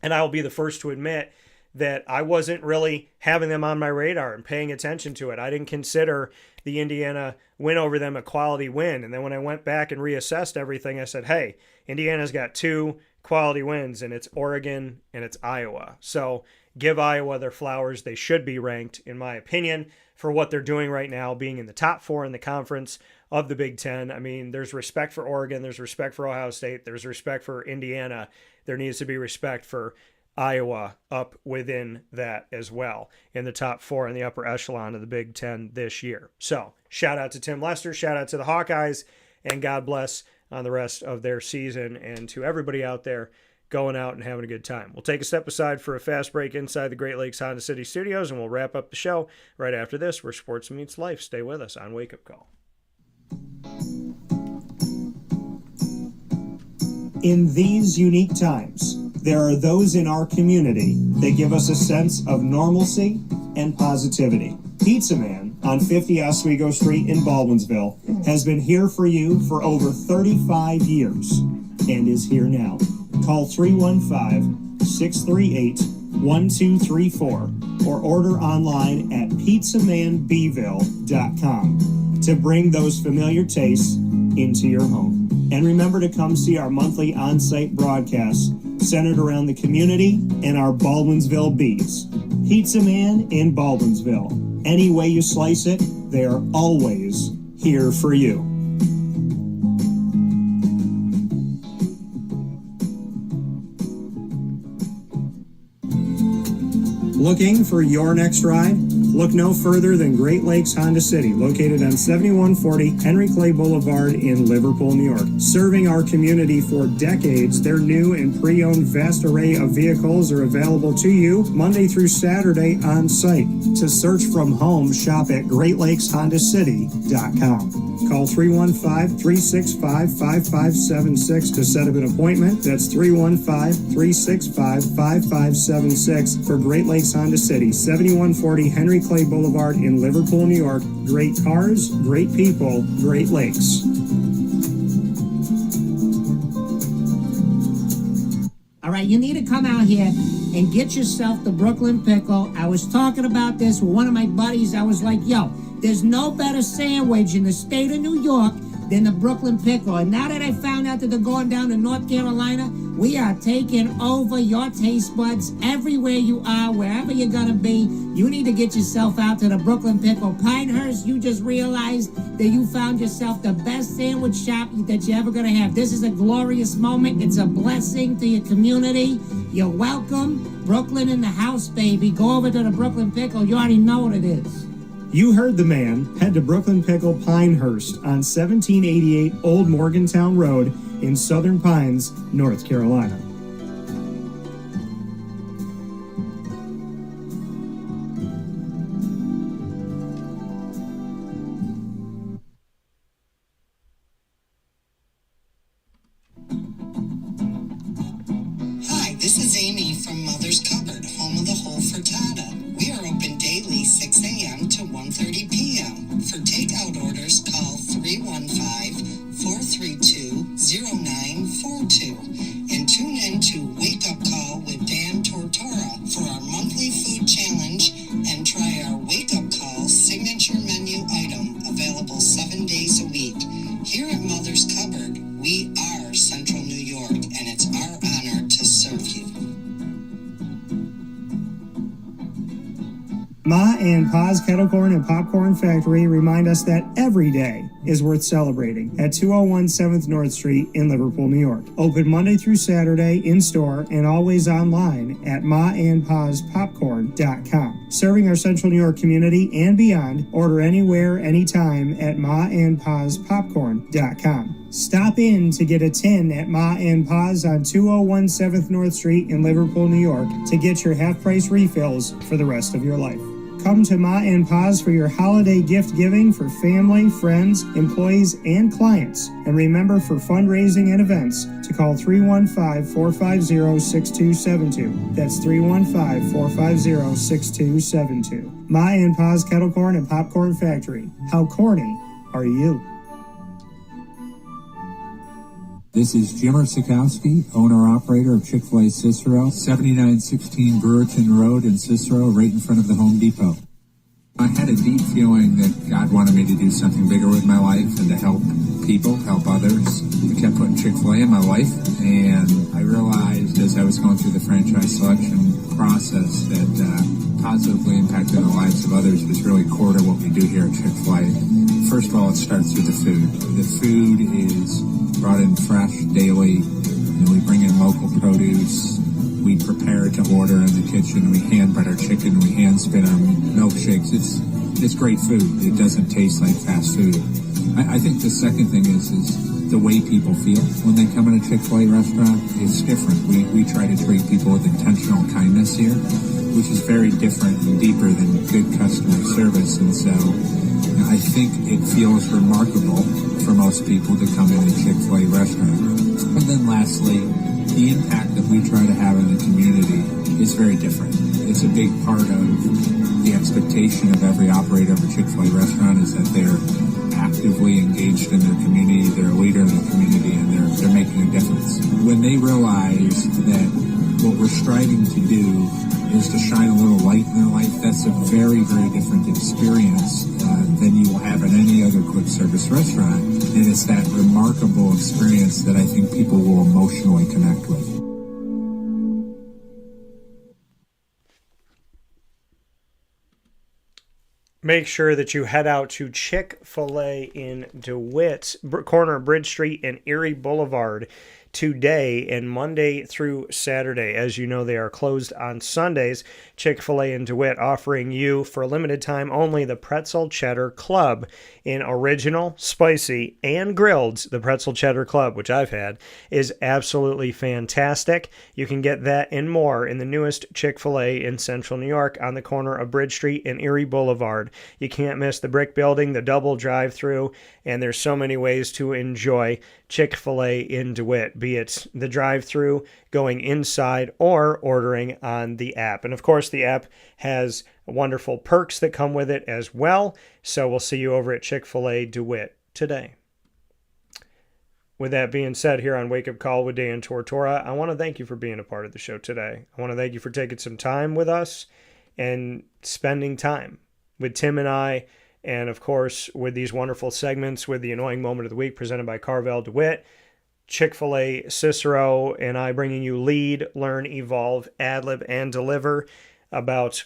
And I will be the first to admit that I wasn't really having them on my radar and paying attention to it. I didn't consider the Indiana win over them a quality win. And then when I went back and reassessed everything, I said, hey, Indiana's got 2 quality wins, and it's Oregon and it's Iowa. So give Iowa their flowers. They should be ranked, in my opinion, for what they're doing right now, being in the top 4 in the conference of the Big Ten. I mean, there's respect for Oregon. There's respect for Ohio State. There's respect for Indiana. There needs to be respect for Iowa up within that as well, in the top 4 in the upper echelon of the Big Ten this year. So shout out to Tim Lester, shout out to the Hawkeyes, and God bless on the rest of their season, and to everybody out there going out and having a good time. We'll take a step aside for a fast break inside the Great Lakes Honda City Studios, and we'll wrap up the show right after this, where sports meets life. Stay with us on Wake Up Call. In these unique times, there are those in our community that give us a sense of normalcy and positivity. Pizza Man on 50 Oswego Street in Baldwinsville has been here for you for over 35 years and is here now. Call 315-638-1234 or order online at pizzamanbville.com to bring those familiar tastes into your home. And remember to come see our monthly on-site broadcasts centered around the community and our Baldwinsville Bees. Pizza Man in Baldwinsville. Any way you slice it, they are always here for you. Looking for your next ride? Look no further than Great Lakes Honda City, located on 7140 Henry Clay Boulevard in Liverpool, New York. Serving our community for decades, their new and pre-owned vast array of vehicles are available to you Monday through Saturday on site. To search from home, shop at GreatLakesHondaCity.com. Call 315-365-5576 to set up an appointment. That's 315-365-5576 for Great Lakes Honda City, 7140 Henry Clay Boulevard in Liverpool, New York. Great cars, great people, Great Lakes. All right, you need to come out here and get yourself the Brooklyn Pickle. I was talking about this with one of my buddies. I was like, yo, there's no better sandwich in the state of New York than the Brooklyn Pickle. And now that I found out that they're going down to North Carolina, we are taking over your taste buds everywhere you are, wherever you're going to be. You need to get yourself out to the Brooklyn Pickle. Pinehurst, you just realized that you found yourself the best sandwich shop that you're ever going to have. This is a glorious moment. It's a blessing to your community. You're welcome. Brooklyn in the house, baby. Go over to the Brooklyn Pickle. You already know what it is. You heard the man. Head to Brooklyn Pickle Pinehurst on 1788 Old Morgantown Road in Southern Pines, North Carolina. Hi, this is Amy from Mother's Cupboard, home of the whole frittata. We are open daily 6 a.m. to 1:30 p.m. For takeout orders, call 315-432-0942 and tune in to Wake Up Call with Dan Tortora for our monthly food challenge and try our Wake Up Call signature menu item available 7 days a week. Here at Mother's Cupboard, we are Central New York, and it's our honor to serve you. Ma and Pa's Kettle Corn and Popcorn Factory remind us that every day is worth celebrating at 201 7th North Street in Liverpool, New York. Open Monday through Saturday in-store and always online at maandpaspopcorn.com. Serving our Central New York community and beyond, order anywhere, anytime at maandpaspopcorn.com. Stop in to get a tin at Ma and Pa's on 201 7th North Street in Liverpool, New York to get your half-price refills for the rest of your life. Come to Ma and Pa's for your holiday gift giving for family, friends, employees, and clients. And remember, for fundraising and events, to call 315-450-6272. That's 315-450-6272. Ma and Pa's Kettle Corn and Popcorn Factory. How corny are you? This is Jim Sikowski, owner-operator of Chick-fil-A Cicero, 7916 Brewerton Road in Cicero, right in front of the Home Depot. I had a deep feeling that God wanted me to do something bigger with my life and to help people, help others. I kept putting Chick-fil-A in my life, and I realized as I was going through the franchise selection process that positively impacting the lives of others was really core to what we do here at Chick-fil-A. First of all, it starts with the food. The food is brought in fresh daily, and we bring in local produce. We prepare to order in the kitchen. We hand butter chicken. We hand spin our milkshakes. It's great food. It doesn't taste like fast food. I think the second thing is the way people feel when they come in a Chick-fil-A restaurant. It's different. We try to treat people with intentional kindness here, which is very different and deeper than good customer service. And so I think it feels remarkable for most people to come in a Chick-fil-A restaurant. And then lastly, the impact that we try to have in the community is very different. It's a big part of the expectation of every operator of a Chick-fil-A restaurant is that they're actively engaged in their community, they're a leader in the community, and they're making a difference. When they realize that what we're striving to do is to shine a little light in their life, that's a very, very different experience than you will have in any other quick service restaurant. And it's that remarkable experience that I think people will emotionally connect with. Make sure that you head out to Chick-fil-A in DeWitt, corner of Bridge Street and Erie Boulevard today and Monday through Saturday. As you know, they are closed on Sundays. Chick-fil-A in DeWitt offering you for a limited time only the Pretzel Cheddar Club in original, spicy, and grilled. The Pretzel Cheddar Club, which I've had, is absolutely fantastic. You can get that and more in the newest Chick-fil-A in Central New York on the corner of Bridge Street and Erie Boulevard. You can't miss the brick building, the double drive-through, and there's so many ways to enjoy Chick-fil-A in DeWitt, be it the drive-through, going inside, or ordering on the app. And of course, the app has wonderful perks that come with it as well. So we'll see you over at Chick-fil-A DeWitt today. With that being said, here on Wake Up Call with Dan Tortora, I want to thank you for being a part of the show today. I want to thank you for taking some time with us and spending time with Tim and I, and of course, with these wonderful segments with the Annoying Moment of the Week presented by Carvel DeWitt, Chick-fil-A Cicero, and I bringing you Lead, Learn, Evolve, Ad-lib, and Deliver about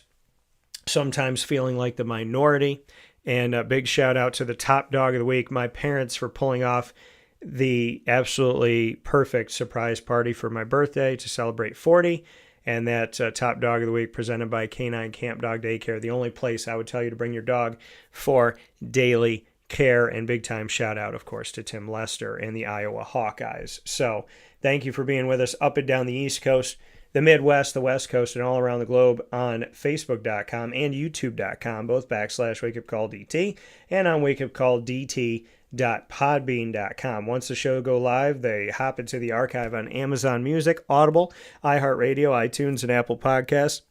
sometimes feeling like the minority. And a big shout out to the Top Dog of the Week, my parents, for pulling off the absolutely perfect surprise party for my birthday to celebrate 40. And that Top Dog of the Week presented by K-9 Kamp Dog Daycare, the only place I would tell you to bring your dog for daily care. And big time shout out, of course, to Tim Lester and the Iowa Hawkeyes. So thank you for being with us up and down the East Coast, the Midwest, the West Coast, and all around the globe on Facebook.com and YouTube.com, both /WakeUpCallDT, and on WakeUpCallDT.com. www.podbean.com. Once the show go live, they hop into the archive on Amazon Music, Audible, iHeartRadio, iTunes, and Apple Podcasts,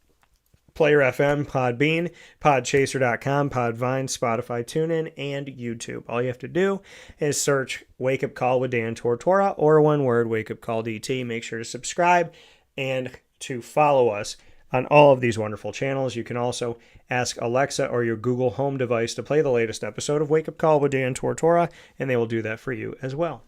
Player FM, Podbean, Podchaser.com, Podvine, Spotify, TuneIn, and YouTube. All you have to do is search Wake Up Call with Dan Tortora, or one word, Wake Up Call DT. Make sure to subscribe and to follow us on all of these wonderful channels. You can also ask Alexa or your Google Home device to play the latest episode of Wake Up Call with Dan Tortora, and they will do that for you as well.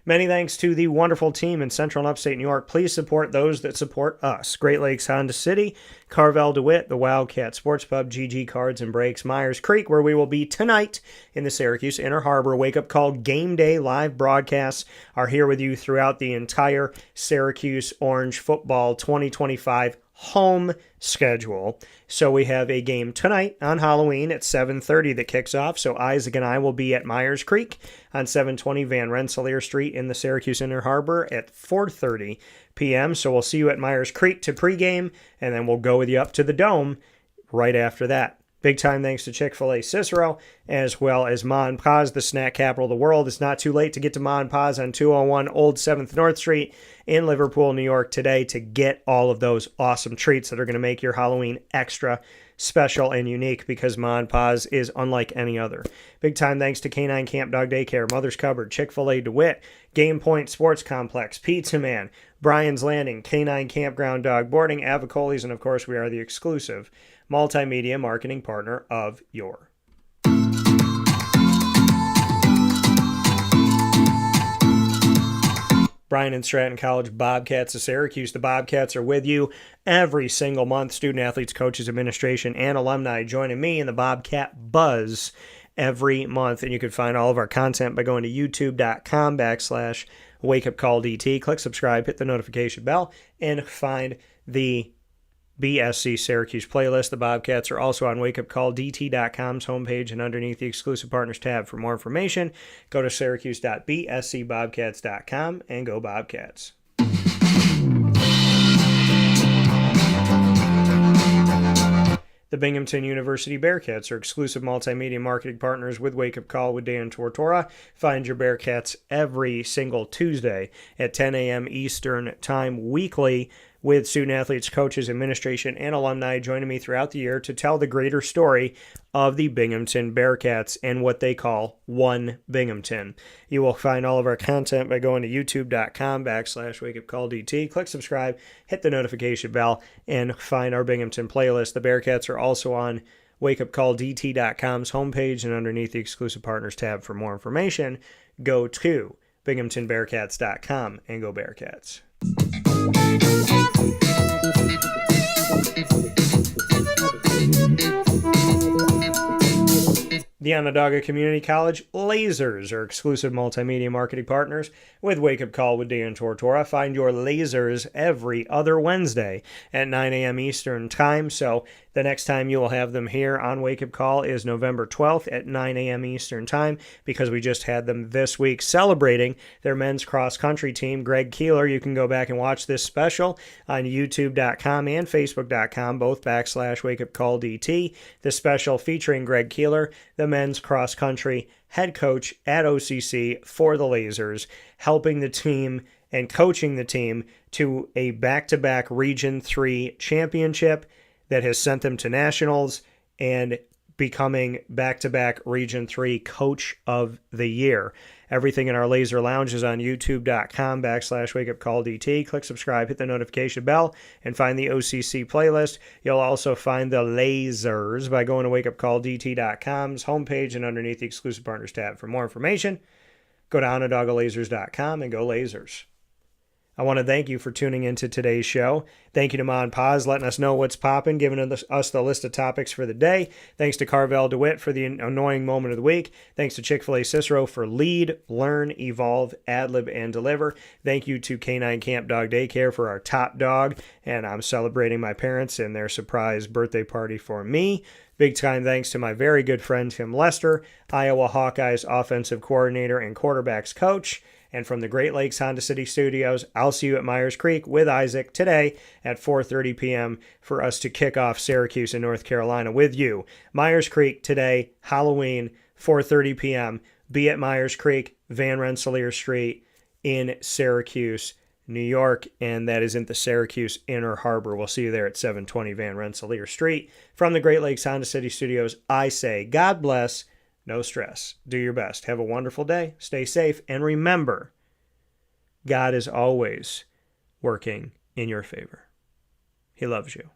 Many thanks to the wonderful team in Central and Upstate New York. Please support those that support us. Great Lakes Honda City, Carvel DeWitt, the Wildcat Sports Pub, GG Cards and Breaks, Myers Creek, where we will be tonight in the Syracuse Inner Harbor. Wake Up Call Game Day live broadcasts are here with you throughout the entire Syracuse Orange Football 2025 home schedule. So we have a game tonight on Halloween at 7:30 that kicks off. So Isaac and I will be at Myers Creek on 720 Van Rensselaer Street in the Syracuse Inner Harbor at 4:30 p.m. So we'll see you at Myers Creek to pregame, and then we'll go with you up to the Dome right after that. Big time thanks to Chick-fil-A Cicero, as well as Ma and Pa's, the snack capital of the world. It's not too late to get to Ma and Pa's on 201 Old 7th North Street in Liverpool, New York today to get all of those awesome treats that are going to make your Halloween extra special and unique, because Ma and Pa's is unlike any other. Big time thanks to K-9 Kamp Dog Daycare, Mother's Cupboard, Chick-fil-A DeWitt, Game Point Sports Complex, Pizza Man, Brian's Landing, K-9 Campground Dog Boarding, Avicoli's, and of course we are the exclusive multimedia marketing partner of your Bryan and Stratton College Bobcats of Syracuse. The Bobcats are with you every single month. Student athletes, coaches, administration, and alumni joining me in the Bobcat Buzz every month. And you can find all of our content by going to youtube.com/wakeupcalldt. Click subscribe, hit the notification bell, and find the BSC Syracuse playlist. The Bobcats are also on wakeupcalldt.com's homepage and underneath the exclusive partners tab. For more information, go to syracuse.bscbobcats.com and go Bobcats. The Binghamton University Bearcats are exclusive multimedia marketing partners with Wake Up Call with Dan Tortora. Find your Bearcats every single Tuesday at 10 a.m. Eastern Time weekly, with student athletes, coaches, administration, and alumni joining me throughout the year to tell the greater story of the Binghamton Bearcats and what they call One Binghamton. You will find all of our content by going to youtube.com/wakeupcalldt. Click subscribe, hit the notification bell, and find our Binghamton playlist. The Bearcats are also on wakeupcalldt.com's homepage and underneath the exclusive partners tab. For more information, go to binghamtonbearcats.com and go Bearcats. The Onondaga Community College Lasers are exclusive multimedia marketing partners with Wake Up Call with Dan Tortora. Find your Lasers every other Wednesday at 9 a.m. Eastern Time. So the next time you will have them here on Wake Up Call is November 12th at 9 a.m. Eastern Time, because we just had them this week celebrating their men's cross-country team, Greg Keeler. You can go back and watch this special on youtube.com and facebook.com, both /wakeupcalldt. The special featuring Greg Keeler, the men's cross-country head coach at OCC for the Lasers, helping the team and coaching the team to a back-to-back Region 3 championship that has sent them to nationals and becoming back-to-back Region 3 Coach of the Year. Everything in our Laser Lounge is on youtube.com /wakeupcalldt. Click subscribe, hit the notification bell, and find the OCC playlist. You'll also find the Lasers by going to wakeupcalldt.com's homepage and underneath the exclusive partners tab. For more information, go to onondagalazers.com and go Lasers. I want to thank you for tuning into today's show. Thank you to Ma and Pa's letting us know what's popping, giving us the list of topics for the day. Thanks to Carvel DeWitt for the annoying moment of the week. Thanks to Chick-fil-A Cicero for lead, learn, evolve, ad-lib, and deliver. Thank you to K-9 Kamp Dog Daycare for our top dog, and I'm celebrating my parents and their surprise birthday party for me. Big time thanks to my very good friend Tim Lester, Iowa Hawkeyes Offensive Coordinator and Quarterbacks Coach. And from the Great Lakes Honda City Studios, I'll see you at Myers Creek with Isaac today at 4:30 p.m. for us to kick off Syracuse in North Carolina with you. Myers Creek today, Halloween, 4:30 p.m. be at Myers Creek, Van Rensselaer Street in Syracuse, New York, and that is in the Syracuse Inner Harbor. We'll see you there at 720 Van Rensselaer Street. From the Great Lakes Honda City Studios, I say God bless, no stress. Do your best. Have a wonderful day. Stay safe, and remember, God is always working in your favor. He loves you.